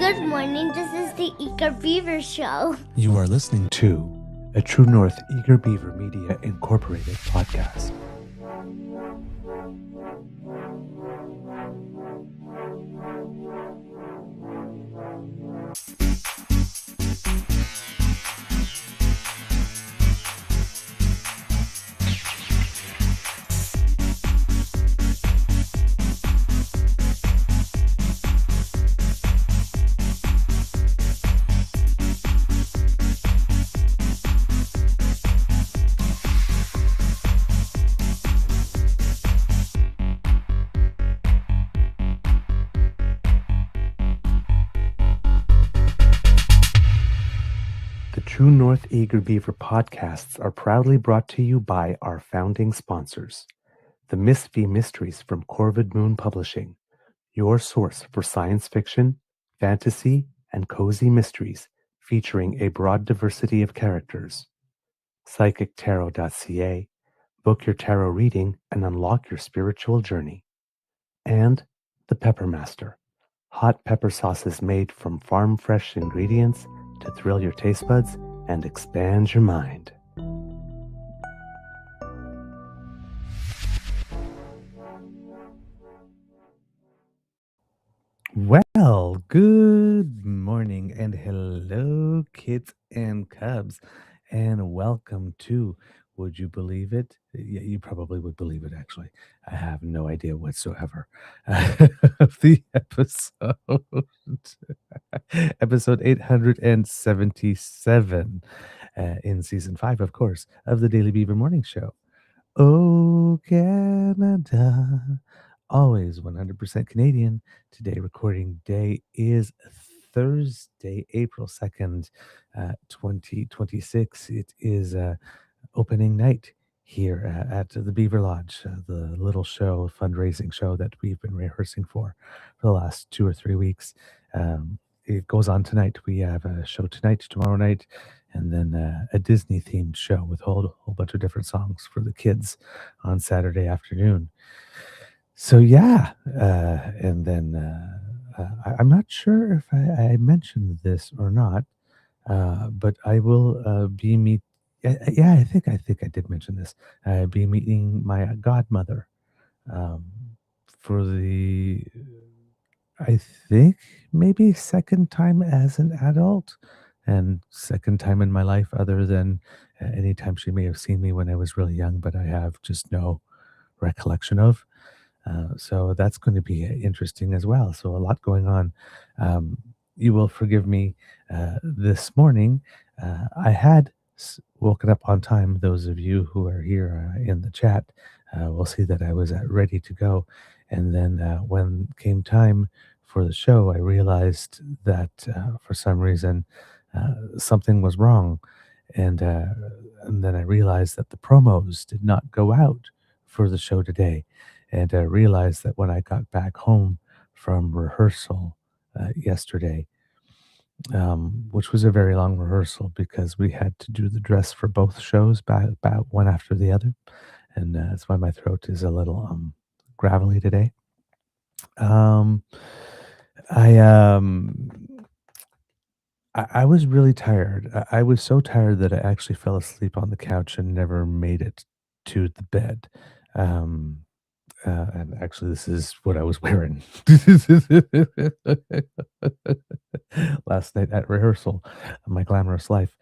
Good morning. This is the Eager Beaver Show. You are listening to a True North Eager Beaver Media Incorporated podcast. True North Eager Beaver podcasts are proudly brought to you by our founding sponsors, the Miss V Mysteries from Corvid Moon Publishing, your source for science fiction, fantasy, and cozy mysteries featuring a broad diversity of characters. PsychicTarot.ca, book your tarot reading and unlock your spiritual journey. And the Pepper Master, hot pepper sauces made from farm-fresh ingredients to thrill your taste buds and expand your mind. Well, good morning and hello, kids and cubs, and welcome to, would you believe it? Yeah, you probably would believe it, actually. I have no idea whatsoever. Of the episode. Episode 877 in season 5, of course, of the Daily Beaver Morning Show. Oh, Canada. Always 100% Canadian. Today, recording day is Thursday, April 2nd, 2026. It is opening night here at the Beaver Lodge, the little show, fundraising show that we've been rehearsing for the last 2 or 3 weeks. It goes on tonight. We have a show tonight, tomorrow night, and then a Disney-themed show with a whole bunch of different songs for the kids on Saturday afternoon. So yeah, and then I'm not sure if I mentioned this or not, but I will be meet. Yeah, I think I did mention this. I'll be meeting my godmother um, for the, I think maybe second time as an adult, and second time in my life other than any time she may have seen me when I was really young, but I have just no recollection of. So that's going to be interesting as well. So a lot going on. You will forgive me this morning. I had woken up on time. Those of you who are here in the chat will see that I was ready to go. And then when came time for the show, I realized that for some reason something was wrong. And then I realized that the promos did not go out for the show today. And I realized that when I got back home from rehearsal yesterday, which was a very long rehearsal because we had to do the dress for both shows about one after the other. And that's why my throat is a little gravelly today. I was really tired. I was so tired that I actually fell asleep on the couch and never made it to the bed. And actually, this is what I was wearing last night at rehearsal, my glamorous life.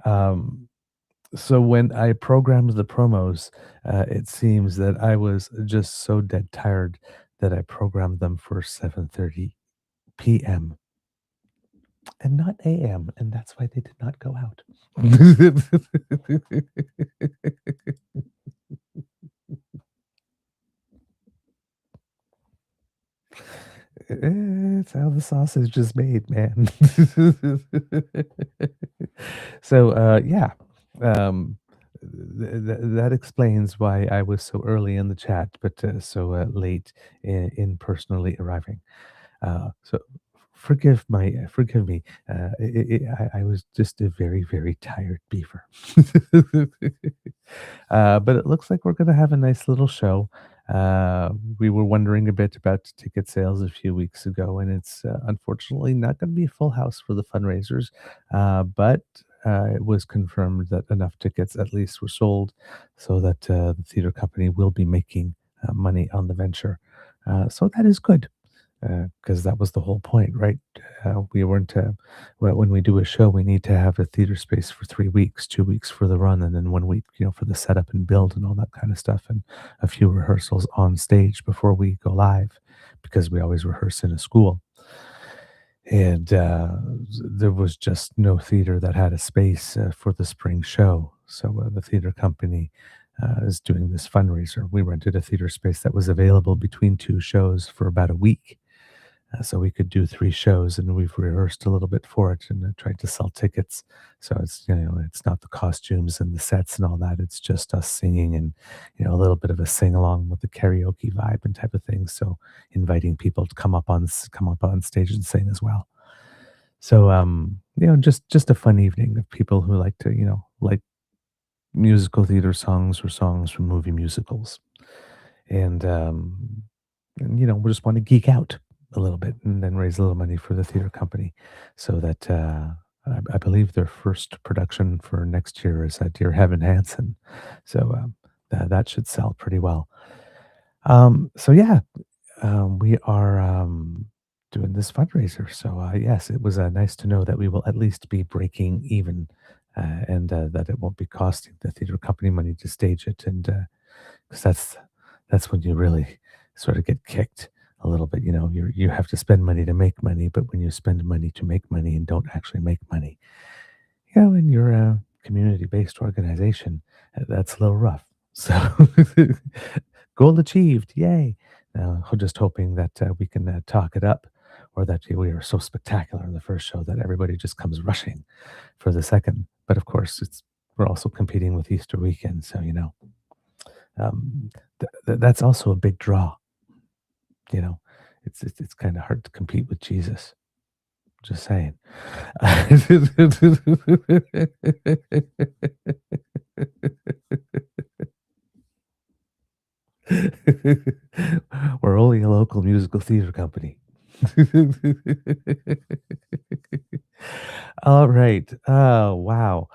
So when I programmed the promos, it seems that I was just so dead tired that I programmed them for 7:30 p.m. and not a.m., and that's why they did not go out. It's how the sausage is made, man. So, yeah, that explains why I was so early in the chat, but so late in personally arriving. So forgive me. I was just a very, very tired beaver. But it looks like we're going to have a nice little show. Uh, we were wondering a bit about ticket sales a few weeks ago, and it's unfortunately not going to be a full house for the fundraisers, but it was confirmed that enough tickets at least were sold so that the theater company will be making money on the venture. So that is good because that was the whole point, right? We weren't, when we do a show, we need to have a theater space for 3 weeks, 2 weeks for the run, and then 1 week, for the setup and build and all that kind of stuff, and a few rehearsals on stage before we go live because we always rehearse in a school. And there was just no theater that had a space for the spring show. So the theater company is doing this fundraiser. We rented a theater space that was available between two shows for about a week so we could do 3 shows, and we've rehearsed a little bit for it and tried to sell tickets. So it's it's not the costumes and the sets and all that. It's just us singing and a little bit of a sing along with the karaoke vibe and type of thing. So inviting people to come up on stage and sing as well. So just a fun evening of people who like to like musical theater songs or songs from movie musicals, and we just want to geek out a little bit and then raise a little money for the theater company so that I believe their first production for next year is Dear Heaven Hansen. So that should sell pretty well. So yeah, we are doing this fundraiser. So yes, it was nice to know that we will at least be breaking even and that it won't be costing the theater company money to stage it. And because that's when you really sort of get kicked a little bit. You have to spend money to make money, but when you spend money to make money and don't actually make money, in your community-based organization, that's a little rough. So goal achieved, yay! I'm just hoping that we can talk it up, or that we are so spectacular in the first show that everybody just comes rushing for the second. But of course, we're also competing with Easter weekend, so um, that's also a big draw. You know, it's kind of hard to compete with Jesus. Just saying. We're only a local musical theater company. All right. Oh, wow.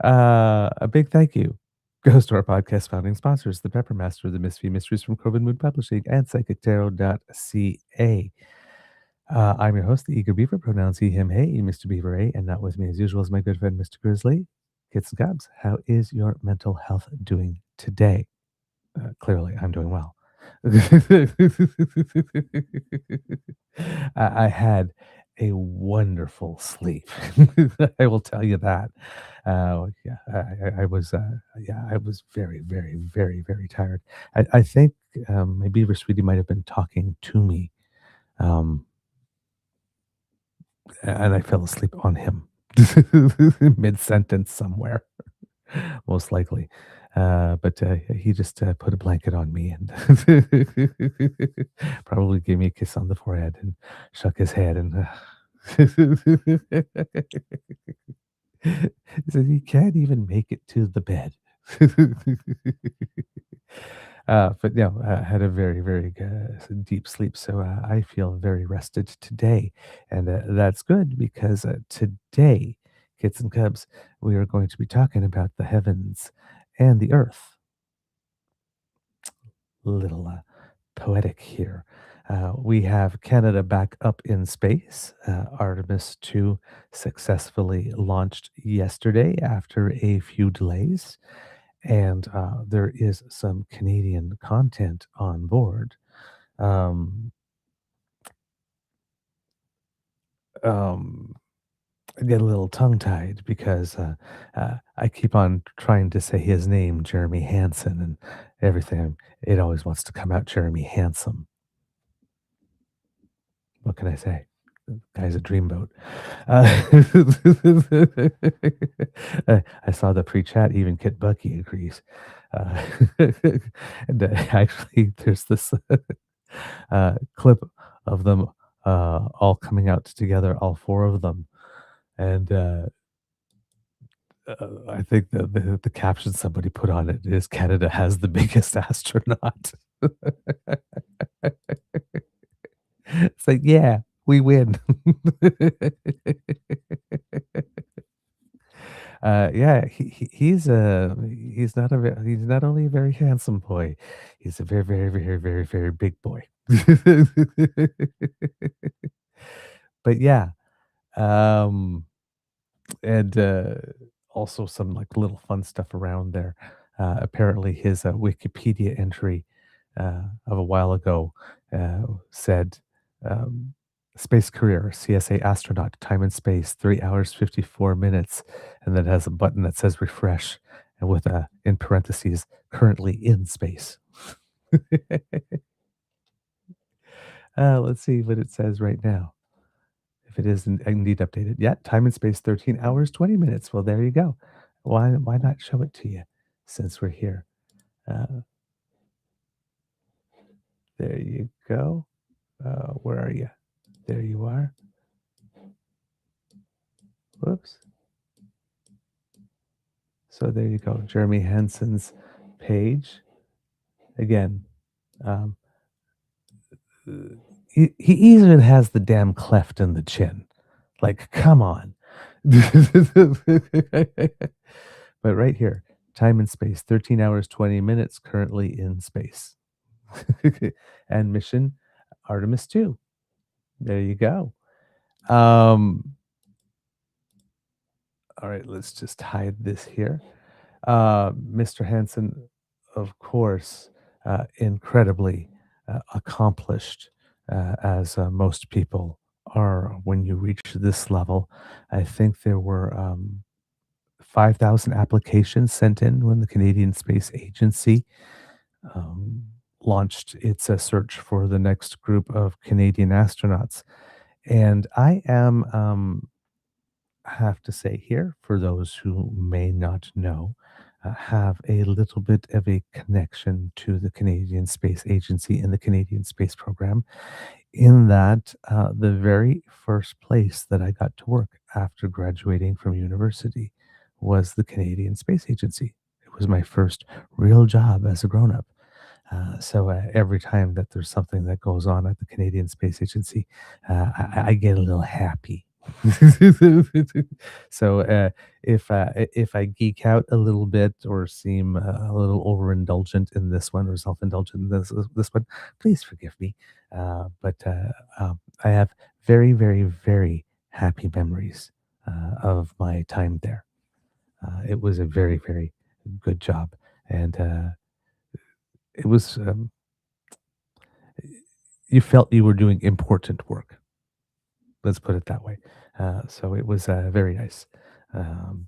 A big thank you goes to our podcast founding sponsors, the Pepper Master, the Misfit Mysteries from Coven Moon Publishing, and psychictarot.ca. I'm your host, the Eager Beaver, pronouns he, him, hey, Mr. Beaver A, and not with me as usual is my good friend, Mr. Grizzly. Kids and Cubs, how is your mental health doing today? Clearly, I'm doing well. I had a wonderful sleep. I will tell you that. Yeah, I was very, very, very, very tired. I think my beaver sweetie might have been talking to me, um, and I fell asleep on him mid sentence somewhere, most likely. But he just put a blanket on me and probably gave me a kiss on the forehead and shook his head and he said he can't even make it to the bed. But I had a very, very deep sleep, so I feel very rested today, and that's good because today, kids and cubs, we are going to be talking about the heavens and the earth. Little poetic here. We have Canada back up in space. Artemis II successfully launched yesterday after a few delays, and there is some Canadian content on board. Um, um, I get a little tongue tied because I keep on trying to say his name, Jeremy Hansen, and everything. It always wants to come out Jeremy Handsome. What can I say? The guy's a dreamboat. I saw the pre-chat. Even Kit Bucky agrees. Uh, and actually, there's this clip of them all coming out together, all 4 of them, and I think the caption somebody put on it is Canada has the biggest astronaut. It's like, yeah, we win. Yeah, he's not he's not only a very handsome boy, he's a very, very, very, very, very big boy. But yeah, um, and also some like little fun stuff around there. Apparently, his Wikipedia entry of a while ago said um, space career, CSA astronaut, time and space, 3 hours, 54 minutes. And then it has a button that says refresh and with a, in parentheses, currently in space. Let's see what it says right now. If it is indeed updated. Yeah, time and space, 13 hours, 20 minutes. Well, there you go. Why not show it to you since we're here? Uh, there you go. Where are you? There you are. Whoops. So there you go. Jeremy Hansen's page. Again, um, he even has the damn cleft in the chin. Like, come on. But right here, time and space, 13 hours, 20 minutes, currently in space. And mission Artemis II. There you go. All right, let's just hide this here. Mr. Hansen, of course, incredibly accomplished, as most people are when you reach this level. I think there were 5,000 applications sent in when the Canadian Space Agency um, launched its search for the next group of Canadian astronauts. And I am have to say here, for those who may not know, have a little bit of a connection to the Canadian Space Agency and the Canadian Space Program, in that the very first place that I got to work after graduating from university was the Canadian Space Agency. It was my first real job as a grown up. So every time that there's something that goes on at the Canadian Space Agency, I get a little happy. So if I geek out a little bit or seem a little overindulgent in this one or self-indulgent in this one, please forgive me. But I have very, very, very happy memories of my time there. It was a very, very good job, and it was you felt you were doing important work. Let's put it that way. So it was very nice. Um,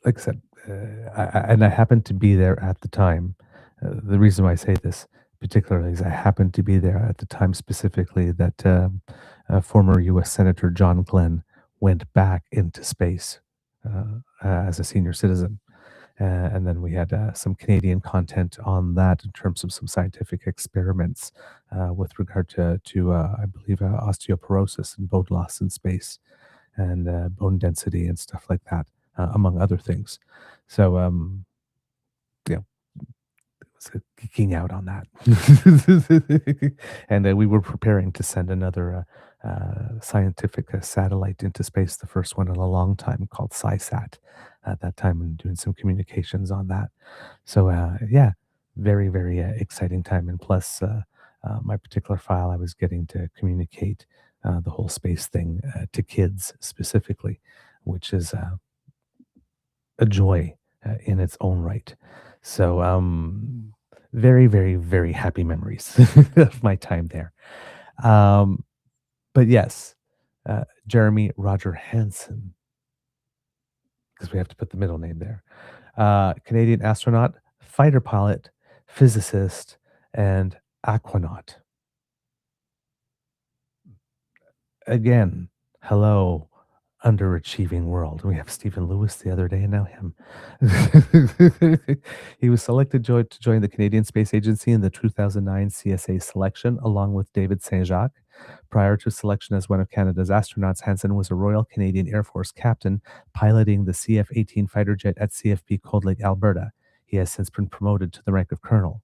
like I said, and I happened to be there at the time. The reason why I say this particularly is I happened to be there at the time specifically that former U.S. Senator John Glenn went back into space as a senior citizen. And then we had some Canadian content on that in terms of some scientific experiments with regard to I believe, osteoporosis and bone loss in space and bone density and stuff like that, among other things. So, yeah, was geeking out on that. And we were preparing to send another scientific satellite into space, the first one in a long time called SciSat at that time, and doing some communications on that. So, yeah, very, very exciting time. And plus, my particular file, I was getting to communicate the whole space thing to kids specifically, which is a joy in its own right. So, very, very, very happy memories of my time there. Um, but yes, Jeremy Roger Hansen, because we have to put the middle name there. Canadian astronaut, fighter pilot, physicist, and aquanaut. Again, hello, underachieving world. We have Stephen Lewis the other day, and now him. He was selected to join the Canadian Space Agency in the 2009 CSA selection, along with David Saint Jacques. Prior to selection as one of Canada's astronauts, Hansen was a Royal Canadian Air Force captain piloting the CF-18 fighter jet at CFB Cold Lake, Alberta. He has since been promoted to the rank of colonel.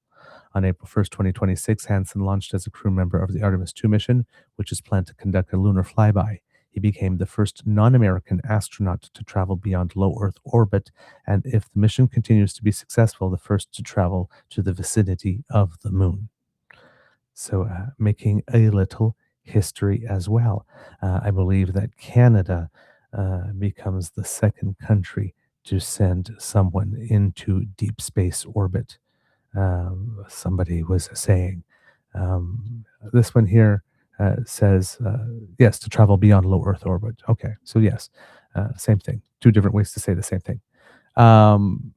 On April 1st, 2026, Hansen launched as a crew member of the Artemis II mission, which is planned to conduct a lunar flyby. He became the first non American astronaut to travel beyond low Earth orbit, and if the mission continues to be successful, the first to travel to the vicinity of the moon. So, making a little history as well. I believe that Canada becomes the second country to send someone into deep space orbit. Somebody was saying. This one here says, yes, to travel beyond low Earth orbit. Okay, so yes, same thing. Two different ways to say the same thing. Um,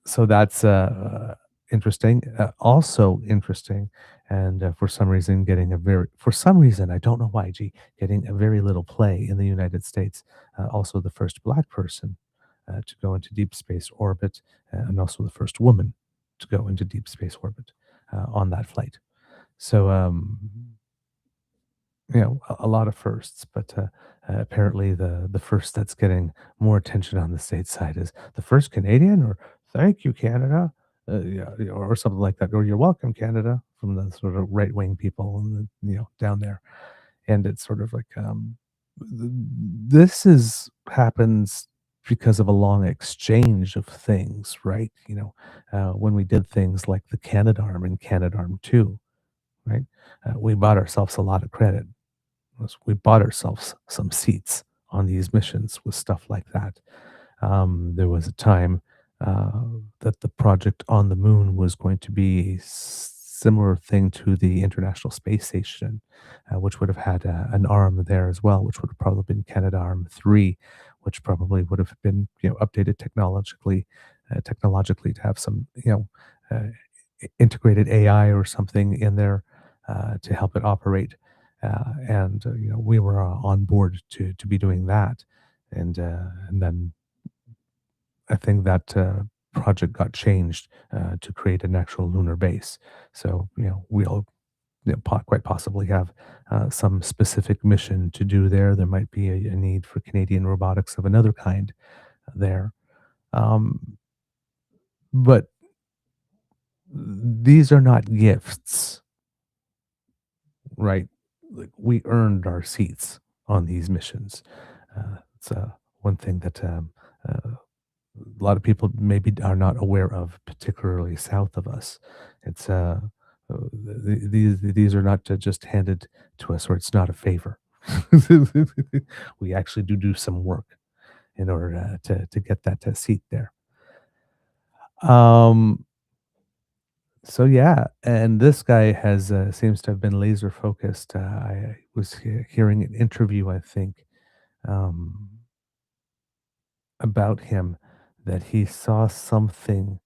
so that's interesting. Also interesting, and for some reason, for some reason, I don't know why, getting a very little play in the United States. Also, the first Black person to go into deep space orbit, and also the first woman to go into deep space orbit on that flight. So, a lot of firsts, but apparently the first that's getting more attention on the state side is the first Canadian, or thank you, Canada, yeah, or something like that, or you're welcome, Canada, from the sort of right wing people, and down there, and it's sort of like this is happens because of a long exchange of things, right? When we did things like the Canadarm and Canadarm 2, right? We bought ourselves a lot of credit. We bought ourselves some seats on these missions with stuff like that. There was a time that the project on the moon was going to be a similar thing to the International Space Station, which would have had an arm there as well, which would have probably been Canadarm 3, which probably would have been updated technologically to have some integrated AI or something in there to help it operate. And we were on board to be doing that, and then I think that project got changed to create an actual lunar base. So we'll quite possibly have some specific mission to do there. There might be a need for Canadian robotics of another kind there. Um, but these are not gifts, right? Like, we earned our seats on these missions. It's one thing that a lot of people maybe are not aware of, particularly south of us. It's these are not just handed to us, or it's not a favor. We actually do some work in order to get that seat there. Um, so yeah, and this guy has seems to have been laser focused. I was hearing an interview, I think, um, about him, that he saw something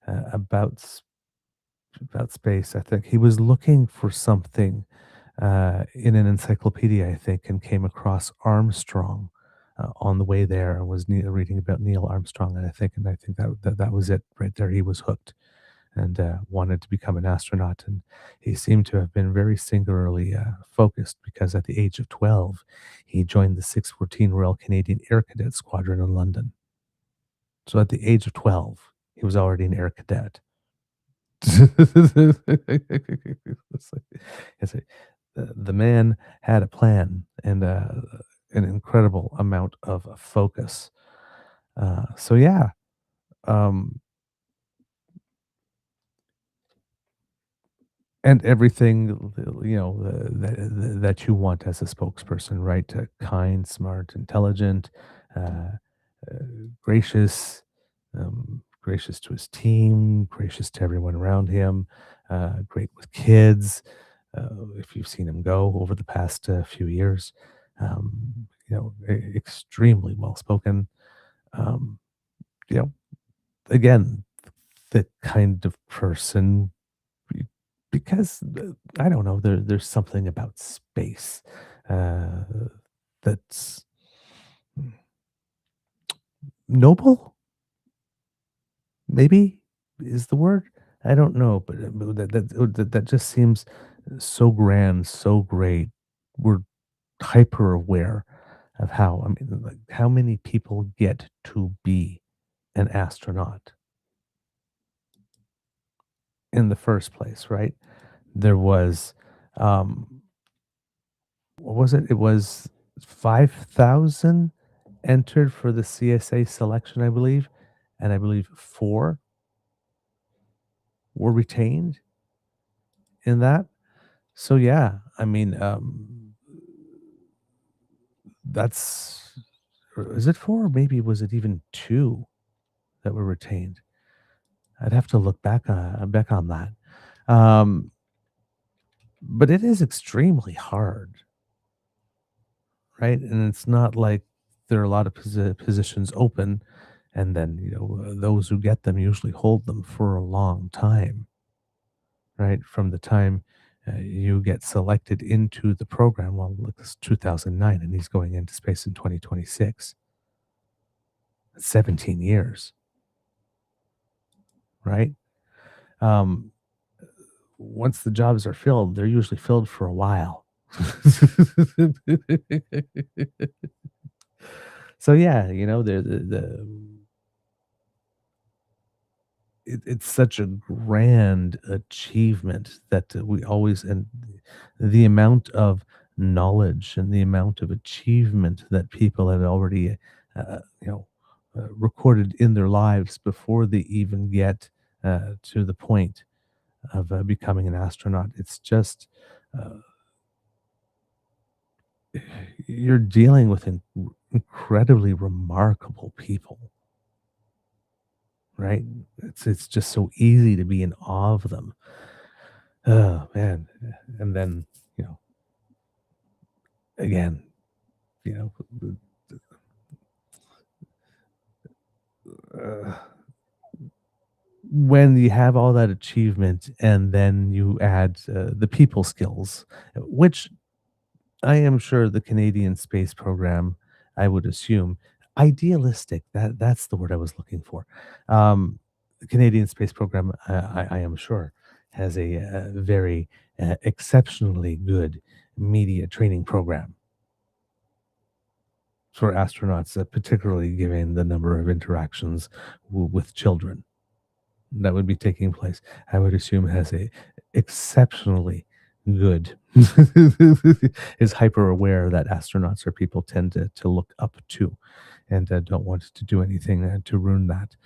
about space. I think he was looking for something in an encyclopedia, I think, and came across Armstrong on the way there, and was reading about Neil Armstrong, and I think that was it right there. He was hooked and wanted to become an astronaut, and he seemed to have been very singularly focused, because at the age of 12, he joined the 614 Royal Canadian Air Cadet Squadron in London. So at the age of 12, he was already an air cadet. It's like, the man had a plan and an incredible amount of focus. So yeah, um, and everything that you want as a spokesperson, right? Kind, smart, intelligent, uh, uh, gracious, gracious to his team, gracious to everyone around him, great with kids. If you've seen him go over the past few years, extremely well spoken. Um, you know, again, the kind of person, be- because I don't know, there's something about space uh, that's noble, maybe is the word. I don't know, but that just seems so grand, so great, we're hyper aware of how, I mean, like, how many people get to be an astronaut in the first place, right? There was, um, what was it? It was 5,000 entered for the CSA selection, I believe, and I believe 4 were retained in that. So yeah, I mean, that's, or is it 4 or maybe was it even 2 that were retained? I'd have to look back on that. Um, but it is extremely hard, right? And it's not like there are a lot of positions open, and then those who get them usually hold them for a long time, right? From the time you get selected into the program. Well, look, it's 2009, and he's going into space in 2026. That's 17 years, right? Um, Once the jobs are filled, they're usually filled for a while. So yeah, it's such a grand achievement that we always, and the amount of knowledge and the amount of achievement that people have already recorded in their lives before they even get to the point of becoming an astronaut. It's just, uh, you're dealing with incredibly remarkable people, right? It's just so easy to be in awe of them. Oh man. And then, you know, again, you know, uh, when you have all that achievement and then you add the people skills, which I am sure the Canadian space program, I would assume, idealistic. That's the word I was looking for. Um, the Canadian space program, I am sure, has a, very exceptionally good media training program for astronauts, particularly given the number of interactions with children that would be taking place. I would assume has a exceptionally good is hyper aware that astronauts are people tend to look up to, and don't want to do anything to ruin that.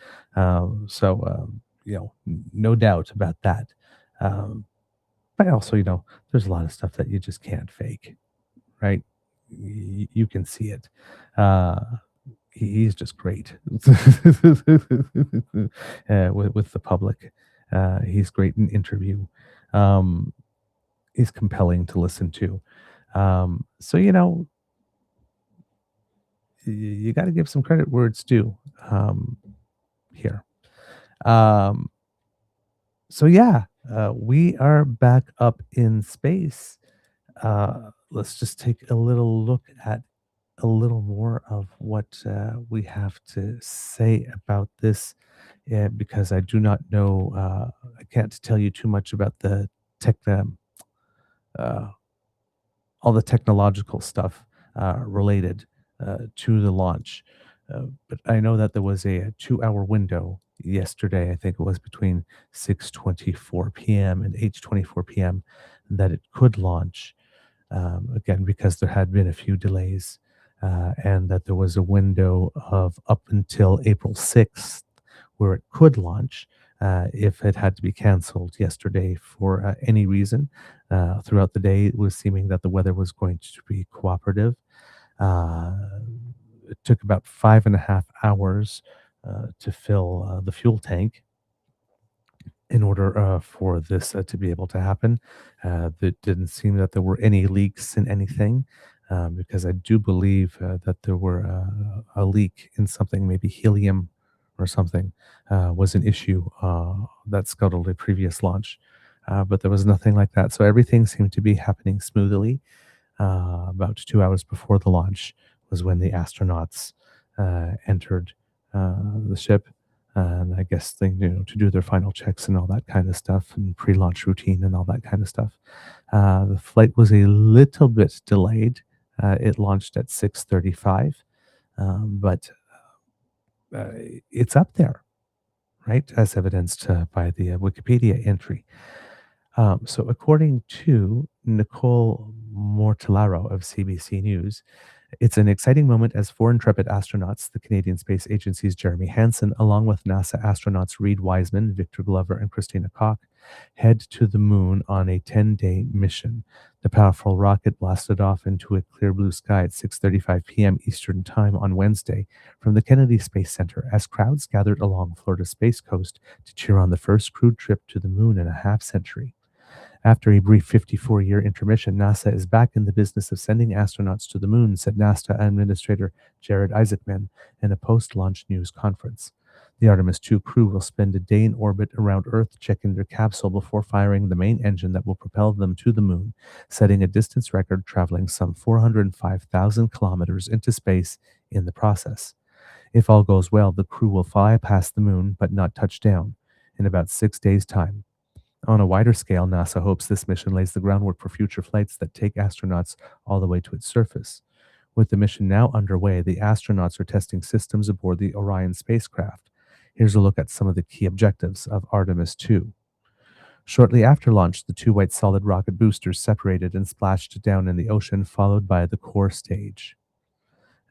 No doubt about that. Um, but also, there's a lot of stuff that you just can't fake, right? You can see it. Uh, he's just great with the public. He's great in interview. Um, he's compelling to listen to. So you got to give some credit where it's due here. Um, so yeah, we are back up in space. Let's just take a little look at a little more of what we have to say about this, because I do not know, I can't tell you too much about the tech, uh, all the technological stuff related to the launch. But I know that there was a 2-hour window yesterday. I think it was between 6:24 p.m. and 8:24 p.m. that it could launch. Again, because there had been a few delays, and that there was a window of up until April 6th where it could launch if it had to be canceled yesterday for any reason. Throughout the day, it was seeming that the weather was going to be cooperative. Uh, it took about 5.5 hours to fill the fuel tank in order for this to be able to happen. It didn't seem that there were any leaks in anything, because I do believe that there were a leak in something, maybe helium or something, was an issue that scuttled a previous launch. But there was nothing like that. So everything seemed to be happening smoothly. About 2 hours before the launch was when the astronauts entered the ship. And I guess they, to do their final checks and all that kind of stuff, and pre-launch routine and all that kind of stuff. The flight was a little bit delayed. It launched at 6:35, but uh, it's up there, right, as evidenced by the Wikipedia entry. So, according to Nicole Mortellaro of CBC News, it's an exciting moment as four intrepid astronauts, the Canadian Space Agency's Jeremy Hansen, along with NASA astronauts Reid Wiseman, Victor Glover, and Christina Koch, head to the moon on a 10-day mission. The powerful rocket blasted off into a clear blue sky at 6:35 p.m. Eastern Time on Wednesday from the Kennedy Space Center as crowds gathered along Florida's Space Coast to cheer on the first crewed trip to the moon in a half century. After a brief 54-year intermission, NASA is back in the business of sending astronauts to the moon, said NASA Administrator Jared Isaacman in a post-launch news conference. The Artemis II crew will spend a day in orbit around Earth, checking their capsule before firing the main engine that will propel them to the moon, setting a distance record traveling some 405,000 kilometers into space in the process. If all goes well, the crew will fly past the moon but not touch down in about 6 days' time. On a wider scale, NASA hopes this mission lays the groundwork for future flights that take astronauts all the way to its surface. With the mission now underway, the astronauts are testing systems aboard the Orion spacecraft. Here's a look at some of the key objectives of Artemis II. Shortly after launch, the two white solid rocket boosters separated and splashed down in the ocean, followed by the core stage.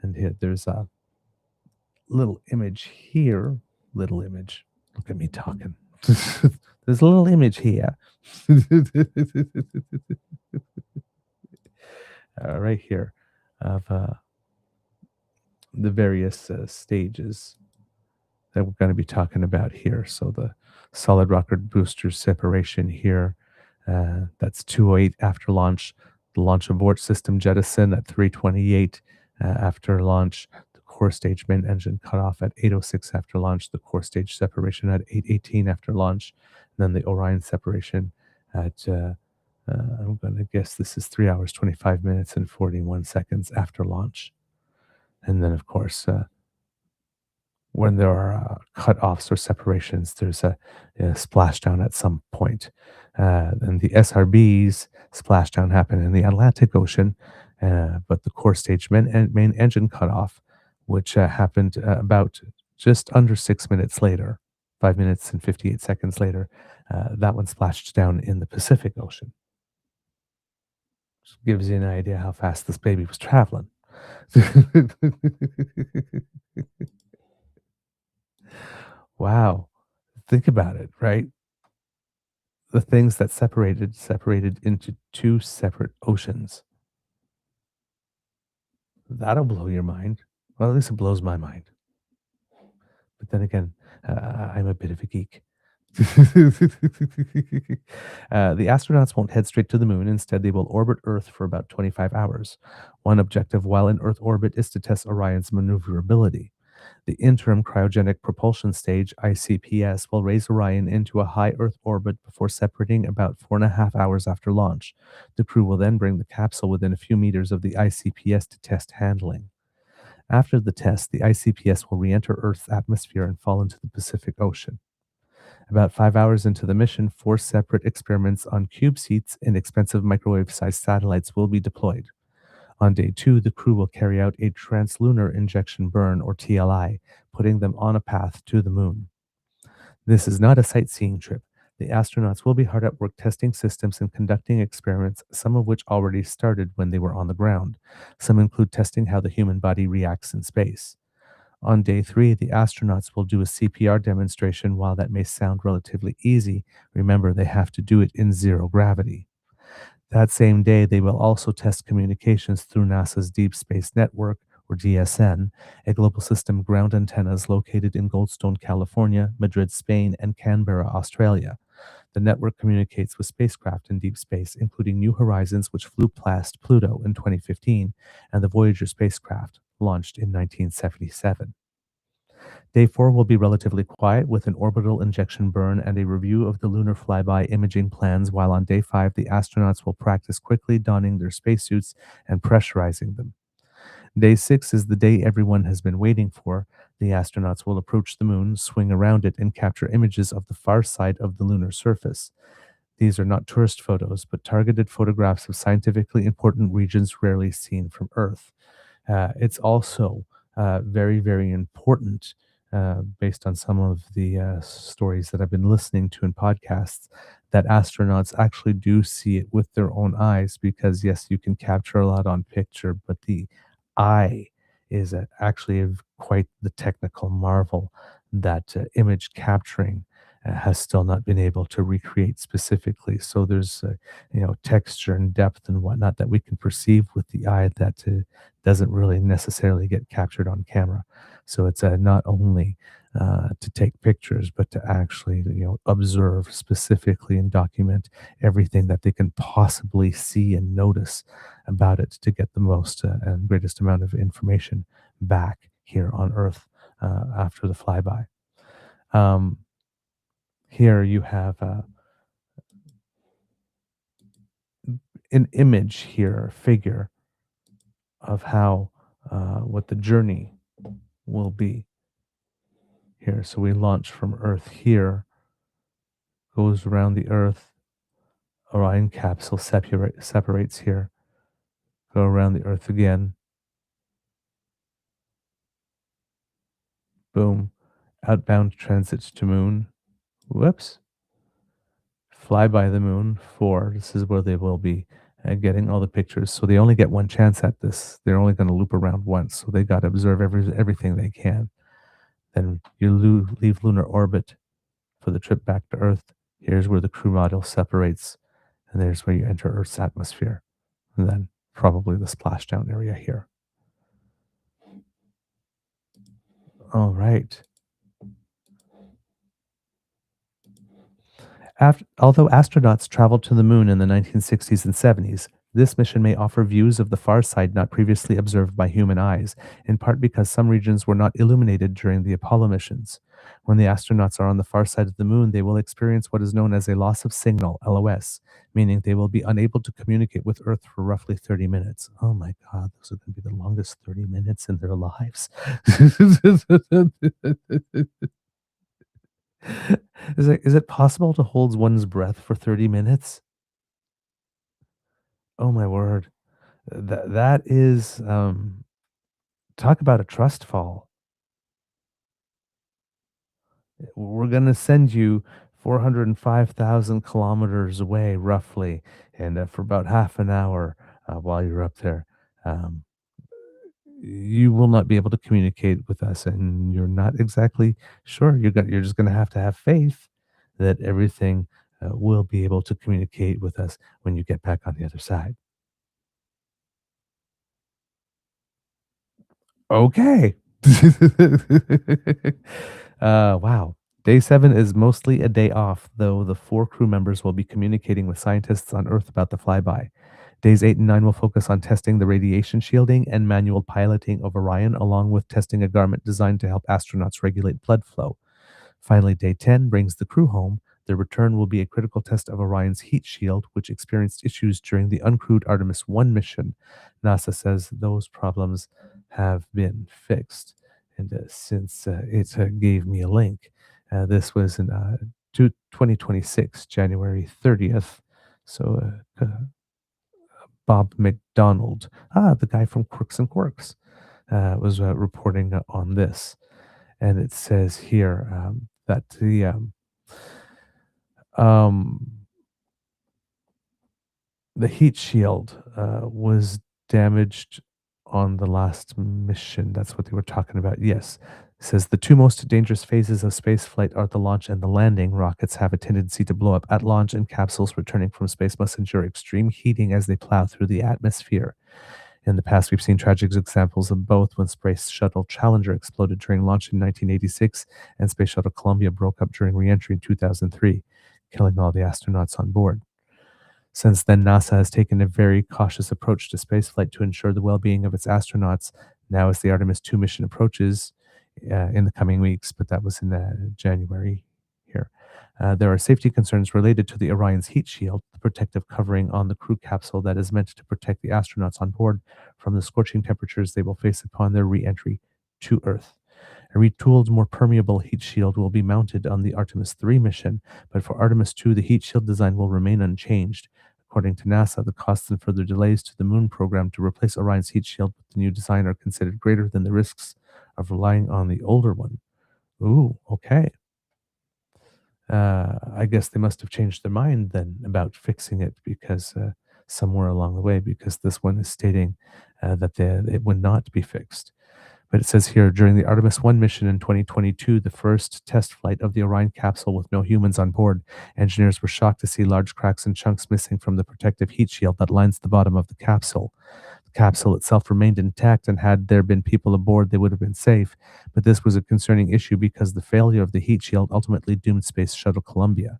And here, there's a little image here. Little image. Look at me talking. There's a little image here. Right here of the various stages that we're going to be talking about here. So the solid rocket booster separation here, that's 2:08 after launch. The launch abort system jettison at 3:28 after launch. The core stage main engine cut off at 8:06 after launch. The core stage separation at 8:18 after launch. And then the Orion separation at I'm going to guess this is 3 hours, 25 minutes, and 41 seconds after launch. And then, of course, when there are cut-offs or separations, there's a splashdown at some point. And the SRBs splashdown happened in the Atlantic Ocean, but the core stage main engine cutoff, which happened about just under 6 minutes later, 5 minutes and 58 seconds later, that one splashed down in the Pacific Ocean. Which gives you an idea how fast this baby was traveling. Wow. Think about it, right? The things that separated into two separate oceans. That'll blow your mind. Well, at least it blows my mind. But then again, I'm a bit of a geek. The astronauts won't head straight to the moon. Instead, they will orbit Earth for about 25 hours. One objective while in Earth orbit is to test Orion's maneuverability. The interim cryogenic propulsion stage, ICPS, will raise Orion into a high Earth orbit before separating about 4.5 hours after launch. The crew will then bring the capsule within a few meters of the ICPS to test handling. After the test, the ICPS will re-enter Earth's atmosphere and fall into the Pacific Ocean. About 5 hours into the mission, 4 separate experiments on cube seats and expensive microwave-sized satellites will be deployed. On day 2, the crew will carry out a translunar injection burn, or TLI, putting them on a path to the moon. This is not a sightseeing trip. The astronauts will be hard at work testing systems and conducting experiments, some of which already started when they were on the ground. Some include testing how the human body reacts in space. On day 3, the astronauts will do a CPR demonstration. While that may sound relatively easy, remember they have to do it in zero gravity. That same day, they will also test communications through NASA's Deep Space Network, or DSN, a global system of ground antennas located in Goldstone, California, Madrid, Spain, and Canberra, Australia. The network communicates with spacecraft in deep space, including New Horizons, which flew past Pluto in 2015, and the Voyager spacecraft, launched in 1977. Day 4 will be relatively quiet with an orbital injection burn and a review of the lunar flyby imaging plans, while on day 5, the astronauts will practice quickly donning their spacesuits and pressurizing them. Day 6 is the day everyone has been waiting for. The astronauts will approach the moon, swing around it, and capture images of the far side of the lunar surface. These are not tourist photos, but targeted photographs of scientifically important regions rarely seen from Earth. It's also very, very important, based on some of the stories that I've been listening to in podcasts, that astronauts actually do see it with their own eyes. Because, yes, you can capture a lot on picture, but the eye is actually quite the technical marvel that image capturing has still not been able to recreate specifically. So there's texture and depth and whatnot that we can perceive with the eye that doesn't really necessarily get captured on camera. So it's not only to take pictures, but to actually observe specifically and document everything that they can possibly see and notice about it to get the most and greatest amount of information back here on Earth after the flyby. Um, Here you have an image here, a figure of how what the journey will be here. So we launch from Earth here, goes around the Earth, Orion capsule separates here, go around the Earth again, boom, outbound transits to moon, whoops, fly by the moon, 4, this is where they will be getting all the pictures. So they only get one chance at this. They're only going to loop around once, so they got to observe everything they can. Then you leave lunar orbit for the trip back to Earth. Here's where the crew module separates, and there's where you enter Earth's atmosphere, and then probably the splashdown area here. All right. Although astronauts traveled to the moon in the 1960s and 70s, this mission may offer views of the far side not previously observed by human eyes, in part because some regions were not illuminated during the Apollo missions. When the astronauts are on the far side of the moon, they will experience what is known as a loss of signal, LOS, meaning they will be unable to communicate with Earth for roughly 30 minutes. Oh my God, those are going to be the longest 30 minutes in their lives. Is it possible to hold one's breath for 30 minutes? Oh my word. That is talk about a trust fall. We're going to send you 405,000 kilometers away roughly, and for about half an hour while you're up there. Um, you will not be able to communicate with us, and you're not exactly sure. You're just going to have faith that everything will be able to communicate with us when you get back on the other side. Okay. Wow. Day 7 is mostly a day off, though the 4 crew members will be communicating with scientists on Earth about the flyby. Days 8 and 9 will focus on testing the radiation shielding and manual piloting of Orion, along with testing a garment designed to help astronauts regulate blood flow. Finally, day 10 brings the crew home. Their return will be a critical test of Orion's heat shield, which experienced issues during the uncrewed Artemis I mission. NASA says those problems have been fixed. And since it gave me a link, this was in 2026, January 30th. So Bob McDonald, the guy from Quirks and Quirks, was reporting on this. And it says here that um, the heat shield was damaged on the last mission. That's what they were talking about. Yes. It says the 2 most dangerous phases of spaceflight are the launch and the landing. Rockets have a tendency to blow up at launch, and capsules returning from space must endure extreme heating as they plow through the atmosphere. In the past, we've seen tragic examples of both, when Space Shuttle Challenger exploded during launch in 1986 and Space Shuttle Columbia broke up during re-entry in 2003, killing all the astronauts on board. Since then, NASA has taken a very cautious approach to spaceflight to ensure the well-being of its astronauts. Now, as the Artemis II mission approaches in the coming weeks, but that was in January here, there are safety concerns related to the Orion's heat shield, the protective covering on the crew capsule that is meant to protect the astronauts on board from the scorching temperatures they will face upon their re-entry to Earth. A retooled, more permeable heat shield will be mounted on the Artemis III mission, but for Artemis II, the heat shield design will remain unchanged. According to NASA, the costs and further delays to the moon program to replace Orion's heat shield with the new design are considered greater than the risks of relying on the older one. Ooh, okay. I guess they must have changed their mind then about fixing it because somewhere along the way, because this one is stating that it would not be fixed. But it says here during the Artemis 1 mission in 2022, the first test flight of the Orion capsule with no humans on board, engineers were shocked to see large cracks and chunks missing from the protective heat shield that lines the bottom of the capsule. The capsule itself remained intact, and had there been people aboard, they would have been safe. But this was a concerning issue because the failure of the heat shield ultimately doomed Space Shuttle Columbia.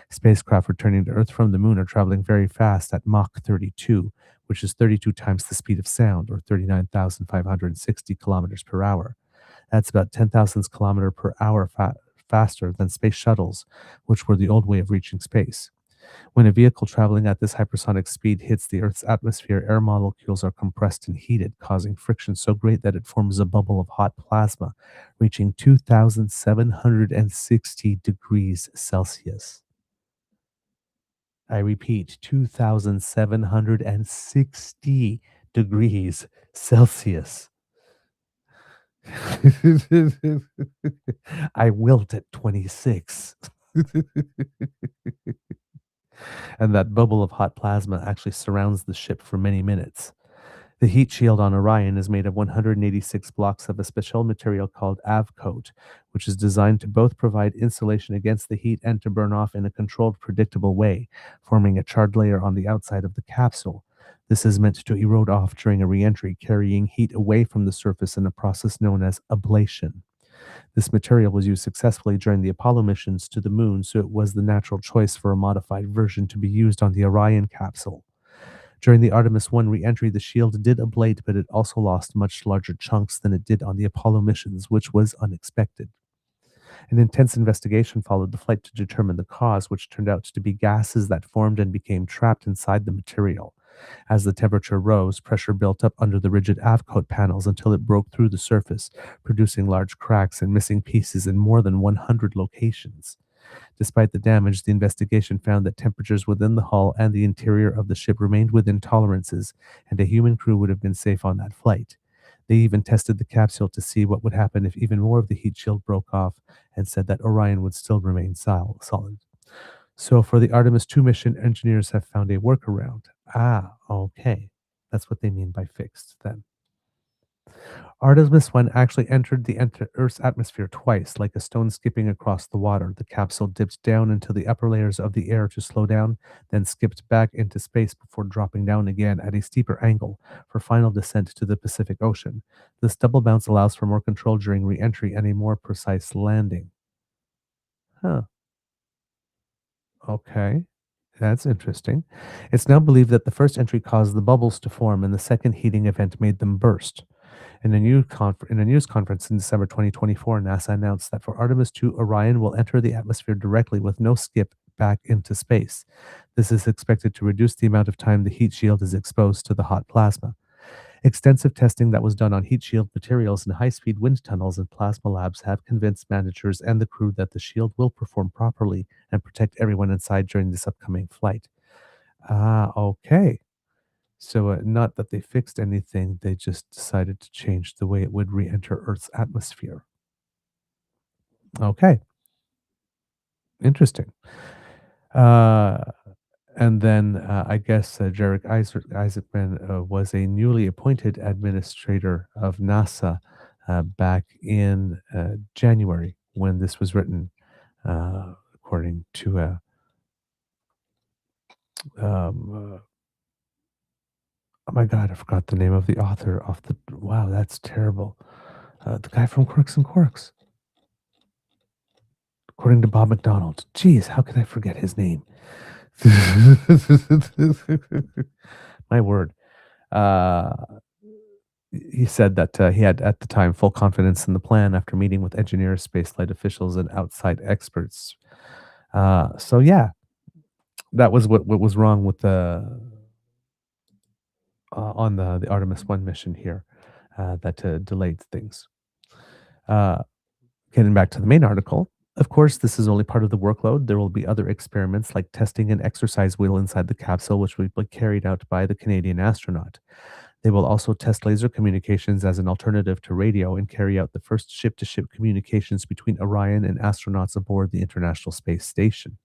Spacecraft returning to Earth from the moon are traveling very fast at Mach 32, which is 32 times the speed of sound, or 39,560 kilometers per hour. That's about 10,000 kilometers per hour faster than space shuttles, which were the old way of reaching space. When a vehicle traveling at this hypersonic speed hits the Earth's atmosphere, air molecules are compressed and heated, causing friction so great that it forms a bubble of hot plasma, reaching 2,760 degrees Celsius. I repeat, 2,760 degrees Celsius. I wilt at 26. And that bubble of hot plasma actually surrounds the ship for many minutes. The heat shield on Orion is made of 186 blocks of a special material called Avcoat, which is designed to both provide insulation against the heat and to burn off in a controlled, predictable way, forming a charred layer on the outside of the capsule. This is meant to erode off during a reentry, carrying heat away from the surface in a process known as ablation. This material was used successfully during the Apollo missions to the moon, so it was the natural choice for a modified version to be used on the Orion capsule. During the Artemis 1 re-entry, the shield did ablate, but it also lost much larger chunks than it did on the Apollo missions, which was unexpected. An intense investigation followed the flight to determine the cause, which turned out to be gases that formed and became trapped inside the material. As the temperature rose, pressure built up under the rigid Avcoat panels until it broke through the surface, producing large cracks and missing pieces in more than 100 locations. Despite the damage, the investigation found that temperatures within the hull and the interior of the ship remained within tolerances, and a human crew would have been safe on that flight. They even tested the capsule to see what would happen if even more of the heat shield broke off, and said that Orion would still remain solid. So for the Artemis II mission, engineers have found a workaround. Ah, okay. That's what they mean by fixed then. Artemis 1 actually entered the Earth's atmosphere twice, like a stone skipping across the water. The capsule dipped down into the upper layers of the air to slow down, then skipped back into space before dropping down again at a steeper angle for final descent to the Pacific Ocean. This double bounce allows for more control during re-entry and a more precise landing. Huh. Okay. That's interesting. It's now believed that the first entry caused the bubbles to form and the second heating event made them burst. In a news conference in December 2024, NASA announced that for Artemis II, Orion will enter the atmosphere directly with no skip back into space. This is expected to reduce the amount of time the heat shield is exposed to the hot plasma. Extensive testing that was done on heat shield materials in high-speed wind tunnels and plasma labs have convinced managers and the crew that the shield will perform properly and protect everyone inside during this upcoming flight. Ah, okay. So, not that they fixed anything, they just decided to change the way it would re-enter Earth's atmosphere. Okay, interesting. Uh, and then I guess Jarek Isaacman was a newly appointed administrator of NASA back in January when this was written, according to oh my God, I forgot the name of the author off the. Wow, that's terrible. The guy from Quirks and Quarks. According to Bob McDonald. Jeez, how could I forget his name? My word. Uh, he said that he had at the time full confidence in the plan after meeting with engineers, spaceflight officials, and outside experts. So yeah, that was what was wrong with the on the Artemis 1 mission here that delayed things. Uh, Getting back to the main article, of course, this is only part of the workload. There will be other experiments like testing an exercise wheel inside the capsule, which will be carried out by the Canadian astronaut. They will also test laser communications as an alternative to radio and carry out the first ship-to-ship communications between Orion and astronauts aboard the International Space Station.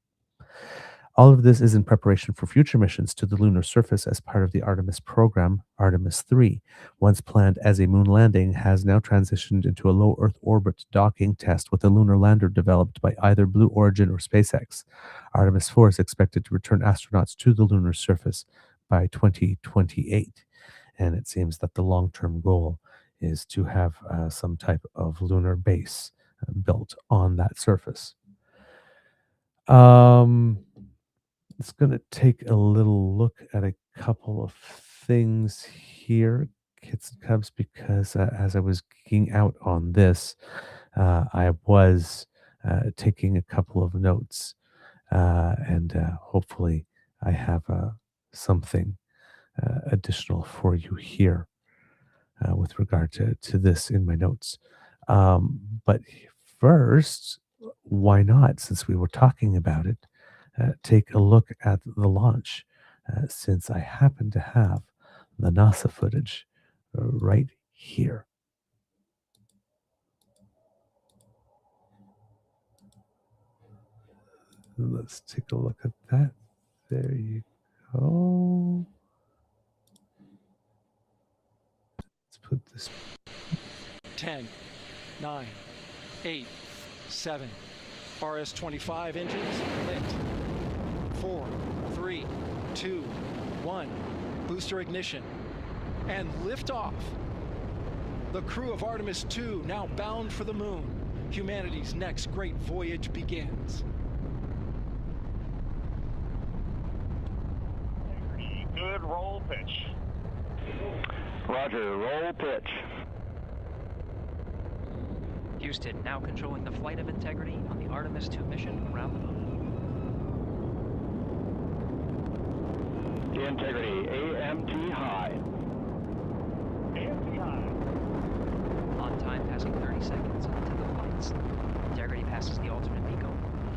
All of this is in preparation for future missions to the lunar surface as part of the Artemis program. Artemis II, once planned as a moon landing, has now transitioned into a low Earth orbit docking test with a lunar lander developed by either Blue Origin or SpaceX. Artemis IV is expected to return astronauts to the lunar surface by 2028. And it seems that the long-term goal is to have some type of lunar base built on that surface. It's going to take a little look at a couple of things here, kids and cubs, because as I was geeking out on this, I was taking a couple of notes, and hopefully I have something additional for you here with regard to this in my notes. But first, why not, since we were talking about it, take a look at the launch, since I happen to have the NASA footage right here. Let's take a look at that. There you go. Let's put this. 10, 9, 8, 7. RS-25 engines lit. 4, 3, 2, 1. Booster ignition. And liftoff. The crew of Artemis II now bound for the moon. Humanity's next great voyage begins. Good roll pitch. Roger, roll pitch. Houston now controlling the flight of integrity on the Artemis II mission around the moon. Integrity, AMT high. AMT high. On time passing 30 seconds into the flights. Integrity passes the alternate MECO.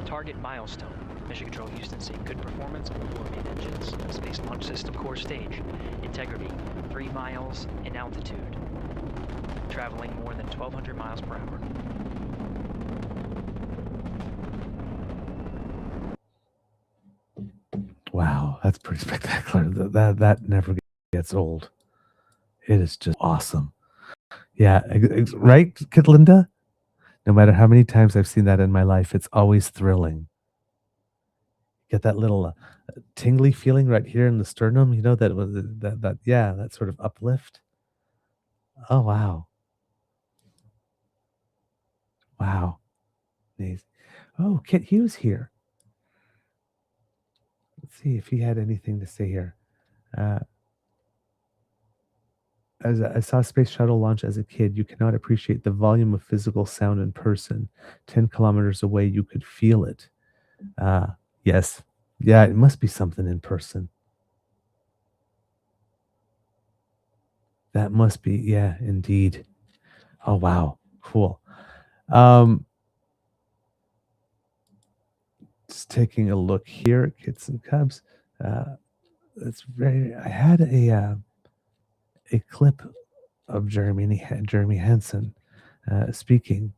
Target milestone. Mission Control Houston seeing good performance on the 4 main engines. Space Launch System core stage. Integrity, 3 miles in altitude. Traveling more than 1,200 miles per hour. Wow, that's pretty spectacular. That never gets old. It is just awesome. Yeah, right, Kid Linda? No matter how many times I've seen that in my life, it's always thrilling. Get that little tingly feeling right here in the sternum, you know, that sort of uplift. Oh, wow. Wow. Amazing. Oh, Kit Hughes here. Let's see if he had anything to say here. As I saw Space Shuttle launch as a kid, you cannot appreciate the volume of physical sound in person. 10 kilometers away, you could feel it. Yes. Yeah, it must be something in person. That must be, yeah, indeed. Oh, wow. Cool. Just taking a look here at Kids and Cubs. It's very, I had a clip of Jeremy Hansen speaking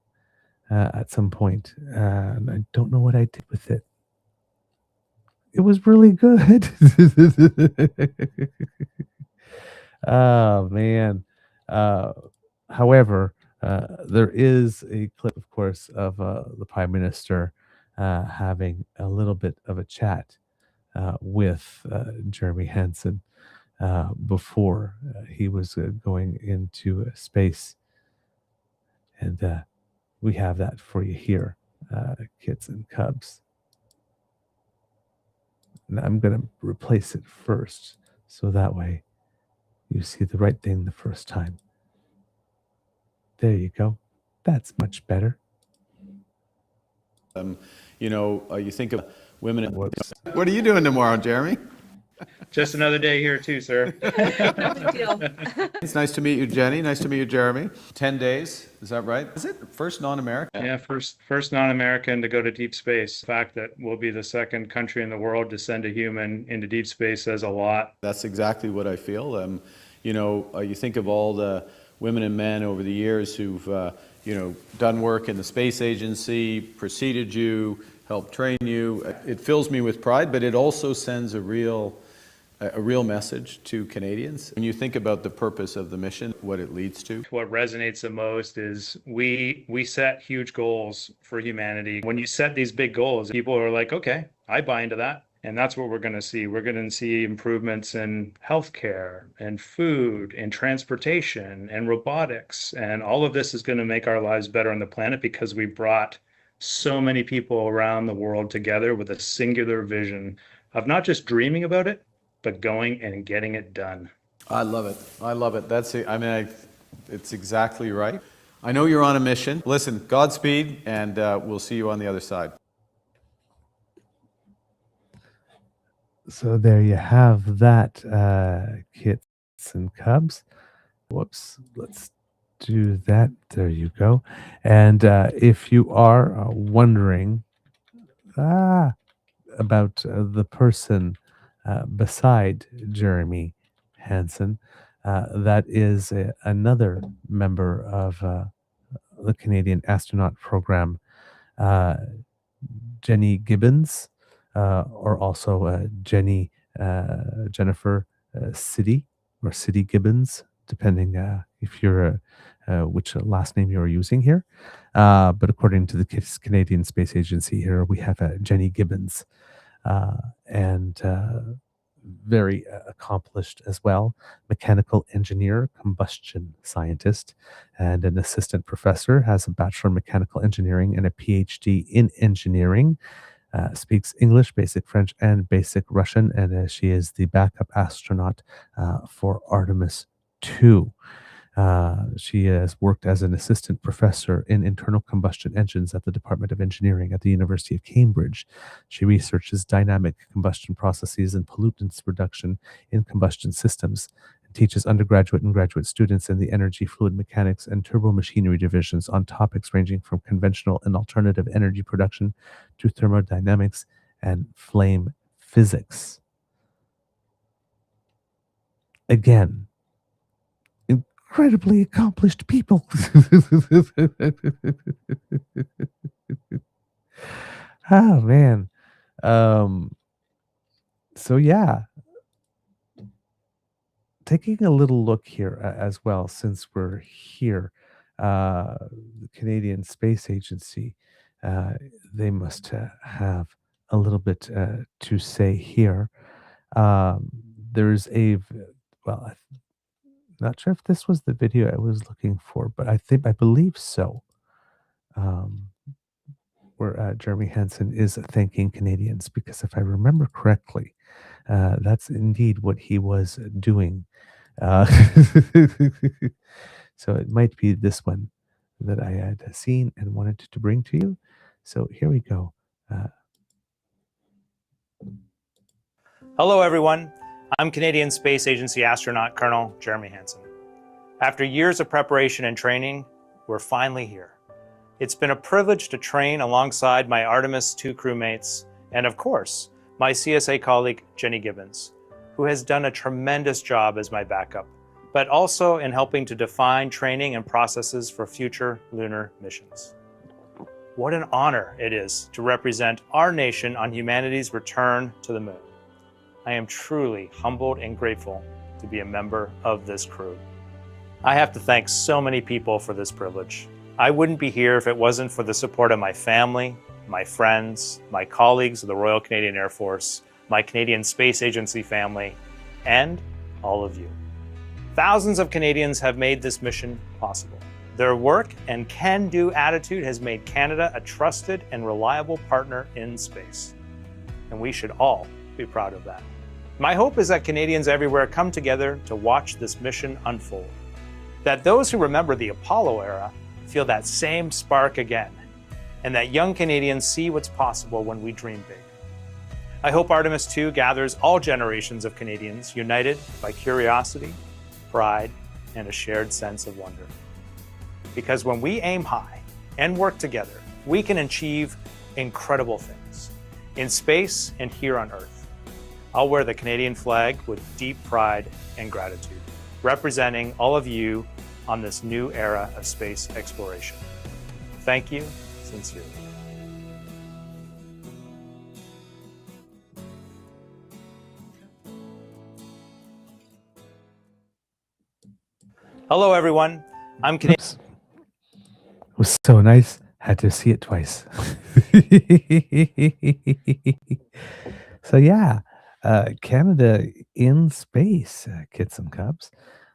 at some point. And I don't know what I did with it. It was really good. Oh, man. However, there is a clip, of course, of the Prime Minister having a little bit of a chat with Jeremy Hansen before he was going into space. And we have that for you here, kids and cubs. And I'm going to replace it first, so that way you see the right thing the first time. There you go. That's much better. You know, you think of women. Whoops. What are you doing tomorrow, Jeremy? Just another day here too, sir. No big deal. It's nice to meet you, Jenny. Nice to meet you, Jeremy. 10 days, is that right? Is it first non-American? Yeah, first non-American to go to deep space. The fact that we'll be the second country in the world to send a human into deep space says a lot. That's exactly what I feel. You think of all the women and men over the years who've, done work in the space agency, preceded you, helped train you. It fills me with pride, but it also sends a real message to Canadians. When you think about the purpose of the mission, what it leads to. What resonates the most is we set huge goals for humanity. When you set these big goals, people are like, okay, I buy into that. And that's what we're going to see. We're going to see improvements in healthcare and food and transportation and robotics. And all of this is going to make our lives better on the planet because we brought so many people around the world together with a singular vision of not just dreaming about it, but going and getting it done. I love it. I love it. It's exactly right. I know you're on a mission. Listen, Godspeed, and we'll see you on the other side. So there you have that, kits and cubs. Whoops, let's do that. There you go. And if you are wondering about the person beside Jeremy Hansen, that is another member of the Canadian astronaut program, Jenny Gibbons, or also Jennifer City or City Gibbons, depending if you're which last name you're using here. But according to the Canadian Space Agency here, we have Jenny Gibbons, and very accomplished as well, mechanical engineer, combustion scientist, and an assistant professor, has a bachelor in mechanical engineering and a PhD in engineering. Speaks English, basic French, and basic Russian, and she is the backup astronaut for Artemis II. She has worked as an assistant professor in internal combustion engines at the Department of Engineering at the University of Cambridge. She researches dynamic combustion processes and pollutants reduction in combustion systems, and teaches undergraduate and graduate students in the energy, fluid mechanics, and turbomachinery divisions on topics ranging from conventional and alternative energy production to thermodynamics and flame physics. Again, incredibly accomplished people. Oh man. So yeah, taking a little look here as well, since we're here, the Canadian Space Agency, they must have a little bit to say here. There's I'm not sure if this was the video I was looking for, but I believe so. Where Jeremy Hansen is thanking Canadians, because if I remember correctly, that's indeed what he was doing. So it might be this one that I had seen and wanted to bring to you. So here we go. Hello, everyone. I'm Canadian Space Agency astronaut Colonel Jeremy Hansen. After years of preparation and training, we're finally here. It's been a privilege to train alongside my Artemis II crewmates and, of course, my CSA colleague Jenny Gibbons, who has done a tremendous job as my backup, but also in helping to define training and processes for future lunar missions. What an honor it is to represent our nation on humanity's return to the moon. I am truly humbled and grateful to be a member of this crew. I have to thank so many people for this privilege. I wouldn't be here if it wasn't for the support of my family, my friends, my colleagues of the Royal Canadian Air Force, my Canadian Space Agency family, and all of you. Thousands of Canadians have made this mission possible. Their work and can-do attitude has made Canada a trusted and reliable partner in space. And we should all be proud of that. My hope is that Canadians everywhere come together to watch this mission unfold. That those who remember the Apollo era feel that same spark again, and that young Canadians see what's possible when we dream big. I hope Artemis II gathers all generations of Canadians united by curiosity, pride, and a shared sense of wonder. Because when we aim high and work together, we can achieve incredible things in space and here on Earth. I'll wear the Canadian flag with deep pride and gratitude, representing all of you on this new era of space exploration. Thank you sincerely. Hello, everyone. I'm Canadian. Oops. It was so nice. Had to see it twice. So yeah, Canada in space, kids and cubs,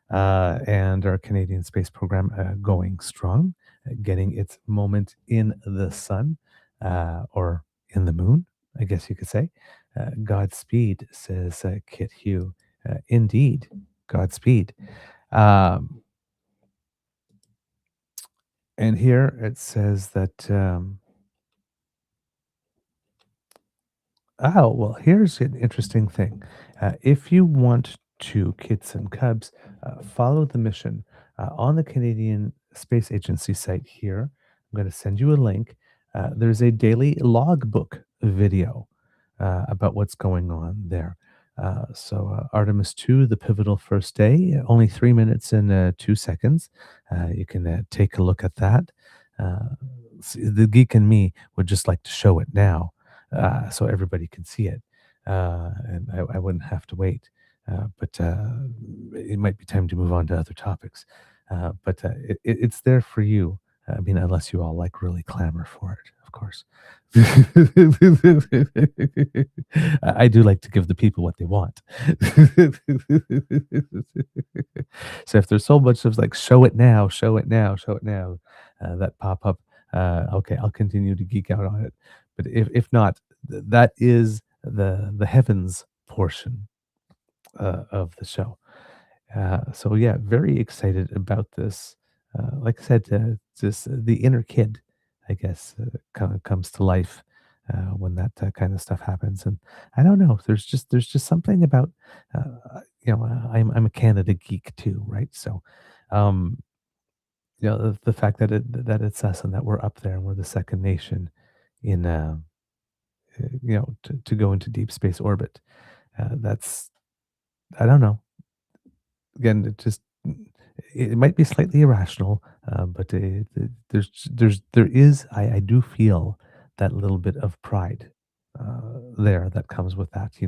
and our Canadian space program going strong, getting its moment in the sun, or in the moon, I guess you could say. Godspeed, says Kit Hugh. Indeed, Godspeed. And here it says that, oh, well, here's an interesting thing. If you want to, kids and cubs, follow the mission on the Canadian Space Agency site here, I'm going to send you a link. There's a daily logbook video about what's going on there. So Artemis II, the pivotal first day, only 3 minutes and 2 seconds. You can take a look at that. The geek in me would just like to show it now, so everybody can see it, and I wouldn't have to wait. But it might be time to move on to other topics. But it's there for you. I mean, unless you all like really clamor for it, of course. I do like to give the people what they want. So if there's so much of like, show it now, show it now, show it now, that pop up, okay, I'll continue to geek out on it. But if not, that is the heavens portion of the show. So yeah, very excited about this. Like I said, just the inner kid, I guess, kind of comes to life when that kind of stuff happens. And I don't know, there's just something about, I'm a Canada geek too, right? So, the fact that it's us and that we're up there and we're the second nation in, to go into deep space orbit. That's, I don't know. Again, it might be slightly irrational, but I do feel that little bit of pride there that comes with that. I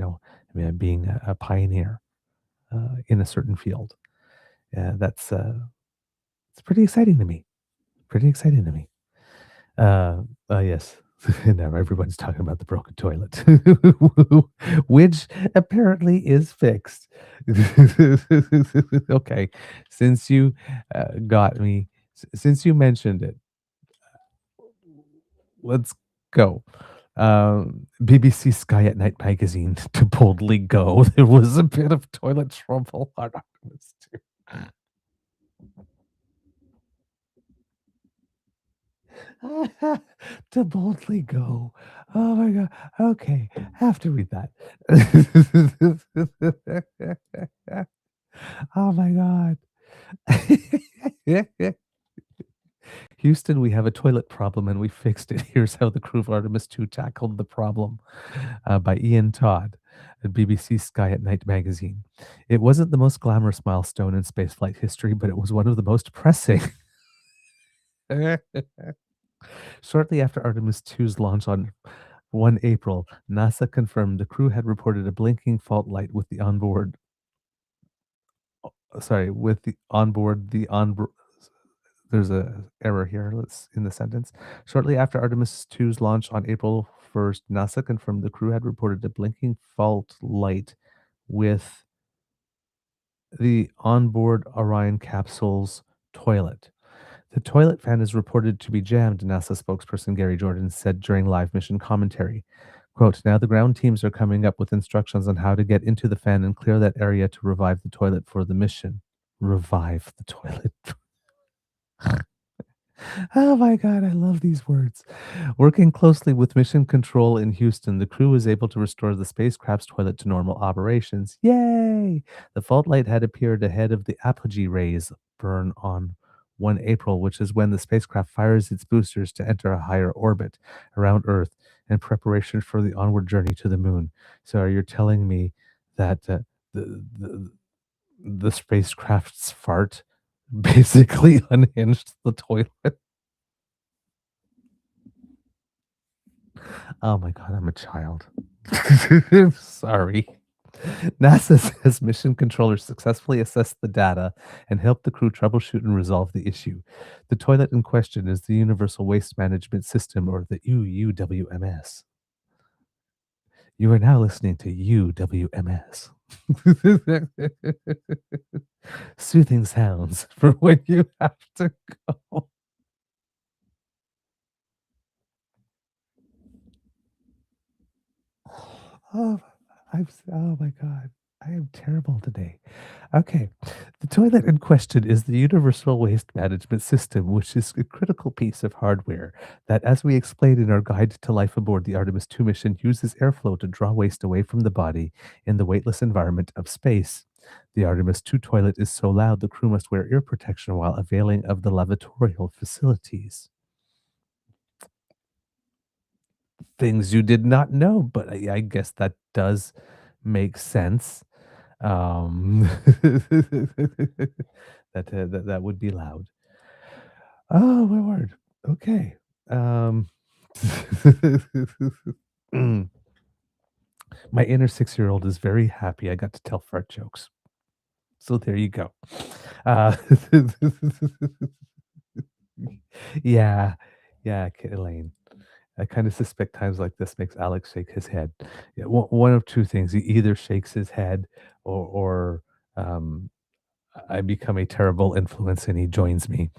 mean, being a pioneer in a certain field. That's it's pretty exciting to me. Pretty exciting to me. Yes. Now everyone's talking about the broken toilet, which apparently is fixed. Okay, since you got me, since you mentioned it, let's go. BBC Sky at Night magazine to boldly go. There was a bit of toilet trouble on Artemis II. To boldly go. Oh my god. Okay, have to read that. Oh my god. Houston, we have a toilet problem and we fixed it. Here's how the crew of Artemis II tackled the problem, by Ian Todd at BBC Sky at Night magazine. It wasn't the most glamorous milestone in spaceflight history, but it was one of the most pressing. Shortly after Artemis II's launch on 1 April, NASA confirmed the crew had reported a blinking fault light with the onboard. There's a error here. Let's in the sentence. Shortly after Artemis II's launch on April 1st, NASA confirmed the crew had reported a blinking fault light with the onboard Orion capsule's toilet. The toilet fan is reported to be jammed, NASA spokesperson Gary Jordan said during live mission commentary. Quote, now the ground teams are coming up with instructions on how to get into the fan and clear that area to revive the toilet for the mission. Revive the toilet. Oh my God, I love these words. Working closely with Mission Control in Houston, the crew was able to restore the spacecraft's toilet to normal operations. Yay! The fault light had appeared ahead of the apogee rays burn on 1 April, which is when the spacecraft fires its boosters to enter a higher orbit around Earth in preparation for the onward journey to the moon. So you're telling me that the, the the spacecraft's fart basically unhinged the toilet? Oh my God, I'm a child. Sorry. NASA says mission controllers successfully assessed the data and helped the crew troubleshoot and resolve the issue. The toilet in question is the Universal Waste Management System, or the UUWMS. You are now listening to UWMS. Soothing sounds for when you have to go. Oh, oh my God. I am terrible today. Okay. The toilet in question is the Universal Waste Management System, which is a critical piece of hardware that, as we explained in our guide to life aboard the Artemis II mission, uses airflow to draw waste away from the body in the weightless environment of space. The Artemis II toilet is so loud the crew must wear ear protection while availing of the lavatorial facilities. Things you did not know, but I guess that does make sense. That would be loud. Oh my word. Okay. My inner 6-year-old is very happy I got to tell fart jokes. So there you go. Uh, yeah, Elaine. I kind of suspect times like this makes Alex shake his head. Yeah, one of two things: he either shakes his head, or um, I become a terrible influence and he joins me.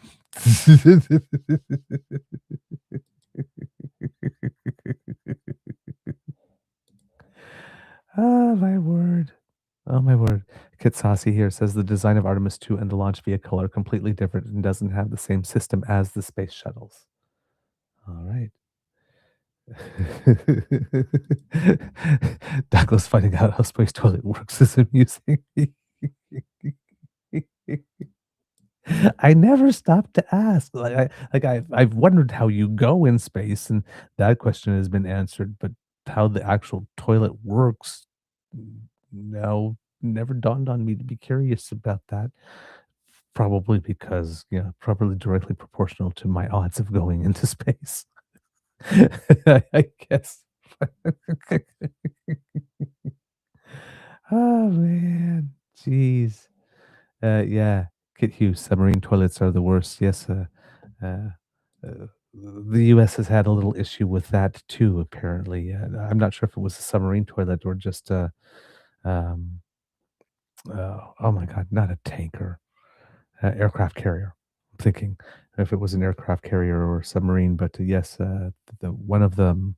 Oh my word. Oh my word. Kit Saucy here says the design of Artemis 2 and the launch vehicle are completely different and doesn't have the same system as the space shuttles. All right. Douglas finding out how space toilet works is amusing. I never stopped to ask. I've wondered how you go in space, and that question has been answered. But how the actual toilet works, no, never dawned on me to be curious about that. Probably because, probably directly proportional to my odds of going into space. I guess. Oh man, jeez. Yeah, Kit Hughes, submarine toilets are the worst. Yes, uh, the U.S. has had a little issue with that too. Apparently, I'm not sure if it was a submarine toilet or just um, oh my God, not a tanker, aircraft carrier. I'm thinking if it was an aircraft carrier or a submarine, but yes, the one of them.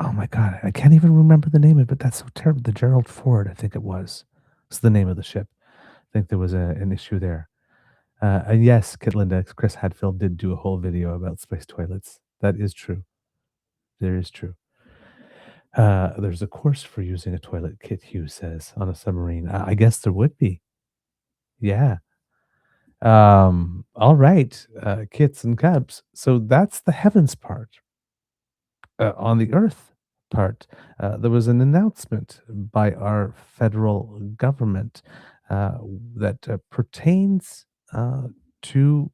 Oh my God, I can't even remember the name of it, but that's so terrible. The Gerald Ford, I think it was. It's the name of the ship. I think there was an issue there. And yes, Kitlinda, Chris Hadfield did do a whole video about space toilets. That is true. There is true. There's a course for using a toilet, Kit Hughes says, on a submarine. I guess there would be. Yeah. All right, kits and cubs. So that's the heavens part. On the earth part, there was an announcement by our federal government that pertains to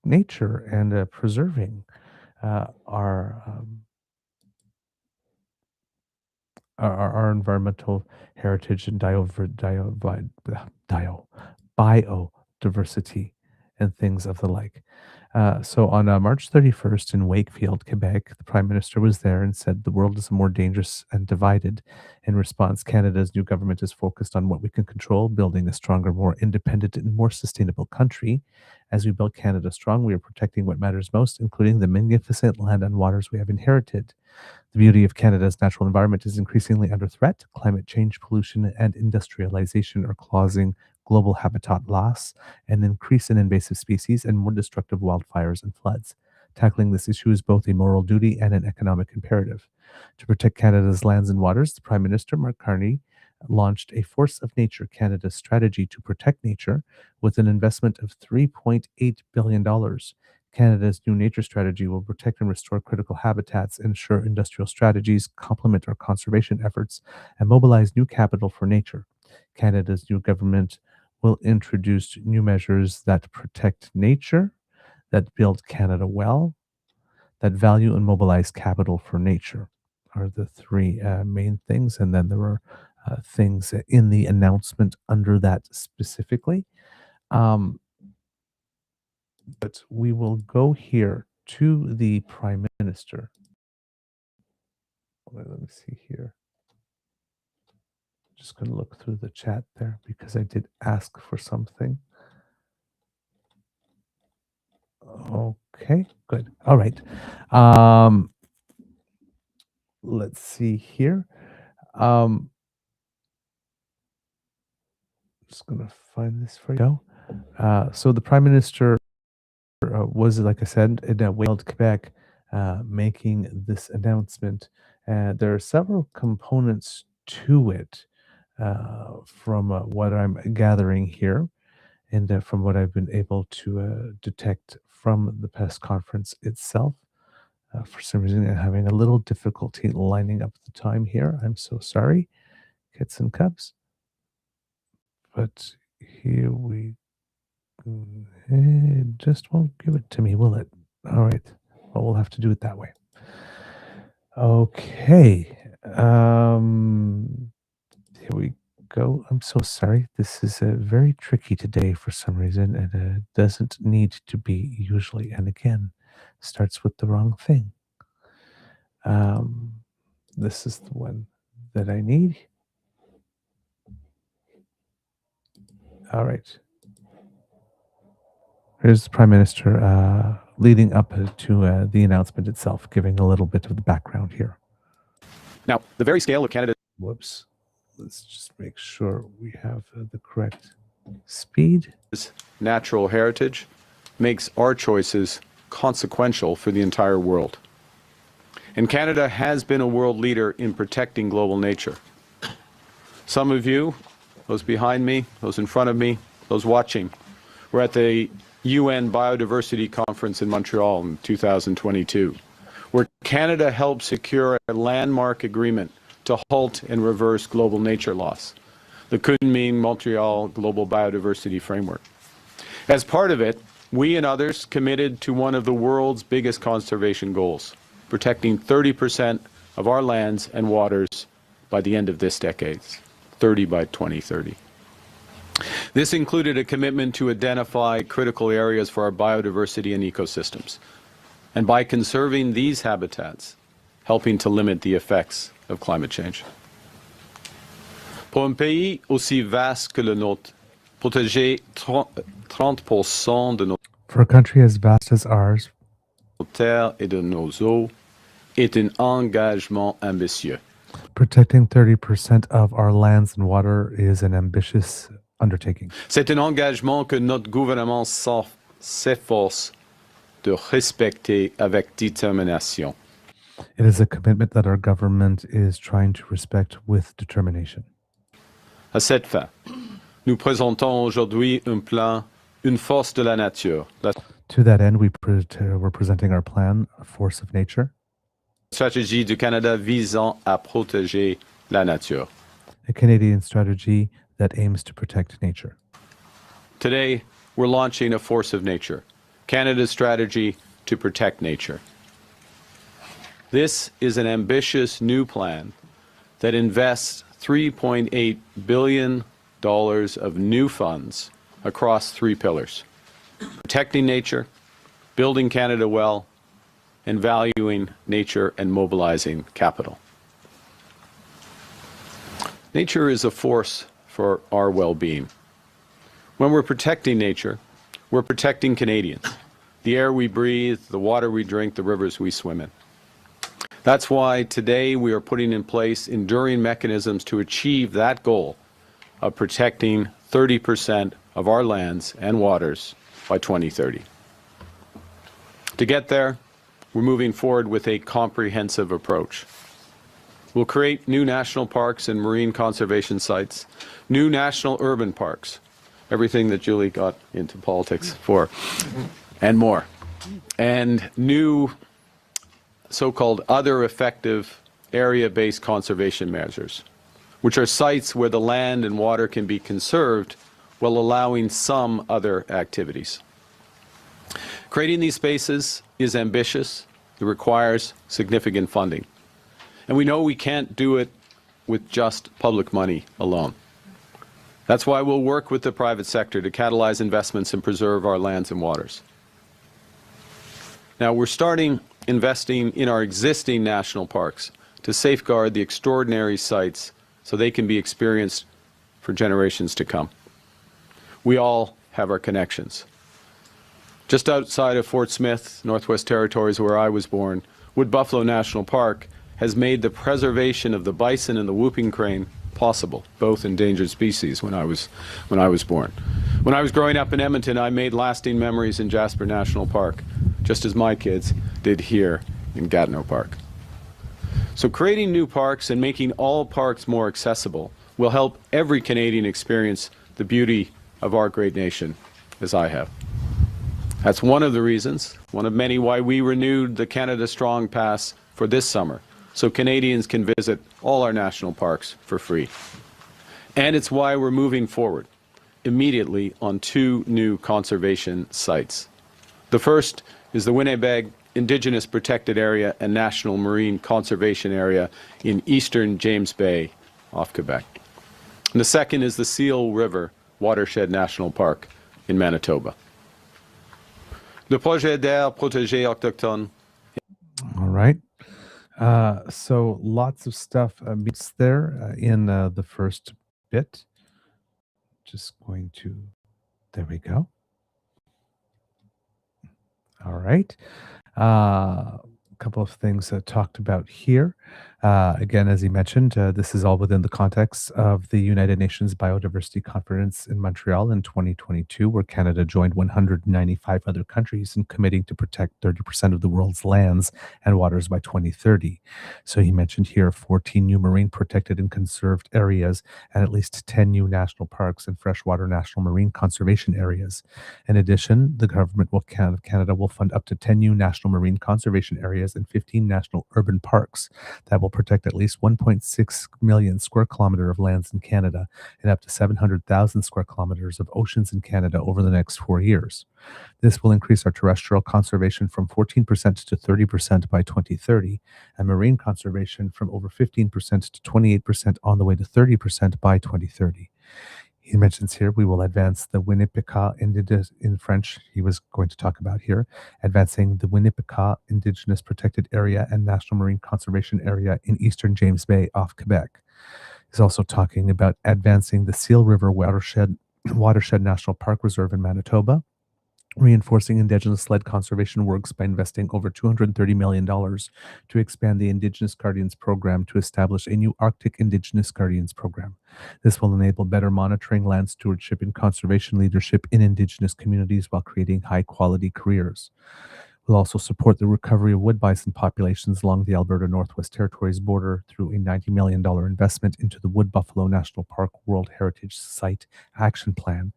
nature and preserving our environmental heritage and biodiversity and things of the like. So on March 31st in Wakefield, Quebec, the Prime Minister was there and said the world is more dangerous and divided. In response, Canada's new government is focused on what we can control, building a stronger, more independent and more sustainable country. As we build Canada strong, we are protecting what matters most, including the magnificent land and waters we have inherited. The beauty of Canada's natural environment is increasingly under threat. Climate change, pollution, and industrialization are causing global habitat loss, an increase in invasive species, and more destructive wildfires and floods. Tackling this issue is both a moral duty and an economic imperative. To protect Canada's lands and waters, the Prime Minister, Mark Carney, launched a Force of Nature Canada strategy to protect nature with an investment of $3.8 billion. Canada's new nature strategy will protect and restore critical habitats, ensure industrial strategies complement our conservation efforts, and mobilize new capital for nature. Canada's new government will introduce new measures that protect nature, that build Canada well, that value and mobilize capital for nature are the three main things. And then there were things in the announcement under that specifically. But we will go here to the Prime Minister. Let me see here. Just going to look through the chat there because I did ask for something. Okay, good. All right. Let's see here. Just going to find this for you. So the Prime Minister was, like I said, in Wild, Quebec, making this announcement. There are several components to it from what I'm gathering here and from what I've been able to detect from the press conference itself. For some reason, I'm having a little difficulty lining up the time here. I'm so sorry, kits and cubs. But here we go. It just won't give it to me, will it? All right. Well, we'll have to do it that way. Okay. Here we go. I'm so sorry. This is very tricky today for some reason, and it doesn't need to be usually. And again, starts with the wrong thing. This is the one that I need. All right. Here's the Prime Minister leading up to the announcement itself, giving a little bit of the background here. Now, the very scale of Canada. Whoops. Let's just make sure we have the correct speed. Natural heritage makes our choices consequential for the entire world. And Canada has been a world leader in protecting global nature. Some of you, those behind me, those in front of me, those watching, were at the UN Biodiversity Conference in Montreal in 2022, where Canada helped secure a landmark agreement to halt and reverse global nature loss, the Kunming-Montreal Global Biodiversity Framework. As part of it, we and others committed to one of the world's biggest conservation goals, protecting 30% of our lands and waters by the end of this decade, 30 by 2030. This included a commitment to identify critical areas for our biodiversity and ecosystems, and by conserving these habitats, helping to limit the effects of climate change. Pour un pays aussi vaste que le nôtre, protéger 30% de nos For a country as vast as ours, terres et de nos eaux est un engagement ambitieux. Protecting 30% of our lands and water is an ambitious undertaking. C'est un engagement que notre gouvernement s'efforce de respecter avec détermination. It is a commitment that our government is trying to respect with determination. À cette fin, nous présentons aujourd'hui un plan, une force de la nature. La To that end, we're presenting our plan, a Force of Nature, stratégie du Canada visant à protéger la nature. a Canadian strategy that aims to protect nature. Today, we're launching a Force of Nature, Canada's strategy to protect nature. This is an ambitious new plan that invests $3.8 billion of new funds across three pillars: protecting nature, building Canada well, and valuing nature and mobilizing capital. Nature is a force for our well-being. When we're protecting nature, we're protecting Canadians, the air we breathe, the water we drink, the rivers we swim in. That's why today we are putting in place enduring mechanisms to achieve that goal of protecting 30% of our lands and waters by 2030. To get there, we're moving forward with a comprehensive approach. We'll create new national parks and marine conservation sites, new national urban parks, everything that Julie got into politics for, and more, and new so-called other effective area-based conservation measures, which are sites where the land and water can be conserved while allowing some other activities. Creating these spaces is ambitious. It requires significant funding. And we know we can't do it with just public money alone. That's why we'll work with the private sector to catalyze investments and preserve our lands and waters. Now, we're starting investing in our existing national parks to safeguard the extraordinary sites so they can be experienced for generations to come. We all have our connections. Just outside of Fort Smith, Northwest Territories, where I was born, Wood Buffalo National Park has made the preservation of the bison and the whooping crane possible, both endangered species when I was born. When I was growing up in Edmonton, I made lasting memories in Jasper National Park, just as my kids did here in Gatineau Park. So creating new parks and making all parks more accessible will help every Canadian experience the beauty of our great nation, as I have. That's one of the reasons, one of many, why we renewed the Canada Strong Pass for this summer, so Canadians can visit all our national parks for free. And it's why we're moving forward immediately on 2 new conservation sites. The first is the Winnipeg Indigenous Protected Area and National Marine Conservation Area in eastern James Bay off Quebec. And the second is the Seal River Watershed National Park in Manitoba. Le projet d'air protégé autochtone. All right. So lots of stuff beats there in the first bit. Just going to, there we go. All right. A couple of things talked about here. Again, as he mentioned, this is all within the context of the United Nations Biodiversity Conference in Montreal in 2022, where Canada joined 195 other countries in committing to protect 30% of the world's lands and waters by 2030. So he mentioned here 14 new marine protected and conserved areas and at least 10 new national parks and freshwater national marine conservation areas. In addition, the government of Canada will fund up to 10 new national marine conservation areas and 15 national urban parks that will protect at least 1.6 million square kilometer of lands in Canada and up to 700,000 square kilometers of oceans in Canada over the next 4 years. This will increase our terrestrial conservation from 14% to 30% by 2030, and marine conservation from over 15% to 28% on the way to 30% by 2030. He mentions here we will advance the Winnipesaukee in French. He was going to talk about here, advancing the Winnipesaukee Indigenous Protected Area and National Marine Conservation Area in eastern James Bay off Quebec. He's also talking about advancing the Seal River Watershed National Park Reserve in Manitoba, reinforcing Indigenous-led conservation works by investing over $230 million to expand the Indigenous Guardians Program to establish a new Arctic Indigenous Guardians Program. This will enable better monitoring, land stewardship, and conservation leadership in Indigenous communities while creating high-quality careers. We'll also support the recovery of wood bison populations along the Alberta Northwest Territories border through a $90 million investment into the Wood Buffalo National Park World Heritage Site Action Plan,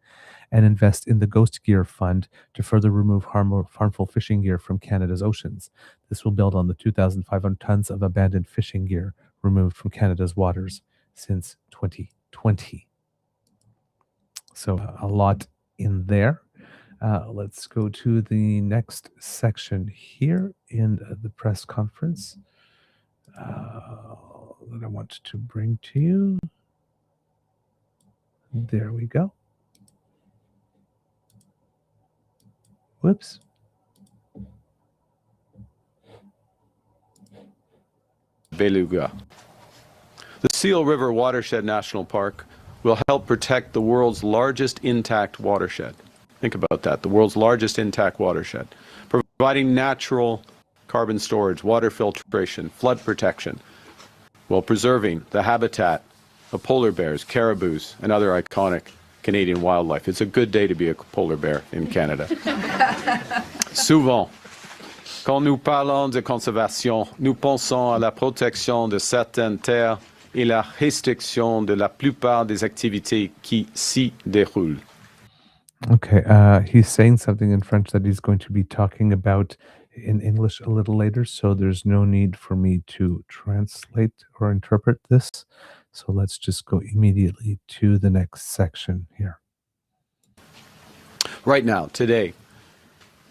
and invest in the Ghost Gear Fund to further remove harmful fishing gear from Canada's oceans. This will build on the 2,500 tons of abandoned fishing gear removed from Canada's waters since 2020. So a lot in there. Let's go to the next section here in the press conference that I want to bring to you. There we go. Whoops. Beluga. The Seal River Watershed National Park will help protect the world's largest intact watershed. Think about that, the world's largest intact watershed, providing natural carbon storage, water filtration, flood protection, while preserving the habitat of polar bears, caribous, and other iconic Canadian wildlife. It's a good day to be a polar bear in Canada. Souvent, quand nous parlons de conservation, nous pensons à la protection de certaines terres et la restriction de la plupart des activités qui s'y déroulent. Okay, he's saying something in French that he's going to be talking about in English a little later, so there's no need for me to translate or interpret this. So let's just go immediately to the next section here. Right now, today,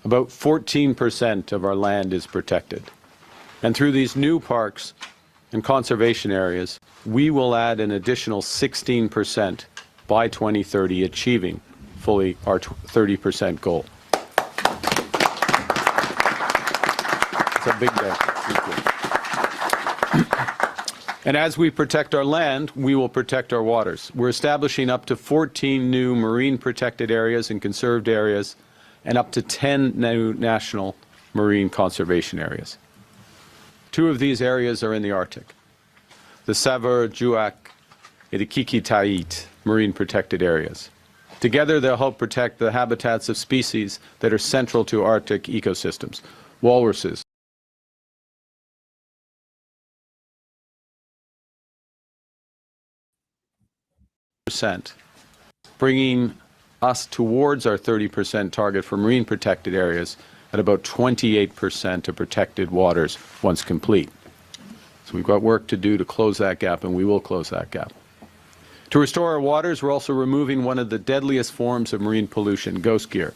about 14% of our land is protected. And through these new parks and conservation areas, we will add an additional 16% by 2030, achieving fully our 30% goal. It's a big day. And as we protect our land, we will protect our waters. We're establishing up to 14 new marine protected areas and conserved areas, and up to 10 new national marine conservation areas. 2 of these areas are in the Arctic. The Saveur-Juak and the Kikitait marine protected areas. Together, they'll help protect the habitats of species that are central to Arctic ecosystems. Walruses, bringing us towards our 30% target for marine protected areas at about 28% of protected waters once complete. So we've got work to do to close that gap, and we will close that gap. To restore our waters, we're also removing one of the deadliest forms of marine pollution, ghost gear.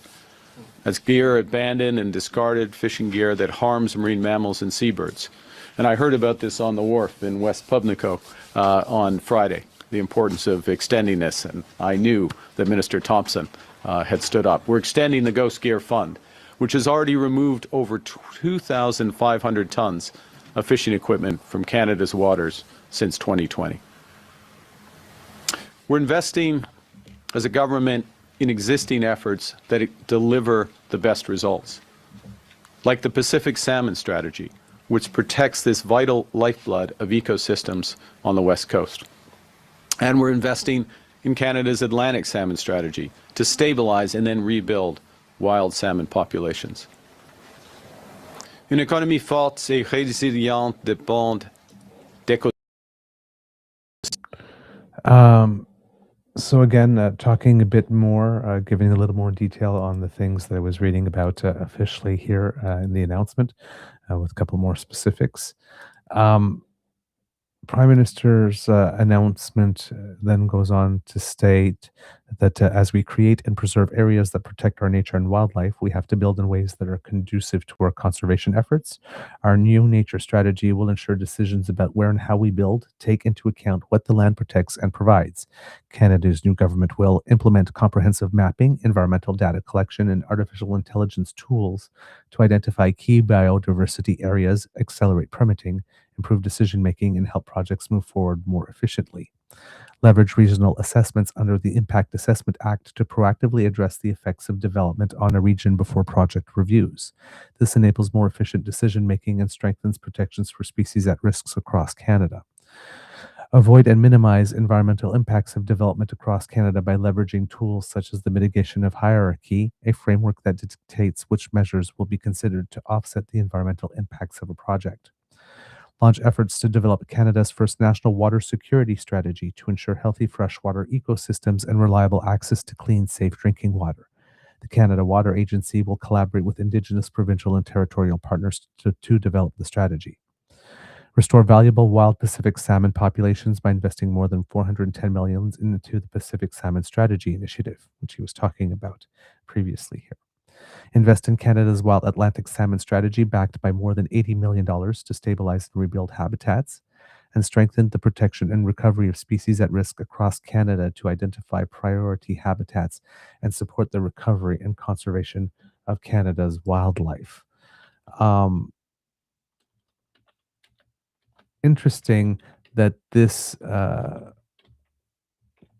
That's gear, abandoned and discarded fishing gear that harms marine mammals and seabirds. And I heard about this on the wharf in West Pubnico on Friday, the importance of extending this, and I knew that Minister Thompson had stood up. We're extending the Ghost Gear Fund, which has already removed over 2,500 tons of fishing equipment from Canada's waters since 2020. We're investing as a government in existing efforts that deliver the best results, like the Pacific Salmon Strategy, which protects this vital lifeblood of ecosystems on the West Coast. And we're investing in Canada's Atlantic Salmon Strategy to stabilize and then rebuild wild salmon populations. Une économie forte et résiliente dépend d'écosystèmes. So again, talking a bit more, giving a little more detail on the things that I was reading about officially here in the announcement, with a couple more specifics. Prime Minister's announcement then goes on to state that as we create and preserve areas that protect our nature and wildlife, we have to build in ways that are conducive to our conservation efforts. Our new nature strategy will ensure decisions about where and how we build take into account what the land protects and provides. Canada's new government will implement comprehensive mapping, environmental data collection, and artificial intelligence tools to identify key biodiversity areas, accelerate permitting, improve decision-making, and help projects move forward more efficiently. Leverage regional assessments under the Impact Assessment Act to proactively address the effects of development on a region before project reviews. This enables more efficient decision-making and strengthens protections for species at risks across Canada. Avoid and minimize environmental impacts of development across Canada by leveraging tools such as the mitigation of hierarchy, a framework that dictates which measures will be considered to offset the environmental impacts of a project. Launch efforts to develop Canada's first national water security strategy to ensure healthy freshwater ecosystems and reliable access to clean, safe drinking water. The Canada Water Agency will collaborate with Indigenous, provincial, and territorial partners to develop the strategy. Restore valuable wild Pacific salmon populations by investing more than $410 million into the Pacific Salmon Strategy Initiative, which he was talking about previously here. Invest in Canada's Wild Atlantic Salmon Strategy, backed by more than $80 million to stabilize and rebuild habitats, and strengthen the protection and recovery of species at risk across Canada to identify priority habitats and support the recovery and conservation of Canada's wildlife. Interesting that this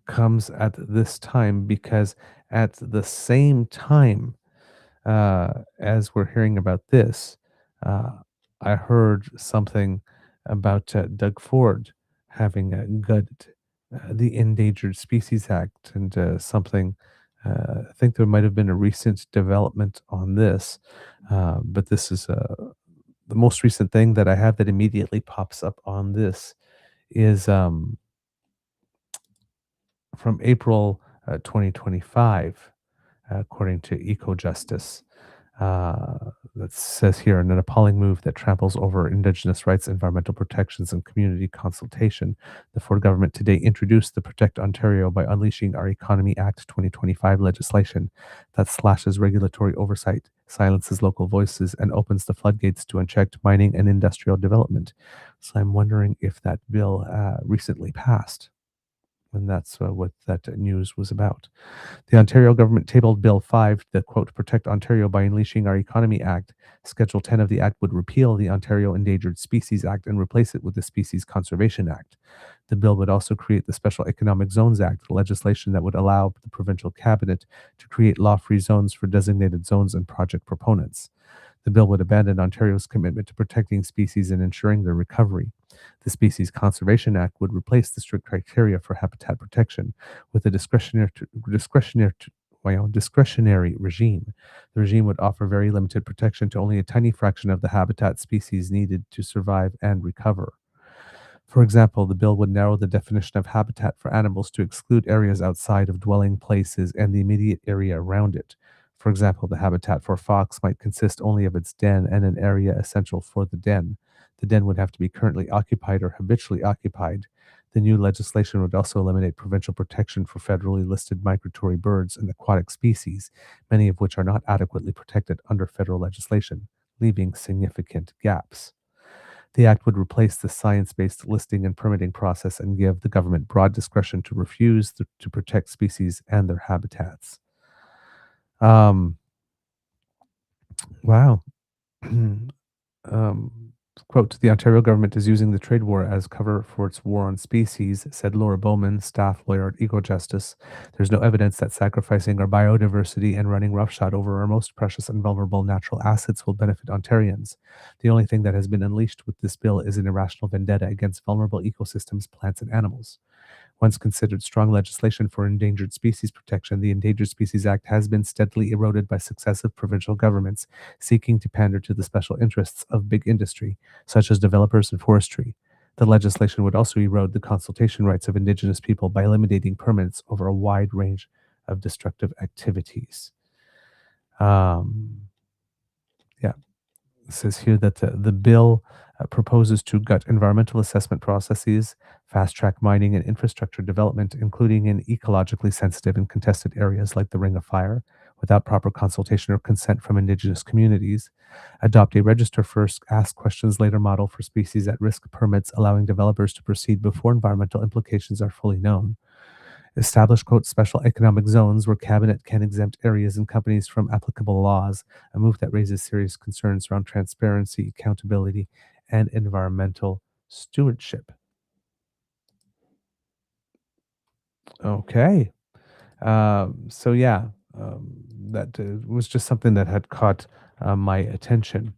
comes at this time, because at the same time as we're hearing about this, I heard something about Doug Ford having gutted the Endangered Species Act, and something. I think there might have been a recent development on this, but this is the most recent thing that I have that immediately pops up on this is from April 2025, according to EcoJustice. That says here, in an appalling move that tramples over Indigenous rights, environmental protections, and community consultation, the Ford government today introduced the Protect Ontario by Unleashing Our Economy Act 2025 legislation that slashes regulatory oversight, silences local voices, and opens the floodgates to unchecked mining and industrial development. So I'm wondering if that bill recently passed, and that's what that news was about. The Ontario government tabled Bill 5, the quote, Protect Ontario by Unleashing Our Economy Act. Schedule 10 of the Act would repeal the Ontario Endangered Species Act and replace it with the Species Conservation Act. The bill would also create the Special Economic Zones Act, legislation that would allow the provincial cabinet to create law-free zones for designated zones and project proponents. The bill would abandon Ontario's commitment to protecting species and ensuring their recovery. The Species Conservation Act would replace the strict criteria for habitat protection with a discretionary regime. The regime would offer very limited protection to only a tiny fraction of the habitat species needed to survive and recover. For example, the bill would narrow the definition of habitat for animals to exclude areas outside of dwelling places and the immediate area around it. For example, the habitat for fox might consist only of its den and an area essential for the den. The den would have to be currently occupied or habitually occupied. The new legislation would also eliminate provincial protection for federally listed migratory birds and aquatic species, many of which are not adequately protected under federal legislation, leaving significant gaps. The Act would replace the science-based listing and permitting process and give the government broad discretion to refuse to protect species and their habitats. Wow. Quote, the Ontario government is using the trade war as cover for its war on species, said Laura Bowman, staff lawyer at EcoJustice. There's no evidence that sacrificing our biodiversity and running roughshod over our most precious and vulnerable natural assets will benefit Ontarians. The only thing that has been unleashed with this bill is an irrational vendetta against vulnerable ecosystems, plants, and animals. Once considered strong legislation for endangered species protection, the Endangered Species Act has been steadily eroded by successive provincial governments seeking to pander to the special interests of big industry, such as developers and forestry. The legislation would also erode the consultation rights of Indigenous people by eliminating permits over a wide range of destructive activities. It says here that the bill proposes to gut environmental assessment processes, fast-track mining and infrastructure development, including in ecologically sensitive and contested areas like the Ring of Fire, without proper consultation or consent from Indigenous communities, adopt a register first, ask questions later model for species at risk permits, allowing developers to proceed before environmental implications are fully known, establish, quote, special economic zones where cabinet can exempt areas and companies from applicable laws, a move that raises serious concerns around transparency, accountability, and environmental stewardship. Okay. So yeah, that was just something that had caught my attention.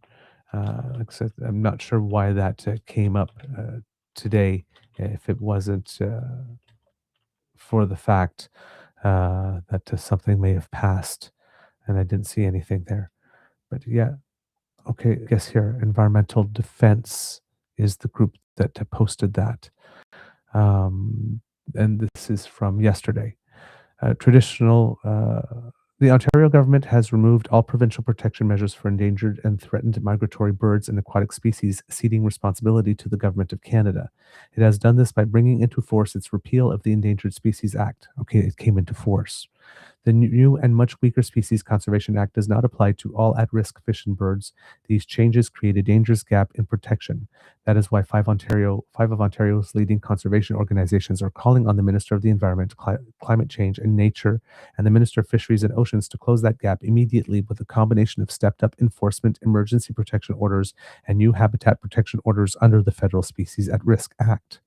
Like I said, I'm not sure why that came up today, if it wasn't for the fact that something may have passed and I didn't see anything there. But yeah, okay, I guess here, Environmental Defense is the group that posted that. And this is from yesterday. The Ontario government has removed all provincial protection measures for endangered and threatened migratory birds and aquatic species, ceding responsibility to the Government of Canada. It has done this by bringing into force its repeal of the Endangered Species Act. Okay, it came into force. The new and much weaker Species Conservation Act does not apply to all at-risk fish and birds. These changes create a dangerous gap in protection. That is why five of Ontario's leading conservation organizations are calling on the Minister of the Environment, Climate Change and Nature and the Minister of Fisheries and Oceans to close that gap immediately with a combination of stepped-up enforcement, emergency protection orders, and new habitat protection orders under the Federal Species at Risk Act.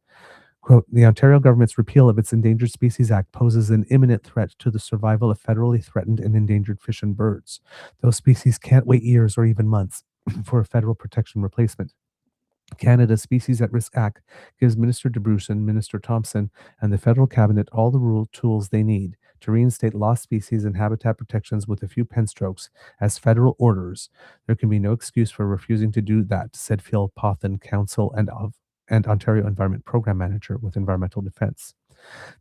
Quote, the Ontario government's repeal of its Endangered Species Act poses an imminent threat to the survival of federally threatened and endangered fish and birds. Those species can't wait years or even months for a federal protection replacement. Canada's Species at Risk Act gives Minister DeBruce, Minister Thompson, and the federal cabinet all the tools they need to reinstate lost species and habitat protections with a few pen strokes as federal orders. There can be no excuse for refusing to do that, said Phil Pothen, Council and Ontario Environment Program Manager with Environmental Defence.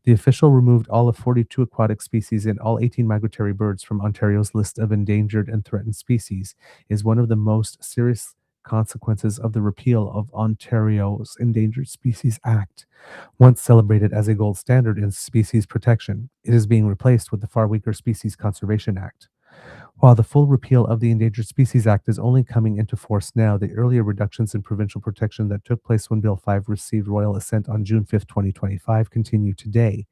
The official removed all of 42 aquatic species and all 18 migratory birds from Ontario's list of endangered and threatened species is one of the most serious consequences of the repeal of Ontario's Endangered Species Act. Once celebrated as a gold standard in species protection, it is being replaced with the far weaker Species Conservation Act. While the full repeal of the Endangered Species Act is only coming into force now, the earlier reductions in provincial protection that took place when Bill 5 received royal assent on June 5, 2025 continue today.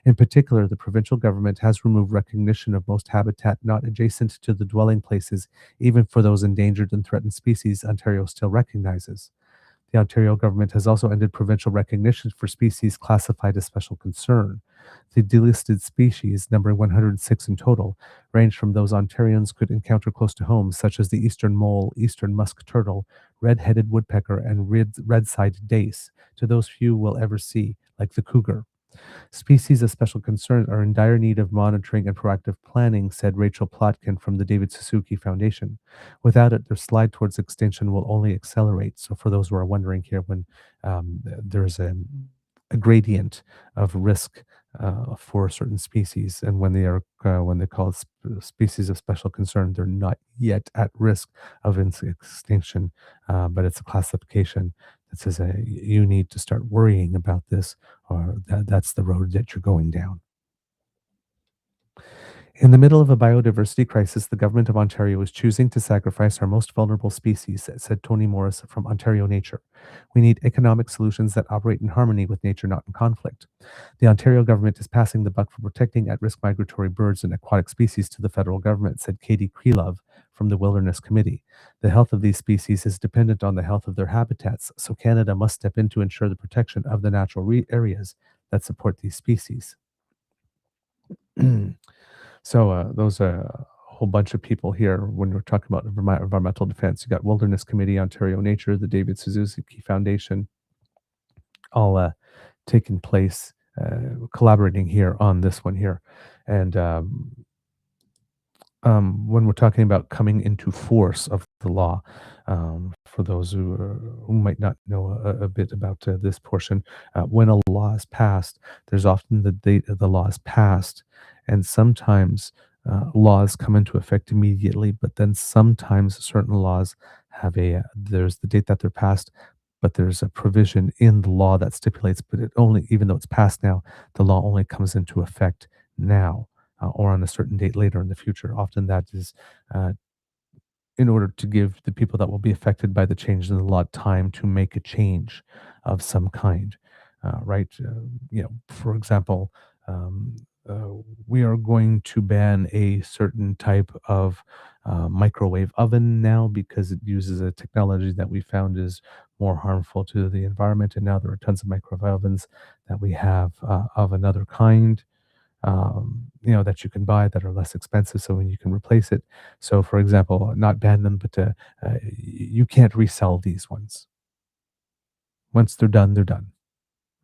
In particular, the provincial government has removed recognition of most habitat not adjacent to the dwelling places, even for those endangered and threatened species Ontario still recognizes. The Ontario government has also ended provincial recognition for species classified as special concern. The delisted species, numbering 106 in total, range from those Ontarians could encounter close to home, such as the eastern mole, eastern musk turtle, red-headed woodpecker, and red-sided dace, to those few will ever see, like the cougar. Species of special concern are in dire need of monitoring and proactive planning, said Rachel Plotkin from the David Suzuki Foundation. Without it, their slide towards extinction will only accelerate. So for those who are wondering here, when there's a gradient of risk for certain species, and when they are when they call it species of special concern, they're not yet at risk of extinction, but it's a classification that says you need to start worrying about this, or that's the road that you're going down. In the middle of a biodiversity crisis, the government of Ontario is choosing to sacrifice our most vulnerable species, said Tony Morris from Ontario Nature. We need economic solutions that operate in harmony with nature, not in conflict. The Ontario government is passing the buck for protecting at-risk migratory birds and aquatic species to the federal government, said Katie Krelove from the Wilderness Committee. The health of these species is dependent on the health of their habitats, so Canada must step in to ensure the protection of the natural areas that support these species. So those are a whole bunch of people here when we're talking about environmental defense. You got Wilderness Committee, Ontario Nature, the David Suzuki Foundation, all taking place, collaborating here on this one here. And when we're talking about coming into force of the law, for those who might not know a bit about this portion, when a law is passed, there's often the date of the law is passed, and sometimes laws come into effect immediately, but then sometimes certain laws have there's the date that they're passed, but there's a provision in the law that stipulates, but it only, even though it's passed now, the law only comes into effect now. Or on a certain date later in the future. Often that is in order to give the people that will be affected by the change in the law time to make a change of some kind, right? For example, we are going to ban a certain type of microwave oven now because it uses a technology that we found is more harmful to the environment. And now there are tons of microwave ovens that we have of another kind. That you can buy that are less expensive, so when you can replace it. So, for example, not ban them, but you can't resell these ones. Once they're done,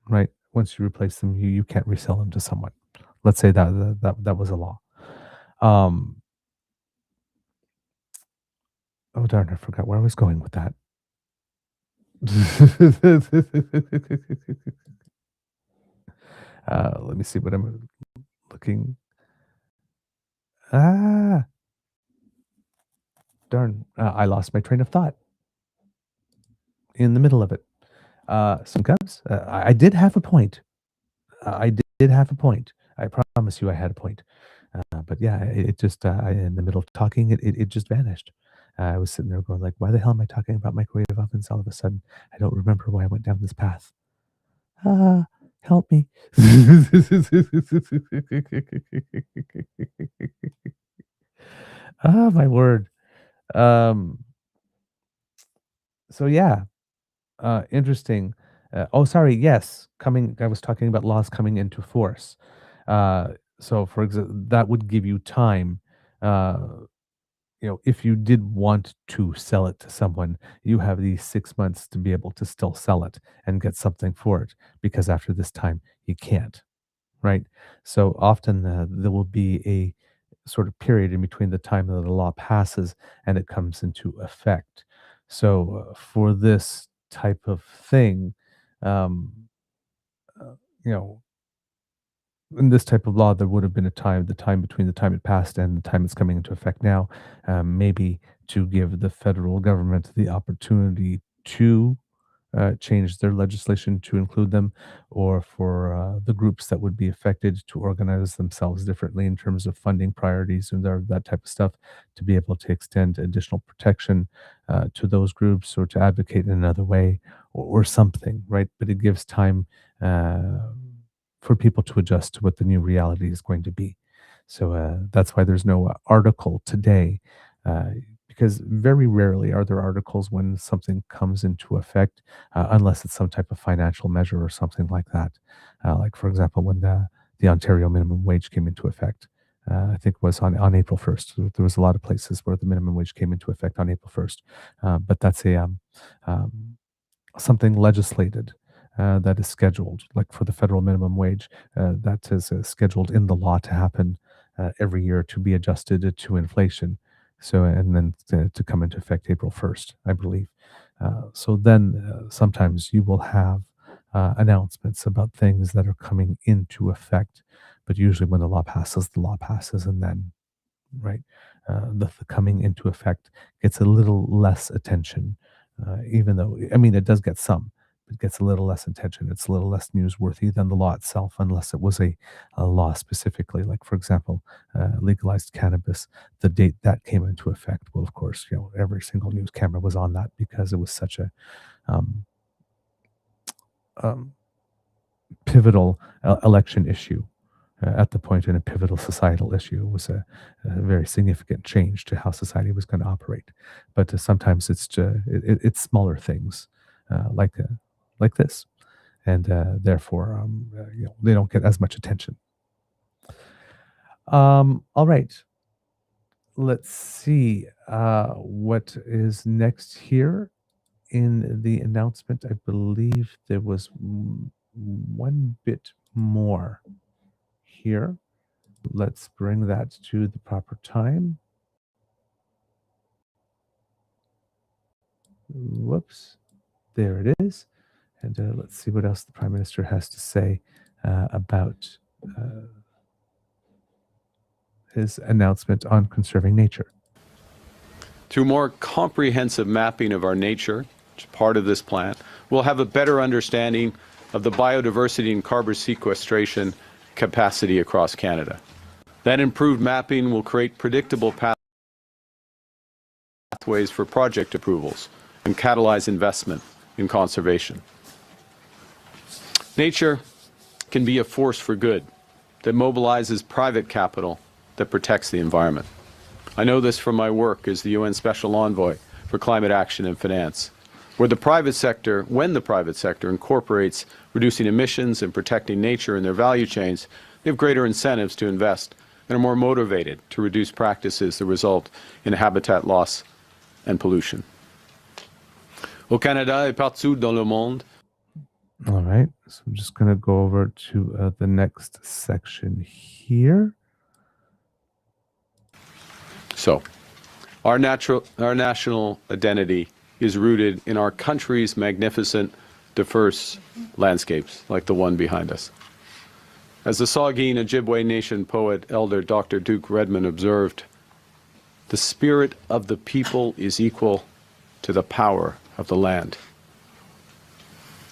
right? Once you replace them, you can't resell them to someone. Let's say that was a law. Oh darn! I forgot where I was going with that. Let me see what I'm looking. Darn, I lost my train of thought in the middle of it. Some cubs. I did have a point. I did have a point. I promise you I had a point. But yeah, it just, in the middle of talking, it just vanished. I was sitting there going like, why the hell am I talking about microwave ovens all of a sudden? I don't remember why I went down this path. Help me. My word. So yeah, interesting. Yes, I was talking about laws coming into force. So for example, that would give you time if you did want to sell it to someone, you have these 6 months to be able to still sell it and get something for it, because after this time you can't, right? So often there will be a sort of period in between the time that the law passes and it comes into effect. So for this type of thing, um, you know, in this type of law, there would have been the time between the time it passed and the time it's coming into effect now, maybe to give the federal government the opportunity to change their legislation to include them, or for the groups that would be affected to organize themselves differently in terms of funding priorities and that type of stuff, to be able to extend additional protection to those groups, or to advocate in another way, or something, right? But it gives time for people to adjust to what the new reality is going to be. So that's why there's no article today, because very rarely are there articles when something comes into effect, unless it's some type of financial measure or something like that. Like, for example, when the Ontario minimum wage came into effect, I think it was on April 1st. There was a lot of places where the minimum wage came into effect on April 1st. But that's um, something legislated that is scheduled, like for the federal minimum wage, that is scheduled in the law to happen every year, to be adjusted to inflation. So, and then to come into effect April 1st, I believe. So then sometimes you will have announcements about things that are coming into effect, but usually when the law passes, and then, right, the coming into effect gets a little less attention, even though, I mean, it does get some, but it gets a little less attention. It's a little less newsworthy than the law itself, unless it was a law specifically. Like, for example, legalized cannabis, the date that came into effect, well, of course, every single news camera was on that, because it was such a um, um, pivotal election issue at the point, in a pivotal societal issue. It was a very significant change to how society was going to operate. But sometimes it's smaller things, like this, and therefore, they don't get as much attention. All right, let's see what is next here in the announcement. I believe there was one bit more here. Let's bring that to the proper time. Whoops. There it is. And let's see what else the Prime Minister has to say about his announcement on conserving nature. Through more comprehensive mapping of our nature, which is part of this plan, we'll have a better understanding of the biodiversity and carbon sequestration capacity across Canada. That improved mapping will create predictable pathways for project approvals and catalyze investment in conservation. Nature can be a force for good that mobilizes private capital that protects the environment. I know this from my work as the UN Special Envoy for Climate Action and Finance, when the private sector incorporates reducing emissions and protecting nature in their value chains, they have greater incentives to invest and are more motivated to reduce practices that result in habitat loss and pollution. Au Canada et partout dans le monde. All right, so I'm just going to go over to the next section here. So, our national identity is rooted in our country's magnificent, diverse landscapes, like the one behind us. As the Saugeen Ojibwe Nation poet, Elder Dr. Duke Redman observed, the spirit of the people is equal to the power of the land.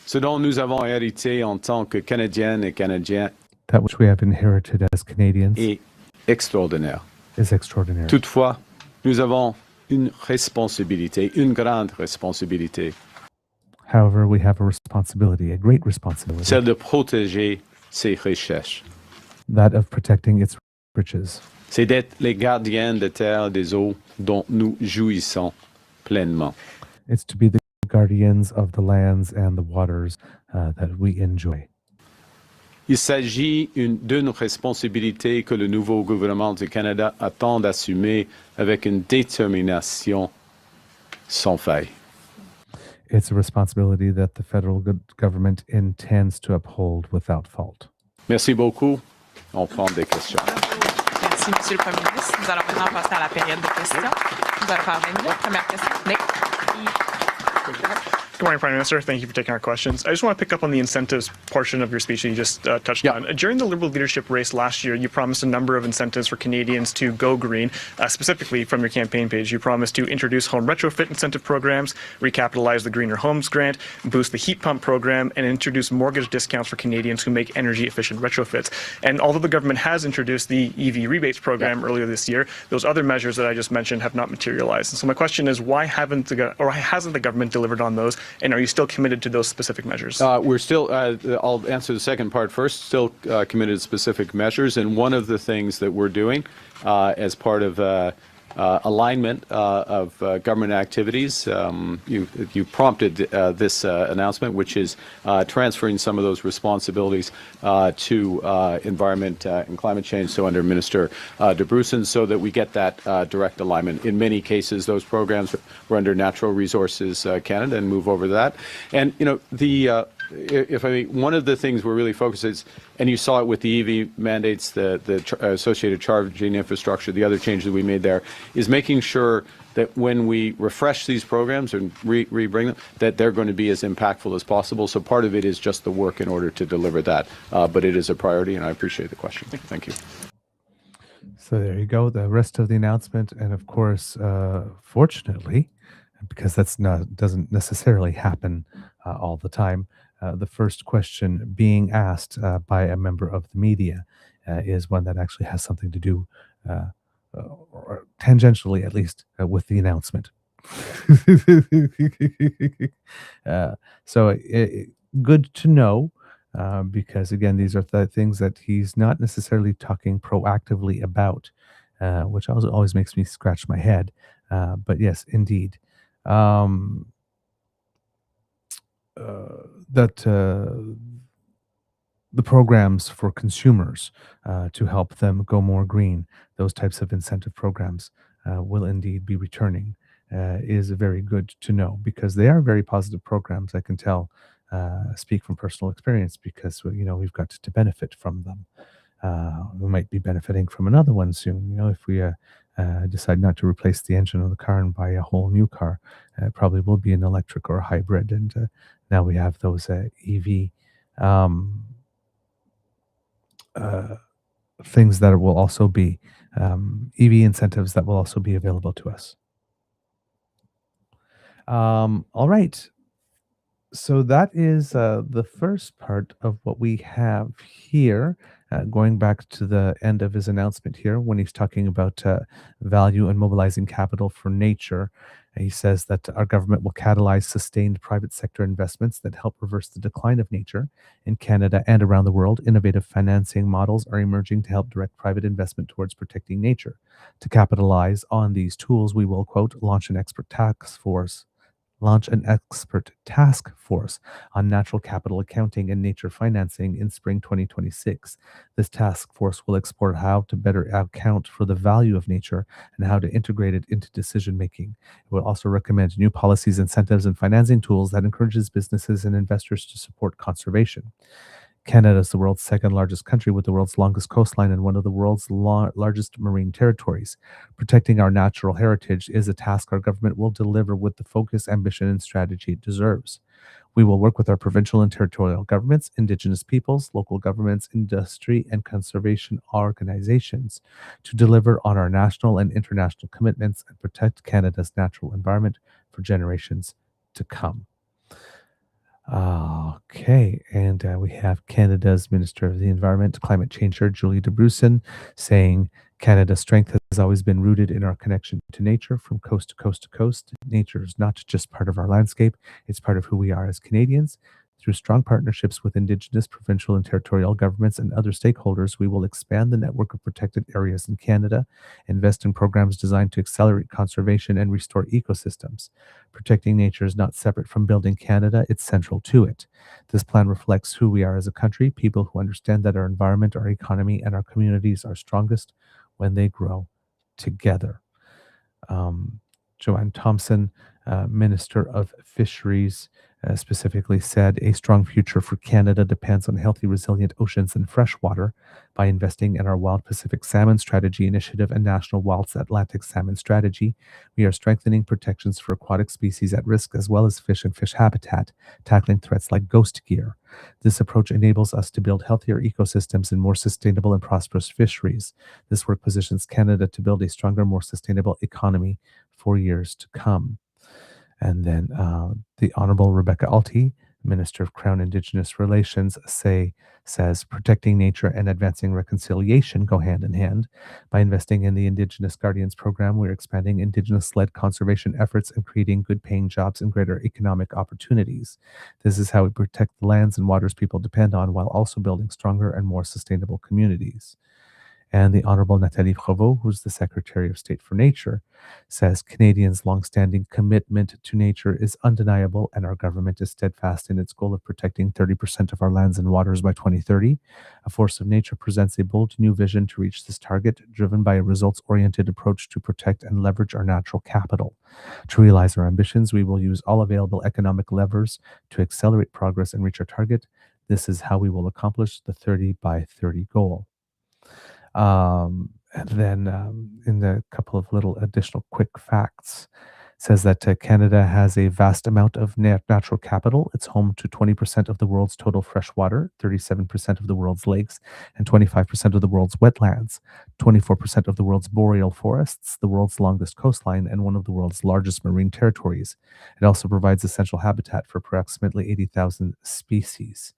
Ce dont nous avons hérité en tant que Canadiennes et Canadiens, that which we have inherited as Canadians, est extraordinaire. Is extraordinary. Toutefois, nous avons une responsabilité, une grande responsabilité. However, we have a responsibility, a great responsibility. Celle de protéger ses richesses. That of protecting its riches. C'est d'être les gardiens de terre et des eaux dont nous jouissons pleinement. It's to be the guardians of the lands and the waters that we enjoy. Il s'agit d'une responsabilité que le nouveau gouvernement du Canada attend d'assumer avec une détermination sans faille. It's a responsibility that the federal government intends to uphold without fault. Merci beaucoup. On prend des questions. Merci, Monsieur le Premier ministre. Nous allons maintenant passer à la période de questions. Nous allons faire 20 minutes. Première question. Nick. Good morning, Prime Minister. Thank you for taking our questions. I just want to pick up on the incentives portion of your speech that you just touched on. During the Liberal leadership race last year, you promised a number of incentives for Canadians to go green. Specifically, from your campaign page, you promised to introduce home retrofit incentive programs, recapitalize the Greener Homes Grant, boost the heat pump program, and introduce mortgage discounts for Canadians who make energy-efficient retrofits. And although the government has introduced the EV rebates program earlier this year, those other measures that I just mentioned have not materialized. And so my question is, why hasn't the government delivered on those? And are you still committed to those specific measures? We're still, I'll answer the second part first, still committed to specific measures. And one of the things that we're doing as part of alignment of government activities, you prompted this announcement, which is transferring some of those responsibilities to environment and climate change, so under Minister de Brussen, so that we get that direct alignment. In many cases, those programs were under Natural Resources Canada and move over to that. And, you know, if I may, one of the things we're really focused is, and you saw it with the EV mandates, the associated charging infrastructure, the other changes we made there, is making sure that when we refresh these programs and rebring them, that they're going to be as impactful as possible. So part of it is just the work in order to deliver that. But it is a priority, and I appreciate the question. Thank you. So there you go, the rest of the announcement. And of course, fortunately, because doesn't necessarily happen all the time, the first question being asked by a member of the media is one that actually has something to do, or tangentially at least, with the announcement. So good to know, because again, these are the things that he's not necessarily talking proactively about, which always makes me scratch my head. But yes, indeed. That the programs for consumers to help them go more green, those types of incentive programs will indeed be returning, is very good to know, because they are very positive programs. I can tell, speak from personal experience, because we've got to benefit from them. We might be benefiting from another one soon. If we decide not to replace the engine of the car and buy a whole new car, it probably will be an electric or a hybrid. And now we have those EV things that will also be EV incentives that will also be available to us. All right. So that is the first part of what we have here. Going back to the end of his announcement here, when he's talking about value and mobilizing capital for nature, he says that our government will catalyze sustained private sector investments that help reverse the decline of nature. In Canada and around the world, innovative financing models are emerging to help direct private investment towards protecting nature. To capitalize on these tools, we will, quote, launch an expert task force on natural capital accounting and nature financing in spring 2026. This task force will explore how to better account for the value of nature and how to integrate it into decision making. It will also recommend new policies, incentives, and financing tools that encourages businesses and investors to support conservation. Canada is the world's second largest country with the world's longest coastline and one of the world's largest marine territories. Protecting our natural heritage is a task our government will deliver with the focus, ambition, and strategy it deserves. We will work with our provincial and territorial governments, Indigenous peoples, local governments, industry, and conservation organizations to deliver on our national and international commitments and protect Canada's natural environment for generations to come. Okay, and we have Canada's Minister of the Environment, Climate Change, Julie de Brussen, saying Canada's strength has always been rooted in our connection to nature from coast to coast to coast. Nature is not just part of our landscape, it's part of who we are as Canadians. Through strong partnerships with Indigenous, provincial, and territorial governments and other stakeholders, we will expand the network of protected areas in Canada, invest in programs designed to accelerate conservation and restore ecosystems. Protecting nature is not separate from building Canada, it's central to it. This plan reflects who we are as a country, people who understand that our environment, our economy, and our communities are strongest when they grow together. Joanne Thompson, Minister of Fisheries, specifically said, a strong future for Canada depends on healthy, resilient oceans and fresh water. By investing in our Wild Pacific Salmon Strategy Initiative and National Wild Atlantic Salmon Strategy, we are strengthening protections for aquatic species at risk as well as fish and fish habitat, tackling threats like ghost gear. This approach enables us to build healthier ecosystems and more sustainable and prosperous fisheries. This work positions Canada to build a stronger, more sustainable economy for years to come. And then the Honorable Rebecca Alty, Minister of Crown Indigenous Relations, says protecting nature and advancing reconciliation go hand in hand. By investing in the Indigenous Guardians program, we're expanding Indigenous-led conservation efforts and creating good-paying jobs and greater economic opportunities. This is how we protect the lands and waters people depend on while also building stronger and more sustainable communities. And the Honorable Nathalie Provost, who's the Secretary of State for Nature, says Canadians' longstanding commitment to nature is undeniable, and our government is steadfast in its goal of protecting 30% of our lands and waters by 2030. A Force of Nature presents a bold new vision to reach this target, driven by a results-oriented approach to protect and leverage our natural capital. To realize our ambitions, we will use all available economic levers to accelerate progress and reach our target. This is how we will accomplish the 30 by 30 goal. And then in the couple of little additional quick facts, says that Canada has a vast amount of natural capital. It's home to 20% of the world's total fresh water, 37% of the world's lakes, and 25% of the world's wetlands, 24% of the world's boreal forests, the world's longest coastline, and one of the world's largest marine territories. It also provides essential habitat for approximately 80,000 species.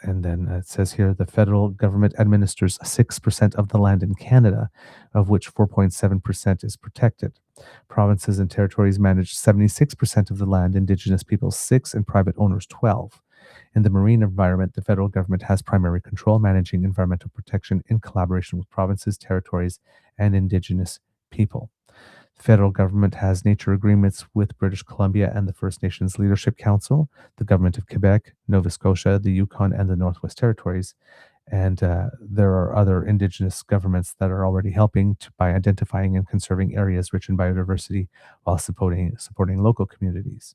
And then it says here, the federal government administers 6% of the land in Canada, of which 4.7% is protected. Provinces and territories manage 76% of the land, Indigenous peoples 6%, and private owners 12%. In the marine environment, the federal government has primary control, managing environmental protection in collaboration with provinces, territories, and Indigenous people. The federal government has nature agreements with British Columbia and the First Nations Leadership Council, the government of Quebec, Nova Scotia, the Yukon, and the Northwest Territories. And there are other Indigenous governments that are already helping by identifying and conserving areas rich in biodiversity while supporting local communities.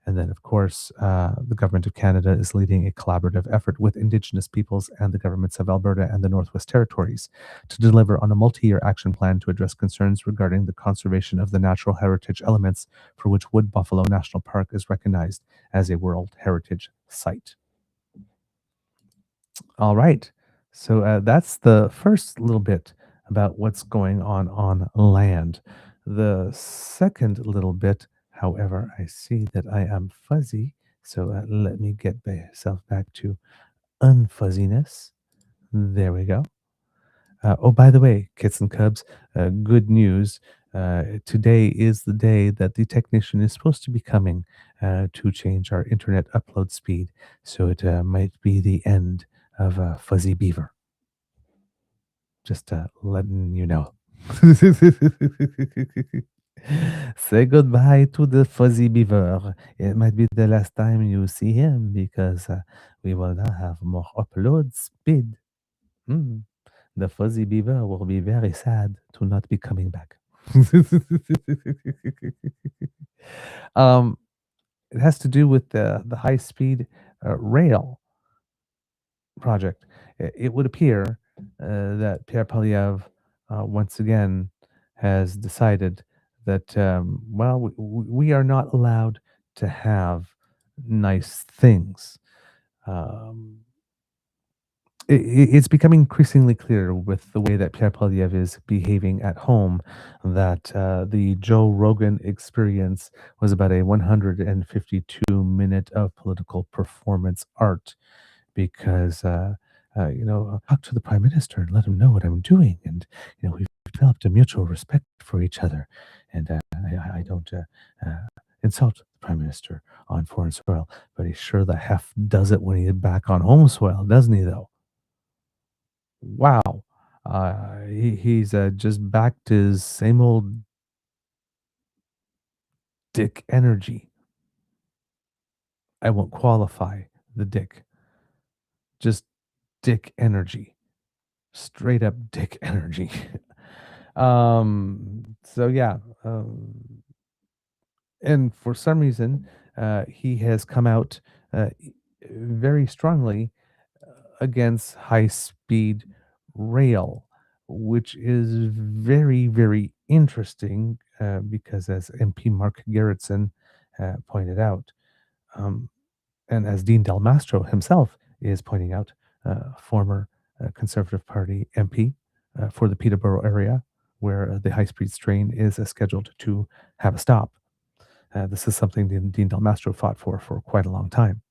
And then, of course, the Government of Canada is leading a collaborative effort with Indigenous peoples and the governments of Alberta and the Northwest Territories to deliver on a multi-year action plan to address concerns regarding the conservation of the natural heritage elements for which Wood Buffalo National Park is recognized as a World Heritage Site. All right, so that's the first little bit about what's going on land. The second little bit, however, I see that I am fuzzy, so let me get myself back to unfuzziness. There we go. Oh, by the way, kits and cubs, good news. Today is the day that the technician is supposed to be coming to change our internet upload speed, so it might be the end of Fuzzy Beaver. Just letting you know. Say goodbye to the Fuzzy Beaver. It might be the last time you see him because we will now have more upload speed. The Fuzzy Beaver will be very sad to not be coming back. It has to do with the high-speed rail project. It would appear that Pierre Poilievre once again has decided that, well, we are not allowed to have nice things. It's becoming increasingly clear with the way that Pierre Poilievre is behaving at home that the Joe Rogan experience was about a 152-minute of political performance art because, talk to the Prime Minister and let him know what I'm doing. And, we've developed a mutual respect for each other. And I don't insult the Prime Minister on foreign soil, but he sure the hef does it when he's back on home soil, doesn't he, though? Wow. He's just back to his same old dick energy. I won't qualify the dick. Just dick energy. Straight up dick energy. So yeah. And for some reason, he has come out very strongly against high-speed rail, which is very, very interesting because, as MP Mark Gerritsen pointed out, and as Dean Del Mastro himself is pointing out, former Conservative Party MP for the Peterborough area, where the high-speed train is scheduled to have a stop. This is something Dean Del Mastro fought for quite a long time.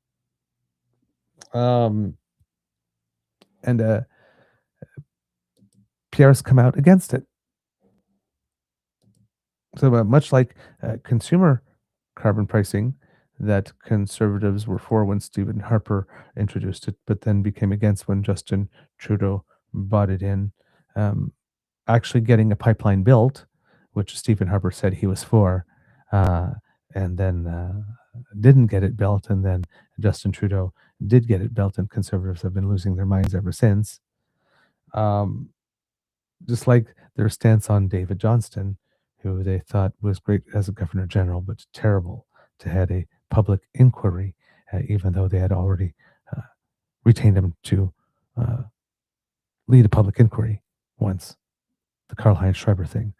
And Pierre's come out against it. So much like consumer carbon pricing that Conservatives were for when Stephen Harper introduced it, but then became against when Justin Trudeau bought it in, actually getting a pipeline built, which Stephen Harper said he was for, and then didn't get it built, and then Justin Trudeau did get it built, and Conservatives have been losing their minds ever since. Just like their stance on David Johnston, who they thought was great as a Governor General, but terrible to head a public inquiry, even though they had already retained him to lead a public inquiry once, the Karl-Heinz Schreiber thing.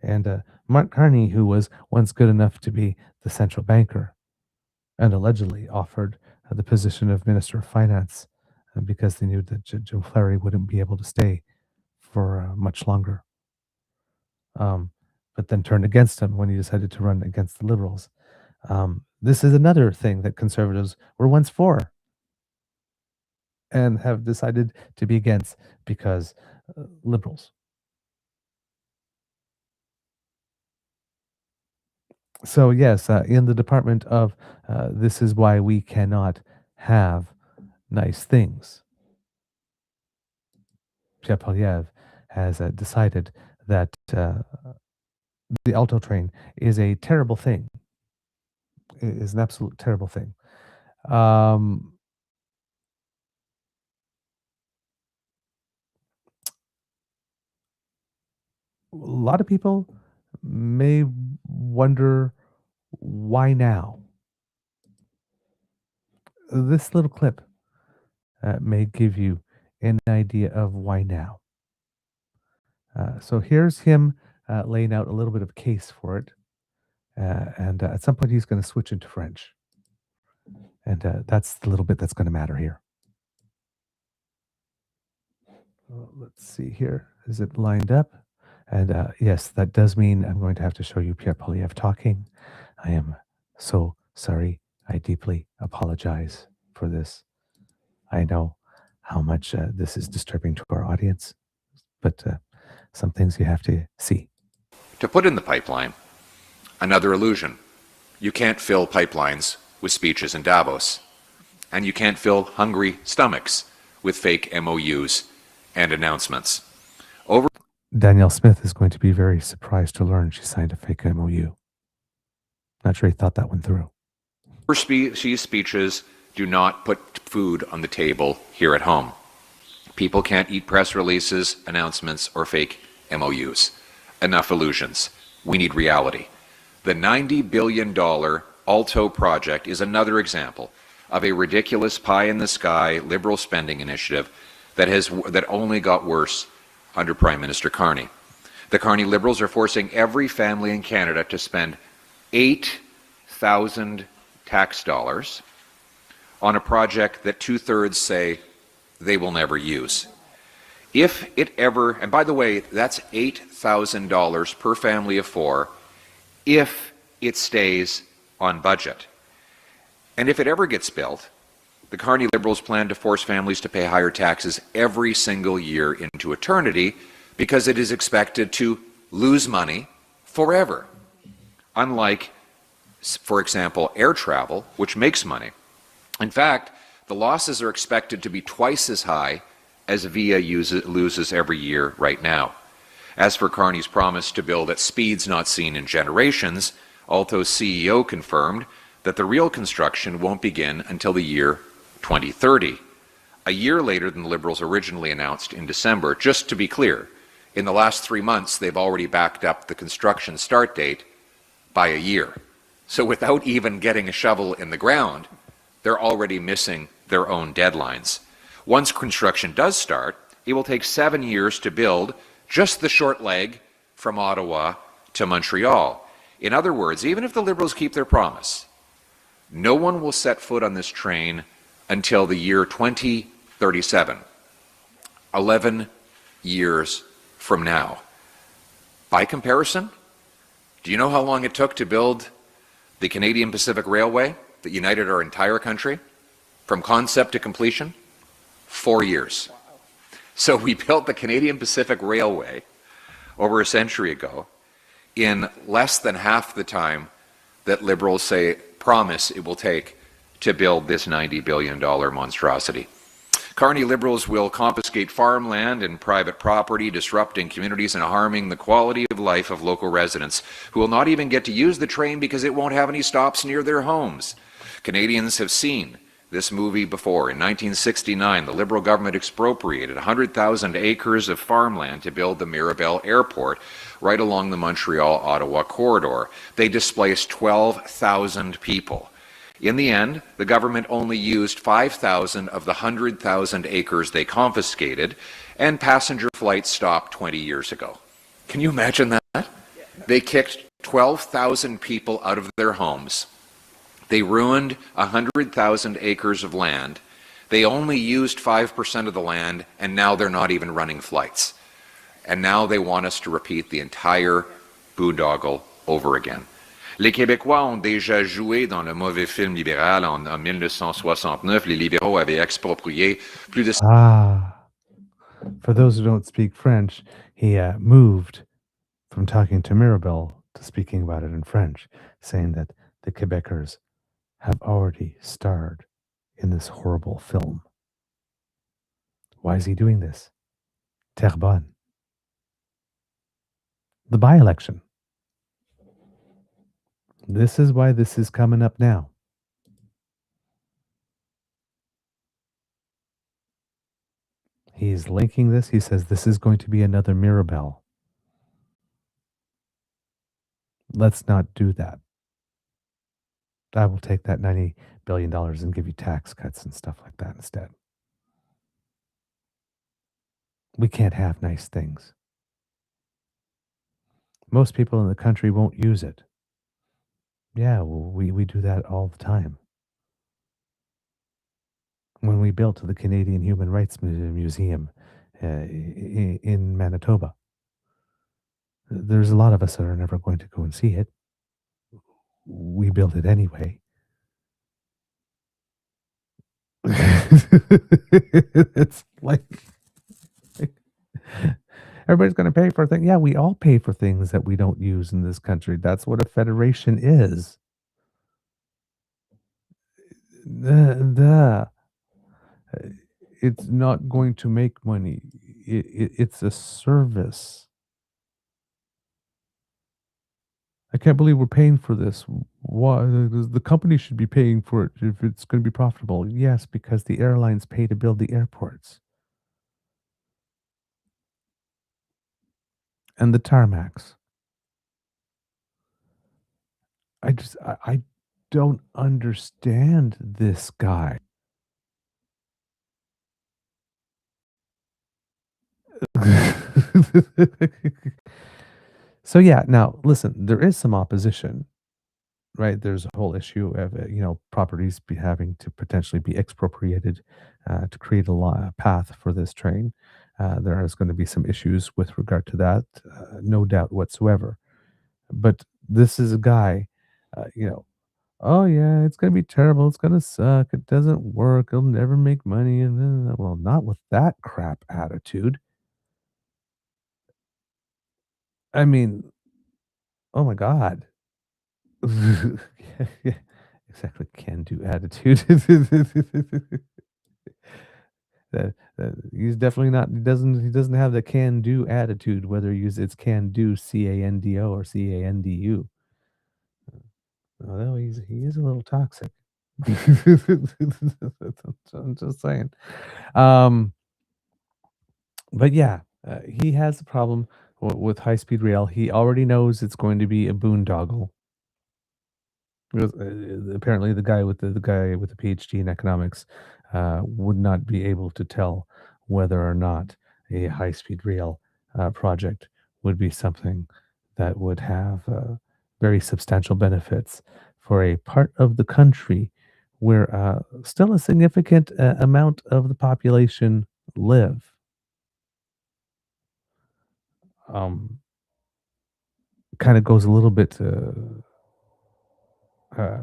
And Mark Carney, who was once good enough to be the central banker and allegedly offered the position of Minister of Finance because they knew that Jim Flaherty wouldn't be able to stay for much longer. But then turned against him when he decided to run against the Liberals. This is another thing that Conservatives were once for and have decided to be against because Liberals. So yes, in the department of this is why we cannot have nice things, Pierre Poilievre has decided that the Alto train is a terrible thing. It is an absolute terrible thing. A lot of people may wonder why now. This little clip may give you an idea of why now. So here's him laying out a little bit of a case for it. And at some point, he's going to switch into French. And that's the little bit that's going to matter here. Let's see here. Is it lined up? And yes, that does mean I'm going to have to show you Pierre Poilievre talking. I am so sorry. I deeply apologize for this. I know how much this is disturbing to our audience, but some things you have to see. To put in the pipeline, another illusion. You can't fill pipelines with speeches in Davos, and you can't fill hungry stomachs with fake MOUs and announcements. Danielle Smith is going to be very surprised to learn she signed a fake MOU. Not sure he thought that one through. Overseas speeches do not put food on the table here at home. People can't eat press releases, announcements, or fake MOUs. Enough illusions. We need reality. The $90 billion Alto project is another example of a ridiculous pie-in-the-sky liberal spending initiative that only got worse under Prime Minister Carney. The Carney Liberals are forcing every family in Canada to spend 8,000 tax dollars on a project that 2/3 say they will never use. If it ever, and by the way, that's $8,000 per family of four, if it stays on budget. And if it ever gets built, the Carney Liberals plan to force families to pay higher taxes every single year into eternity because it is expected to lose money forever, unlike For example, air travel, which makes money. In fact, the losses are expected to be twice as high as VIA loses every year right now. As for Carney's promise to build at speeds not seen in generations, Aalto's CEO confirmed that the real construction won't begin until the year 2030, a year later than the Liberals originally announced in December. Just to be clear, in the last 3 months, they've already backed up the construction start date by a year. So without even getting a shovel in the ground, they're already missing their own deadlines. Once construction does start, it will take 7 years to build just the short leg from Ottawa to Montreal. In other words, even if the Liberals keep their promise, no one will set foot on this train until the year 2037, 11 years from now. By comparison, do you know how long it took to build the Canadian Pacific Railway that united our entire country from concept to completion? 4 years. So we built the Canadian Pacific Railway over a century ago in less than half the time that Liberals promise it will take to build this $90 billion monstrosity. Carney Liberals will confiscate farmland and private property, disrupting communities and harming the quality of life of local residents, who will not even get to use the train because it won't have any stops near their homes. Canadians have seen this movie before. In 1969, the Liberal government expropriated 100,000 acres of farmland to build the Mirabel Airport right along the Montreal-Ottawa corridor. They displaced 12,000 people. In the end, the government only used 5,000 of the 100,000 acres they confiscated, and passenger flights stopped 20 years ago. Can you imagine that? They kicked 12,000 people out of their homes. They ruined 100,000 acres of land. They only used 5% of the land, and now they're not even running flights. And now they want us to repeat the entire boondoggle over again. Les Québécois ont déjà joué dans le mauvais film libéral en 1969. Les libéraux avaient exproprié plus de... For those who don't speak French, he moved from talking to Mirabel to speaking about it in French, saying that the Quebecers have already starred in this horrible film. Why is he doing this? Terrebonne. The by-election. This is why this is coming up now. He's linking this. He says this is going to be another Mirabel. Let's not do that. I will take that $90 billion and give you tax cuts and stuff like that instead. We can't have nice things. Most people in the country won't use it. Yeah, well, we do that all the time. When we built the Canadian Human Rights Museum in Manitoba, there's a lot of us that are never going to go and see it. We built it anyway. It's like everybody's going to pay for things. Yeah, we all pay for things that we don't use in this country. That's what a federation is. It's not going to make money. It's a service. I can't believe we're paying for this. Why? The company should be paying for it if it's going to be profitable. Yes, because the airlines pay to build the airports. And the tarmacs. I don't understand this guy. So yeah, now listen, there is some opposition, right? There's a whole issue of properties having to potentially be expropriated to create a path for this train. There is going to be some issues with regard to that, no doubt whatsoever. But this is a guy, oh yeah, it's going to be terrible. It's going to suck. It doesn't work. It'll never make money. And then, well, not with that crap attitude. I mean, oh my God. Yeah, exactly. Can-do attitude. He's definitely not. He doesn't have the can-do attitude. Whether it's can-do, C-A-N-D-O, or C-A-N-D-U. Although he is a little toxic. I'm just saying. But yeah, he has a problem with high-speed rail. He already knows it's going to be a boondoggle. Because, apparently, the guy with the PhD in economics would not be able to tell whether or not a high-speed rail project would be something that would have very substantial benefits for a part of the country where still a significant amount of the population live. Kind of goes a little bit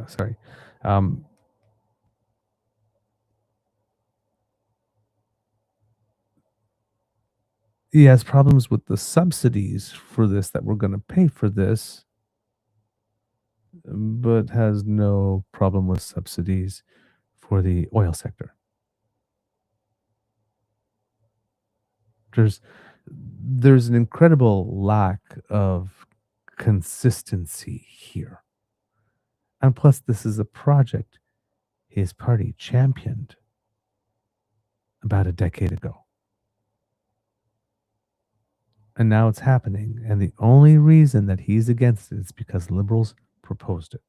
sorry. Um, he has problems with the subsidies for this that we're going to pay for this, but has no problem with subsidies for the oil sector. There's an incredible lack of consistency here. And plus, this is a project his party championed about a decade ago. And now it's happening. And the only reason that he's against it is because liberals proposed it.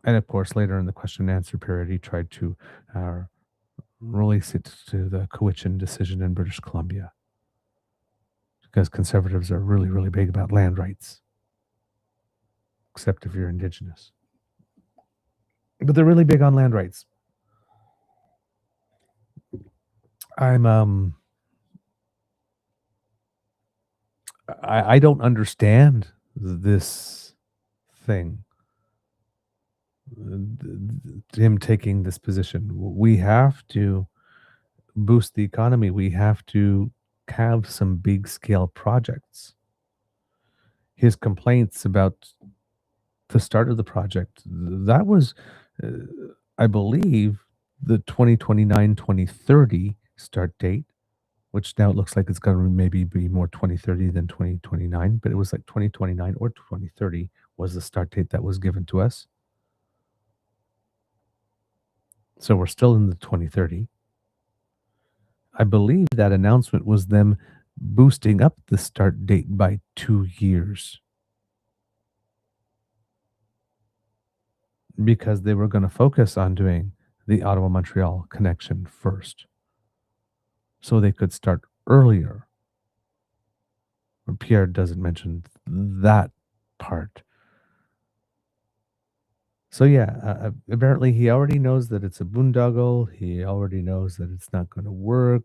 And of course, later in the question and answer period, he tried to release it to the Cowichan decision in British Columbia. Because conservatives are really, really big about land rights. Except if you're Indigenous. But they're really big on land rights. I don't understand this thing. Him taking this position. We have to boost the economy. We have to have some big scale projects. His complaints about the start of the project, that was, I believe, the 2029-2030 start date, which now it looks like it's going to maybe be more 2030 than 2029, but it was like 2029 or 2030 was the start date that was given to us. So we're still in the 2030. I believe that announcement was them boosting up the start date by 2 years. Because they were going to focus on doing the Ottawa-Montreal connection first. So they could start earlier. Pierre doesn't mention that part. So yeah, apparently he already knows that it's a boondoggle. He already knows that it's not going to work.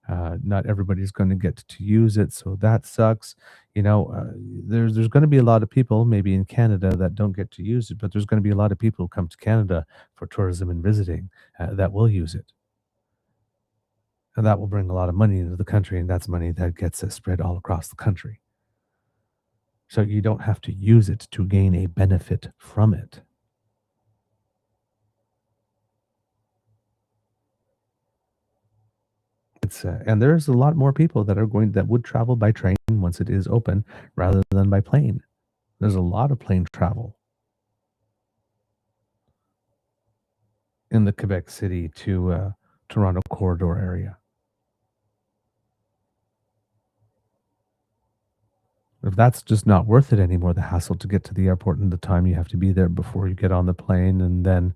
Not everybody's going to get to use it, so that sucks. There's going to be a lot of people, maybe in Canada, that don't get to use it, but there's going to be a lot of people who come to Canada for tourism and visiting that will use it. And that will bring a lot of money into the country, and that's money that gets spread all across the country. So you don't have to use it to gain a benefit from it. And there's a lot more people that would travel by train once it is open rather than by plane. There's a lot of plane travel in the Quebec City to Toronto corridor area. If that's just not worth it anymore, the hassle to get to the airport and the time you have to be there before you get on the plane, and then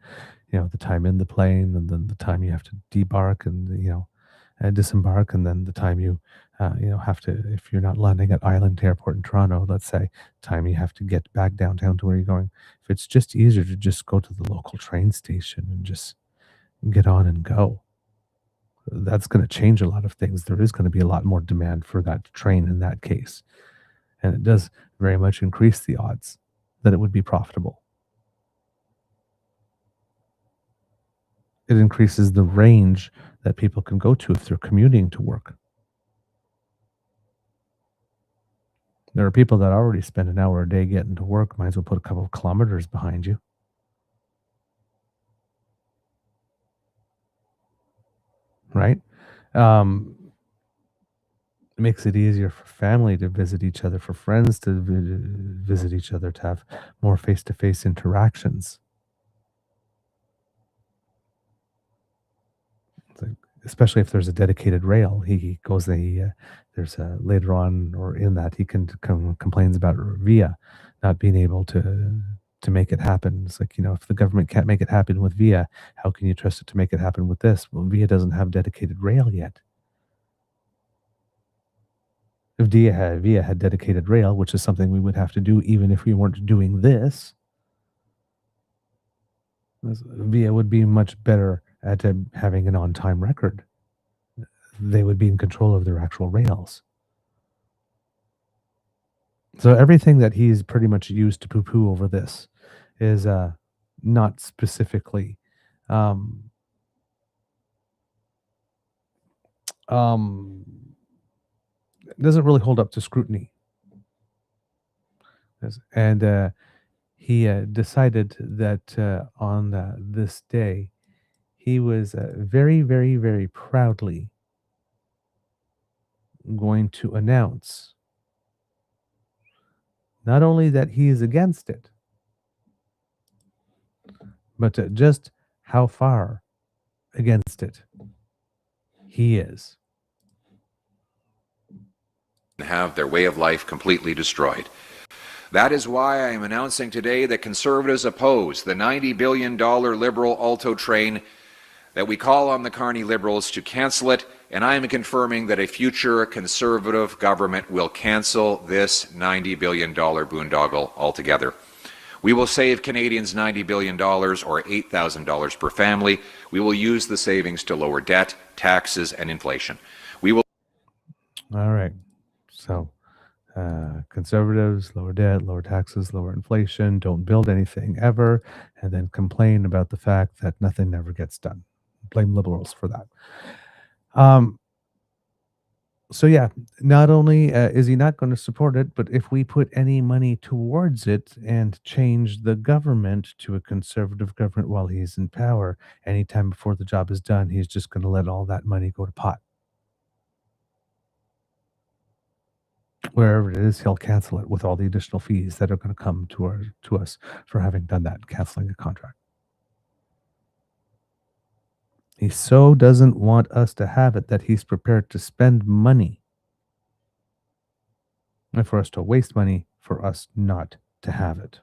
the time in the plane, and then the time you have to debark and disembark, and then the time you have to, if you're not landing at Island Airport in Toronto, let's say, time you have to get back downtown to where you're going. If it's just easier to just go to the local train station and just get on and go, that's going to change a lot of things. There is going to be a lot more demand for that train in that case, and it does very much increase the odds that it would be profitable. It increases the range that people can go to if they're commuting to work. There are people that already spend an hour a day getting to work. Might as well put a couple of kilometers behind you. Right? It makes it easier for family to visit each other, for friends to visit each other, to have more face-to-face interactions. Especially if there's a dedicated rail. He goes, there's later on, or in that, he complains about VIA not being able to make it happen. It's like, if the government can't make it happen with VIA, how can you trust it to make it happen with this? Well, VIA doesn't have dedicated rail yet. If VIA had dedicated rail, which is something we would have to do even if we weren't doing this, VIA would be much better at having an on-time record. They would be in control of their actual rails. So everything that he's pretty much used to poo-poo over this is not specifically doesn't really hold up to scrutiny. And he decided that on this day, he was very, very, very proudly going to announce not only that he is against it, but just how far against it he is. Have their way of life completely destroyed. That is why I am announcing today that Conservatives oppose the $90 billion Liberal Alto train, that we call on the Carney Liberals to cancel it, and I am confirming that a future Conservative government will cancel this $90 billion boondoggle altogether. We will save Canadians $90 billion, or $8,000 per family. We will use the savings to lower debt, taxes, and inflation. We will. All right. So, Conservatives, lower debt, lower taxes, lower inflation, don't build anything ever, and then complain about the fact that nothing ever gets done. Blame Liberals for that. So yeah, not only is he not going to support it, but if we put any money towards it and change the government to a conservative government while he's in power, anytime before the job is done, he's just going to let all that money go to pot. Wherever it is, he'll cancel it with all the additional fees that are going to come to us for having done that, canceling a contract. He so doesn't want us to have it that he's prepared to spend money, and for us to waste money for us not to have it.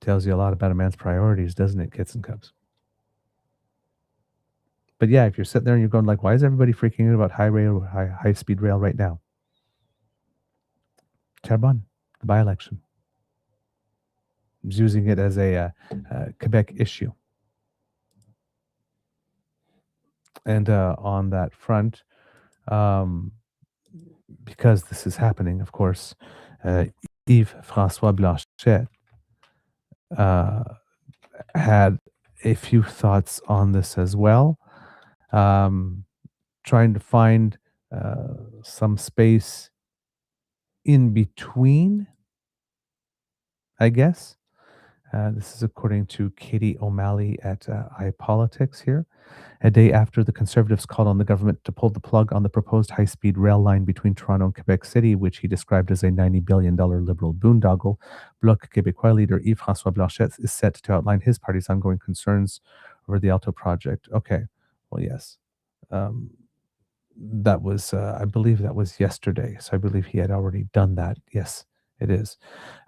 Tells you a lot about a man's priorities, doesn't it, kids and cubs? But yeah, if you're sitting there and you're going like, why is everybody freaking out about high-speed rail right now? Terrebonne, the by-election. He's using it as a Quebec issue. And on that front, because this is happening, of course, Yves-François Blanchet had a few thoughts on this as well. Trying to find some space in between, I guess. This is according to Katie O'Malley at iPolitics here. A day after the Conservatives called on the government to pull the plug on the proposed high-speed rail line between Toronto and Quebec City, which he described as a $90 billion Liberal boondoggle, Bloc Québécois leader Yves-François Blanchet is set to outline his party's ongoing concerns over the Alto project. Okay, well, yes. That was, I believe that was yesterday, so I believe he had already done that. Yes, it is.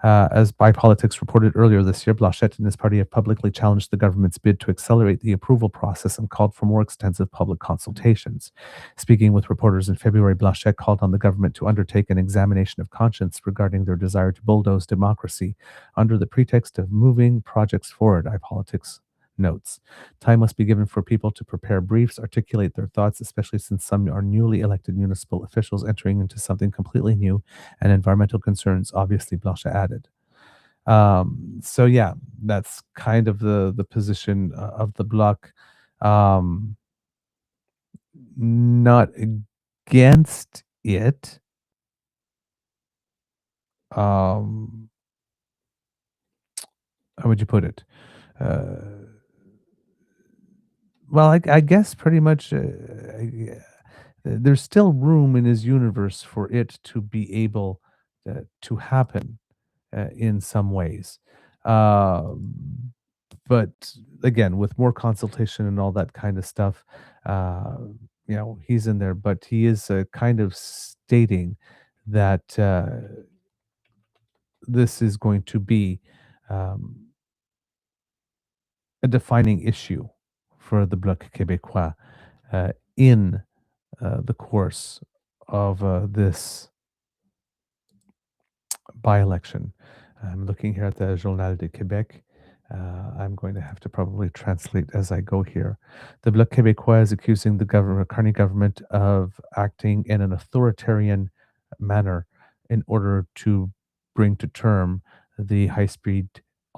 As BiPolitics reported earlier this year, Blanchet and his party have publicly challenged the government's bid to accelerate the approval process and called for more extensive public consultations. Speaking with reporters in February, Blanchet called on the government to undertake an examination of conscience regarding their desire to bulldoze democracy under the pretext of moving projects forward, iPolitics notes. Time must be given for people to prepare briefs, articulate their thoughts, especially since some are newly elected municipal officials entering into something completely new, and environmental concerns, obviously, Blanchet added. So yeah, that's kind of the position of the Bloc. not against it. How would you put it? Well, I guess pretty much there's still room in his universe for it to be able to happen in some ways. But again, with more consultation and all that kind of stuff, uh, he's in there, but he is kind of stating that this is going to be um, a defining issue for the Bloc Québécois in the course of this by-election. I'm looking here at the Journal de Québec. I'm going to have to probably translate as I go here. The Bloc Québécois is accusing the Carney government of acting in an authoritarian manner in order to bring to term the high-speed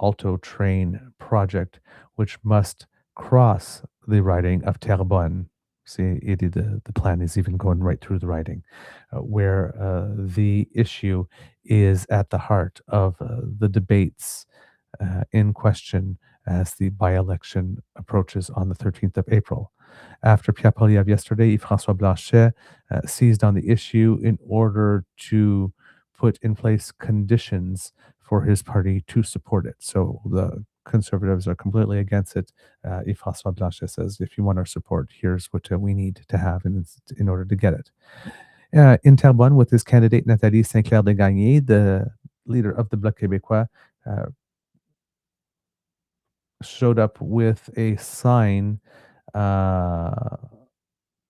Alto train project, which must cross the riding of Terrebonne. See, the plan is even going right through the riding, where the issue is at the heart of the debates in question as the by-election approaches on the 13th of April. After Pierre Poilievre yesterday, François Blanchet seized on the issue in order to put in place conditions for his party to support it. So the Conservatives are completely against it. François Blanchet says, if you want our support, here's what we need to have in order to get it. In Terrebonne, with his candidate Nathalie Saint-Clair-Desgagnés, the leader of the Bloc Québécois, showed up with a sign.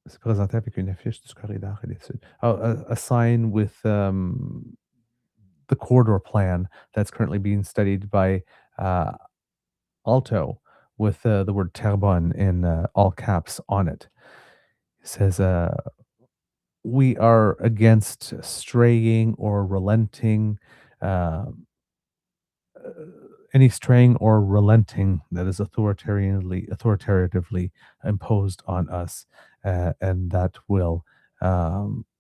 Se présentait avec une affiche du corridor et des Sud. A sign with the corridor plan that's currently being studied by Alto with the word Terrebonne in all caps on it. It says, we are against straying or relenting, any straying or relenting that is authoritatively imposed on us, and that will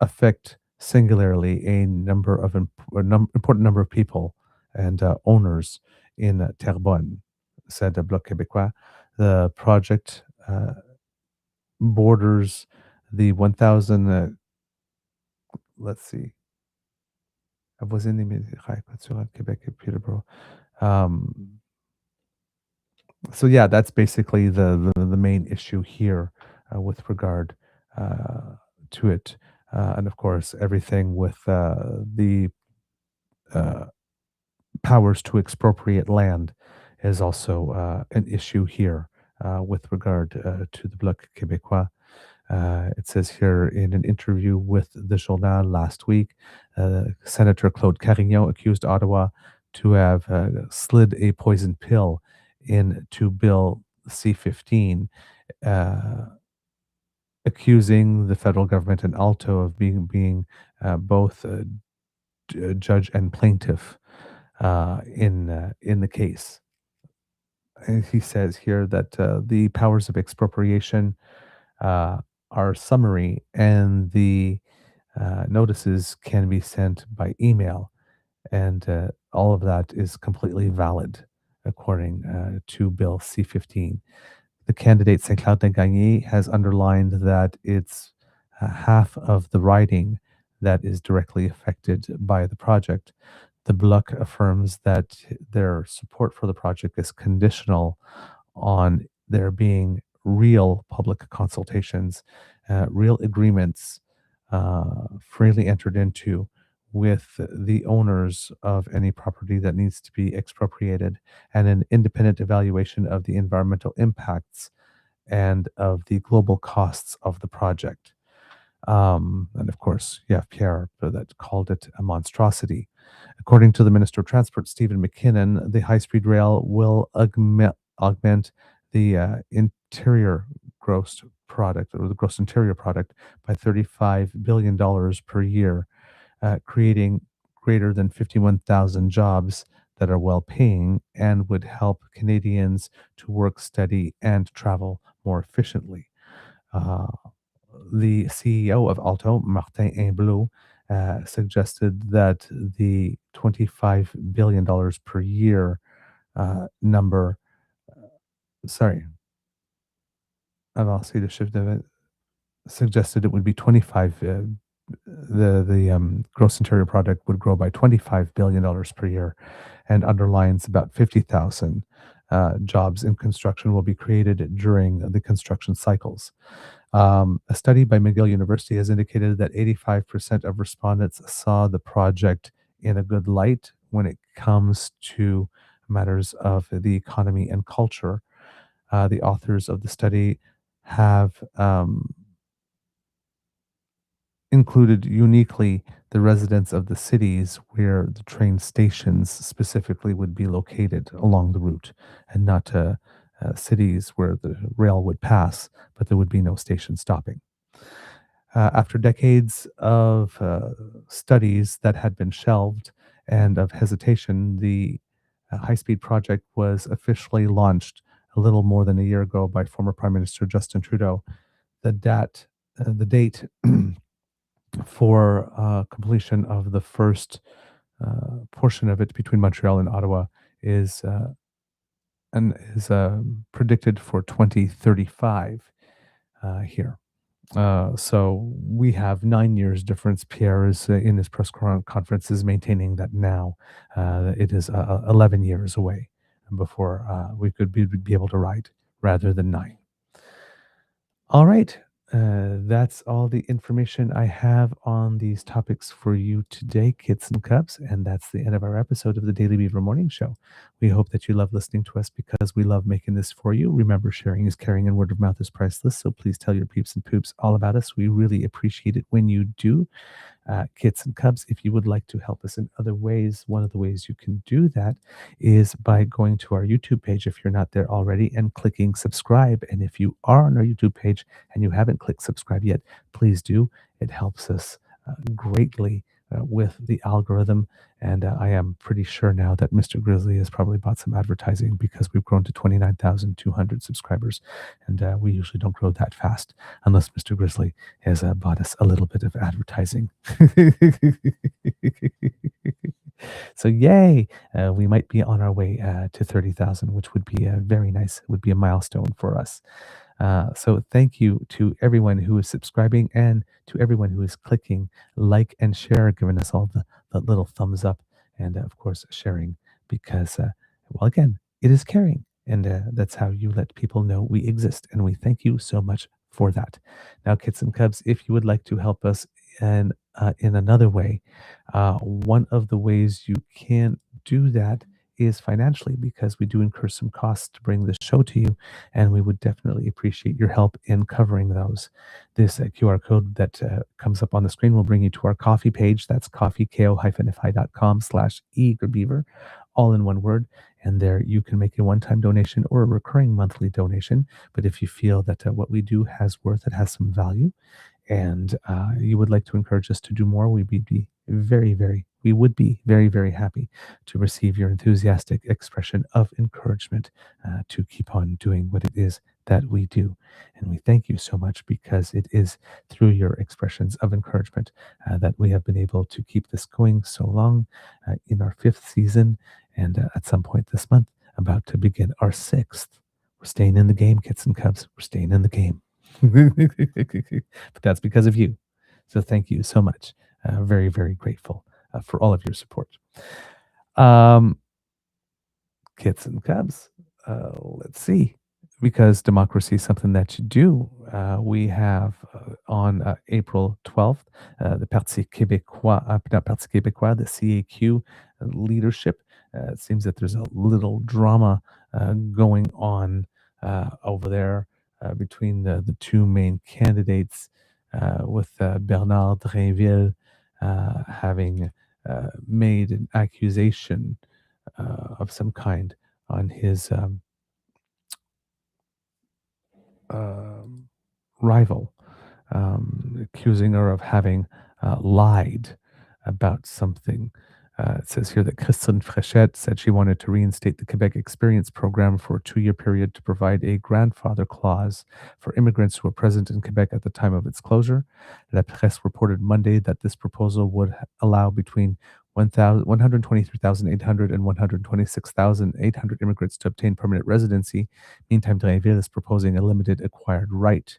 affect singularly a important number of people and owners in Terrebonne, said the Bloc Québécois. The project borders the 1,000, let's see, avoisine les Québec et Peterborough. So yeah, that's basically the main issue here with regard to it. And of course, everything with the powers to expropriate land is also an issue here with regard to the Bloc Québécois. It says here in an interview with the Journal last week, Senator Claude Carignan accused Ottawa to have slid a poison pill into Bill C-15, accusing the federal government and Alto of being both judge and plaintiff in the case. And he says here that the powers of expropriation are summary, and the notices can be sent by email, and all of that is completely valid according to Bill C-15. The candidate Saint-Clair-Desgagnés has underlined that it's half of the riding that is directly affected by the project. The Bloc affirms that their support for the project is conditional on there being real public consultations, real agreements freely entered into with the owners of any property that needs to be expropriated, and an independent evaluation of the environmental impacts and of the global costs of the project. And of course, Pierre that called it a monstrosity. According to the Minister of Transport, Stephen McKinnon, the high-speed rail will augment the interior gross product, or the gross interior product, by $35 billion per year, creating greater than 51,000 jobs that are well-paying and would help Canadians to work, study, and travel more efficiently. the CEO of Alto, Martin Inblot, suggested that the $25 billion per year number, sorry, avant, c'est le chiffre de, suggested it would be 25, the gross interior product would grow by $25 billion per year, and underlines about 50,000 jobs in construction will be created during the construction cycles. A study by McGill University has indicated that 85% of respondents saw the project in a good light when it comes to matters of the economy and culture. The authors of the study have included uniquely the residents of the cities where the train stations specifically would be located along the route, and not cities where the rail would pass, but there would be no station stopping. After decades of studies that had been shelved and of hesitation, the high-speed project was officially launched a little more than a year ago by former Prime Minister Justin Trudeau. The date for completion of the first portion of it between Montreal and Ottawa is predicted for 2035 here. So we have 9 years difference. Pierre is in his press conference is maintaining that now it is 11 years away before we could be able to ride rather than 9. All right. That's all the information I have on these topics for you today, kids and cubs, and that's the end of our episode of the Daily Beaver Morning Show. We hope that you love listening to us because we love making this for you. Remember, sharing is caring and word of mouth is priceless, so please tell your peeps and poops all about us. We really appreciate it when you do. Kids and cubs, if you would like to help us in other ways, one of the ways you can do that is by going to our YouTube page if you're not there already and clicking subscribe. And if you are on our YouTube page and you haven't clicked subscribe yet, please do. It helps us greatly with the algorithm. And I am pretty sure now that Mr. Grizzly has probably bought some advertising because we've grown to 29,200 subscribers. And we usually don't grow that fast unless Mr. Grizzly has bought us a little bit of advertising. So yay, we might be on our way to 30,000, which would be very nice. It would be a milestone for us. So thank you to everyone who is subscribing and to everyone who is clicking like and share, giving us all the little thumbs up, and of course sharing, because well, again, it is caring, and that's how you let people know we exist, and we thank you so much for that. Now, kids and cubs, if you would like to help us in another way, one of the ways you can do that is financially, because we do incur some costs to bring this show to you, and we would definitely appreciate your help in covering those. This QR code that comes up on the screen will bring you to our coffee page. That's coffee.ko-fi.com/eagerbeaver, all in one word. And there you can make a one-time donation or a recurring monthly donation. But if you feel that what we do has worth, it has some value, and you would like to encourage us to do more, we would be very, very happy to receive your enthusiastic expression of encouragement to keep on doing what it is that we do. And we thank you so much, because it is through your expressions of encouragement that we have been able to keep this going so long in our 5th season, and at some point this month, about to begin our 6th. We're staying in the game, kids and cubs. We're staying in the game. But that's because of you. So thank you so much. Very, very grateful for all of your support. Kids and cubs, let's see. Because democracy is something that you do. We have on April 12th, the Parti Québécois, not Parti Québécois, the CAQ leadership. It seems that there's a little drama going on over there between the two main candidates, with Bernard Drinville having made an accusation of some kind on his rival, accusing her of having lied about something It says here that Christine Fréchette said she wanted to reinstate the Quebec Experience Program for a 2-year period to provide a grandfather clause for immigrants who were present in Quebec at the time of its closure. La Presse reported Monday that this proposal would allow between 123,800 and 126,800 immigrants to obtain permanent residency. Meantime, Drainville is proposing a limited acquired right.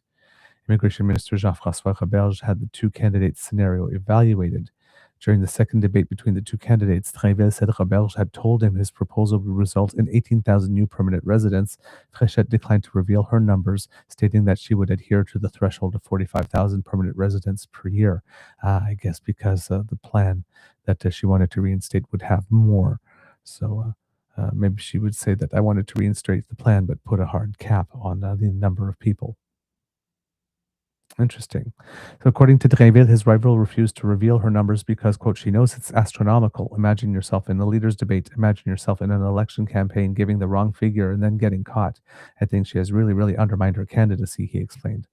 Immigration Minister Jean-François Roberge had the two candidates' scenario evaluated. During the second debate between the two candidates, Trainville said Roberge had told him his proposal would result in 18,000 new permanent residents. Fréchette declined to reveal her numbers, stating that she would adhere to the threshold of 45,000 permanent residents per year. I guess because the plan that she wanted to reinstate would have more. So maybe she would say that I wanted to reinstate the plan, but put a hard cap on the number of people. Interesting. So according to Drainville, his rival refused to reveal her numbers because, quote, she knows it's astronomical. Imagine yourself in the leaders' debate. Imagine yourself in an election campaign giving the wrong figure and then getting caught. I think she has really undermined her candidacy, he explained.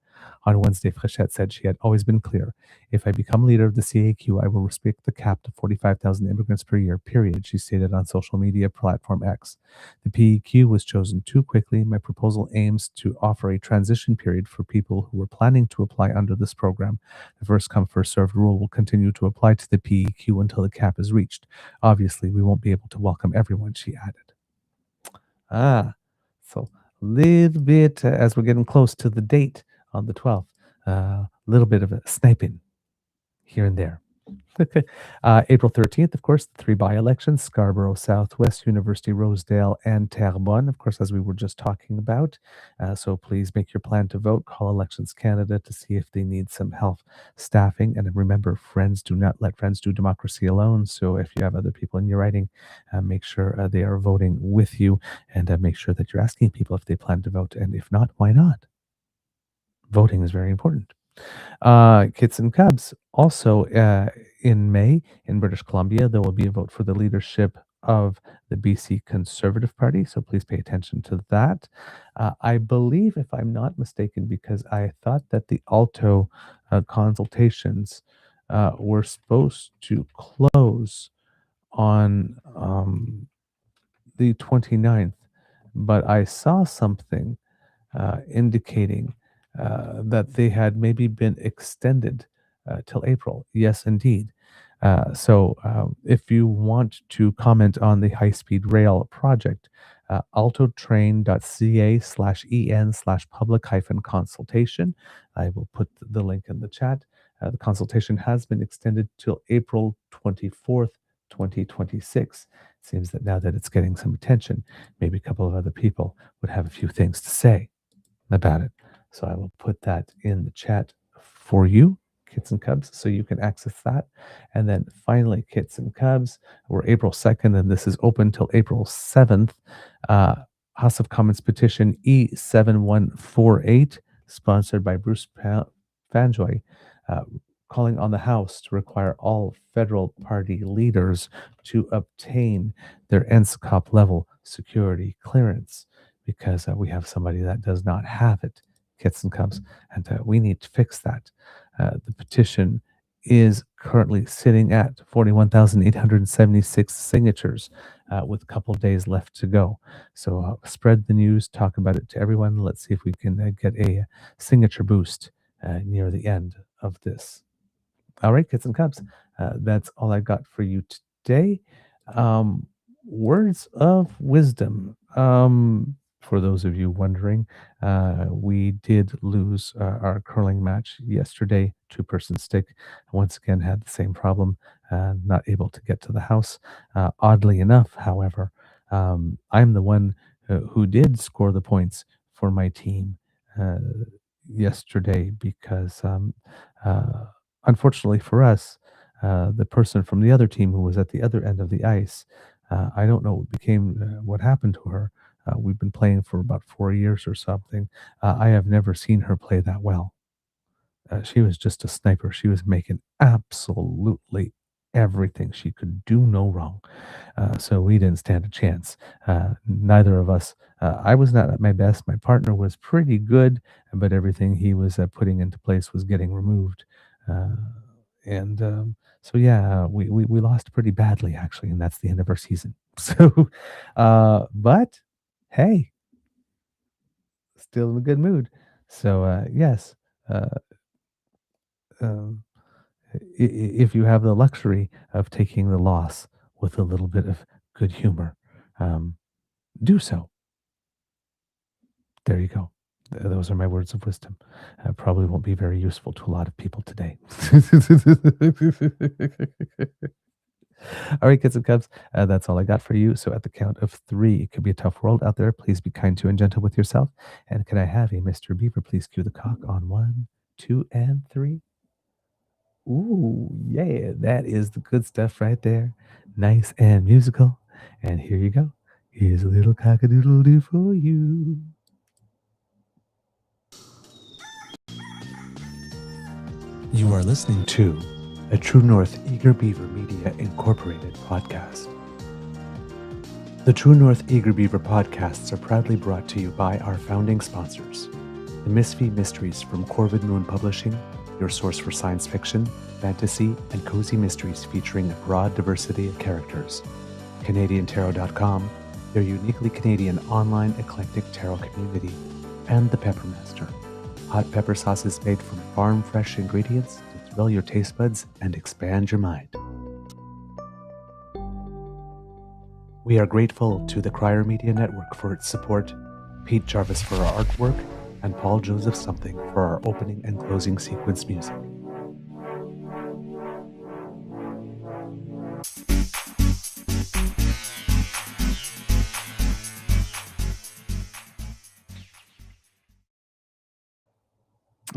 On Wednesday, Fréchette said she had always been clear. If I become leader of the CAQ, I will respect the cap to 45,000 immigrants per year, period, she stated on social media platform X. The PEQ was chosen too quickly. My proposal aims to offer a transition period for people who were planning to apply under this program. The first come, first served rule will continue to apply to the PEQ until the cap is reached. Obviously, we won't be able to welcome everyone, she added. So a little bit, as we're getting close to the date on the 12th, a little bit of a sniping here and there. April 13th, of course, the 3 by-elections, Scarborough Southwest, University Rosedale, and Terrebonne, of course, as we were just talking about. So please make your plan to vote. Call Elections Canada to see if they need some help staffing. And remember, friends do not let friends do democracy alone. So if you have other people in your writing, make sure they are voting with you, and make sure that you're asking people if they plan to vote. And if not, why not? Voting is very important. Kits and Cubs. Also, in May in British Columbia, there will be a vote for the leadership of the BC Conservative Party. So please pay attention to that. I believe, if I'm not mistaken, because I thought that the Alto consultations were supposed to close on the 29th, but I saw something indicating that they had maybe been extended till April. Yes, indeed. So if you want to comment on the high-speed rail project, altotrain.ca/en/public-consultation. I will put the link in the chat. The consultation has been extended till April 24th, 2026. It seems that now that it's getting some attention, maybe a couple of other people would have a few things to say about it. So I will put that in the chat for you, Kits and Cubs, so you can access that. And then finally, Kits and Cubs, we're April 2nd, and this is open till April 7th. House of Commons petition E7148, sponsored by Bruce Fanjoy, calling on the House to require all federal party leaders to obtain their NSCOP level security clearance, because we have somebody that does not have it, Kits and Cubs, and we need to fix that. The petition is currently sitting at 41,876 signatures with a couple of days left to go. So spread the news, talk about it to everyone. Let's see if we can get a signature boost near the end of this. All right, Kits and Cubs, that's all I got for you today. Words of wisdom. For those of you wondering, we did lose our curling match yesterday. 2-person stick. Once again, had the same problem, not able to get to the house. Oddly enough, however, I'm the one who did score the points for my team yesterday, because unfortunately for us, the person from the other team who was at the other end of the ice, I don't know what happened to her. We've been playing for about 4 years or something. I have never seen her play that well. She was just a sniper. She was making absolutely everything. She could do no wrong. So we didn't stand a chance. Neither of us. I was not at my best. My partner was pretty good, but everything he was putting into place was getting removed. So yeah, we lost pretty badly actually, and that's the end of our season. So, but hey, still in a good mood. So yes, uh, um, if you have the luxury of taking the loss with a little bit of good humor, do so. There you go. Those are my words of wisdom. Probably won't be very useful to a lot of people today. All right, kids and cubs, that's all I got for you. So at the count of 3, it could be a tough world out there. Please be kind to and gentle with yourself. And can I have a Mr. Beaver please cue the cock on 1, 2, and 3? Ooh, yeah, that is the good stuff right there. Nice and musical. And here you go. Here's a little cock-a-doodle-doo for you. You are listening to a True North Eager Beaver Media Incorporated podcast. The True North Eager Beaver podcasts are proudly brought to you by our founding sponsors, the Misfit Mysteries from Corvid Moon Publishing, your source for science fiction, fantasy, and cozy mysteries featuring a broad diversity of characters, CanadianTarot.com, their uniquely Canadian online eclectic tarot community, and the Peppermaster, hot pepper sauces made from farm-fresh ingredients to thrill your taste buds and expand your mind. We are grateful to the Crier Media Network for its support, Pete Jarvis for our artwork, and Paul Joseph Something for our opening and closing sequence music.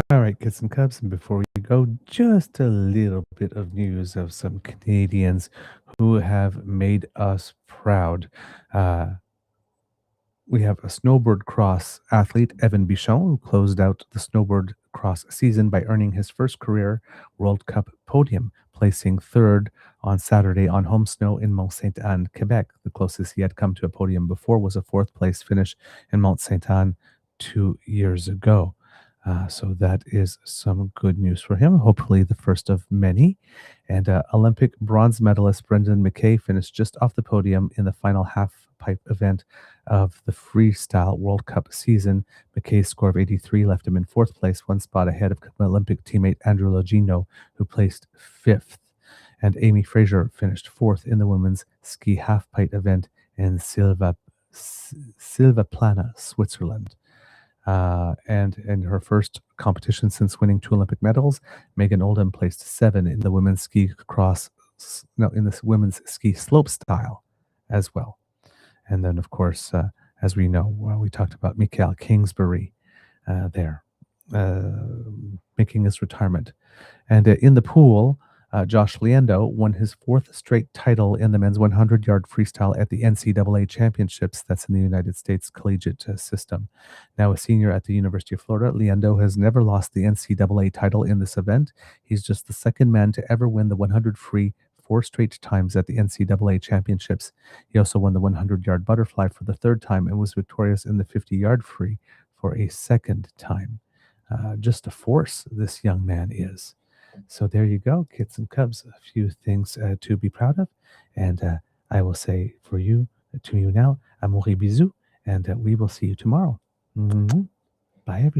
All right, kids and cubs, and before we go, just a little bit of news of some Canadians who have made us proud. We have a snowboard cross athlete, Evan Bichon, who closed out the snowboard cross season by earning his first career World Cup podium, placing third on Saturday on home snow in Mont Sainte-Anne, Quebec. The closest he had come to a podium before was a fourth place finish in Mont Sainte-Anne 2 years ago. So that is some good news for him, hopefully the first of many. And Olympic bronze medalist Brendan McKay finished just off the podium in the final half-pipe event of the Freestyle World Cup season. McKay's score of 83 left him in fourth place, one spot ahead of Olympic teammate Andrew Logino, who placed fifth. And Amy Fraser finished fourth in the women's ski half-pipe event in Silvaplana, Switzerland. And in her first competition since winning 2 Olympic medals, Megan Oldham placed 7 in the women's ski ski slope style as well. And then, of course, as we know, we talked about Michael Kingsbury making his retirement. And in the pool, Josh Liendo won his 4th straight title in the men's 100-yard freestyle at the NCAA Championships. That's in the United States collegiate system. Now a senior at the University of Florida, Liendo has never lost the NCAA title in this event. He's just the second man to ever win the 100 free 4 straight times at the NCAA Championships. He also won the 100-yard butterfly for the 3rd time and was victorious in the 50-yard free for a 2nd time. Just a force this young man is. So there you go, kids and cubs, a few things to be proud of. And I will say to you now, amour et bisous, and we will see you tomorrow. Bye, everyone.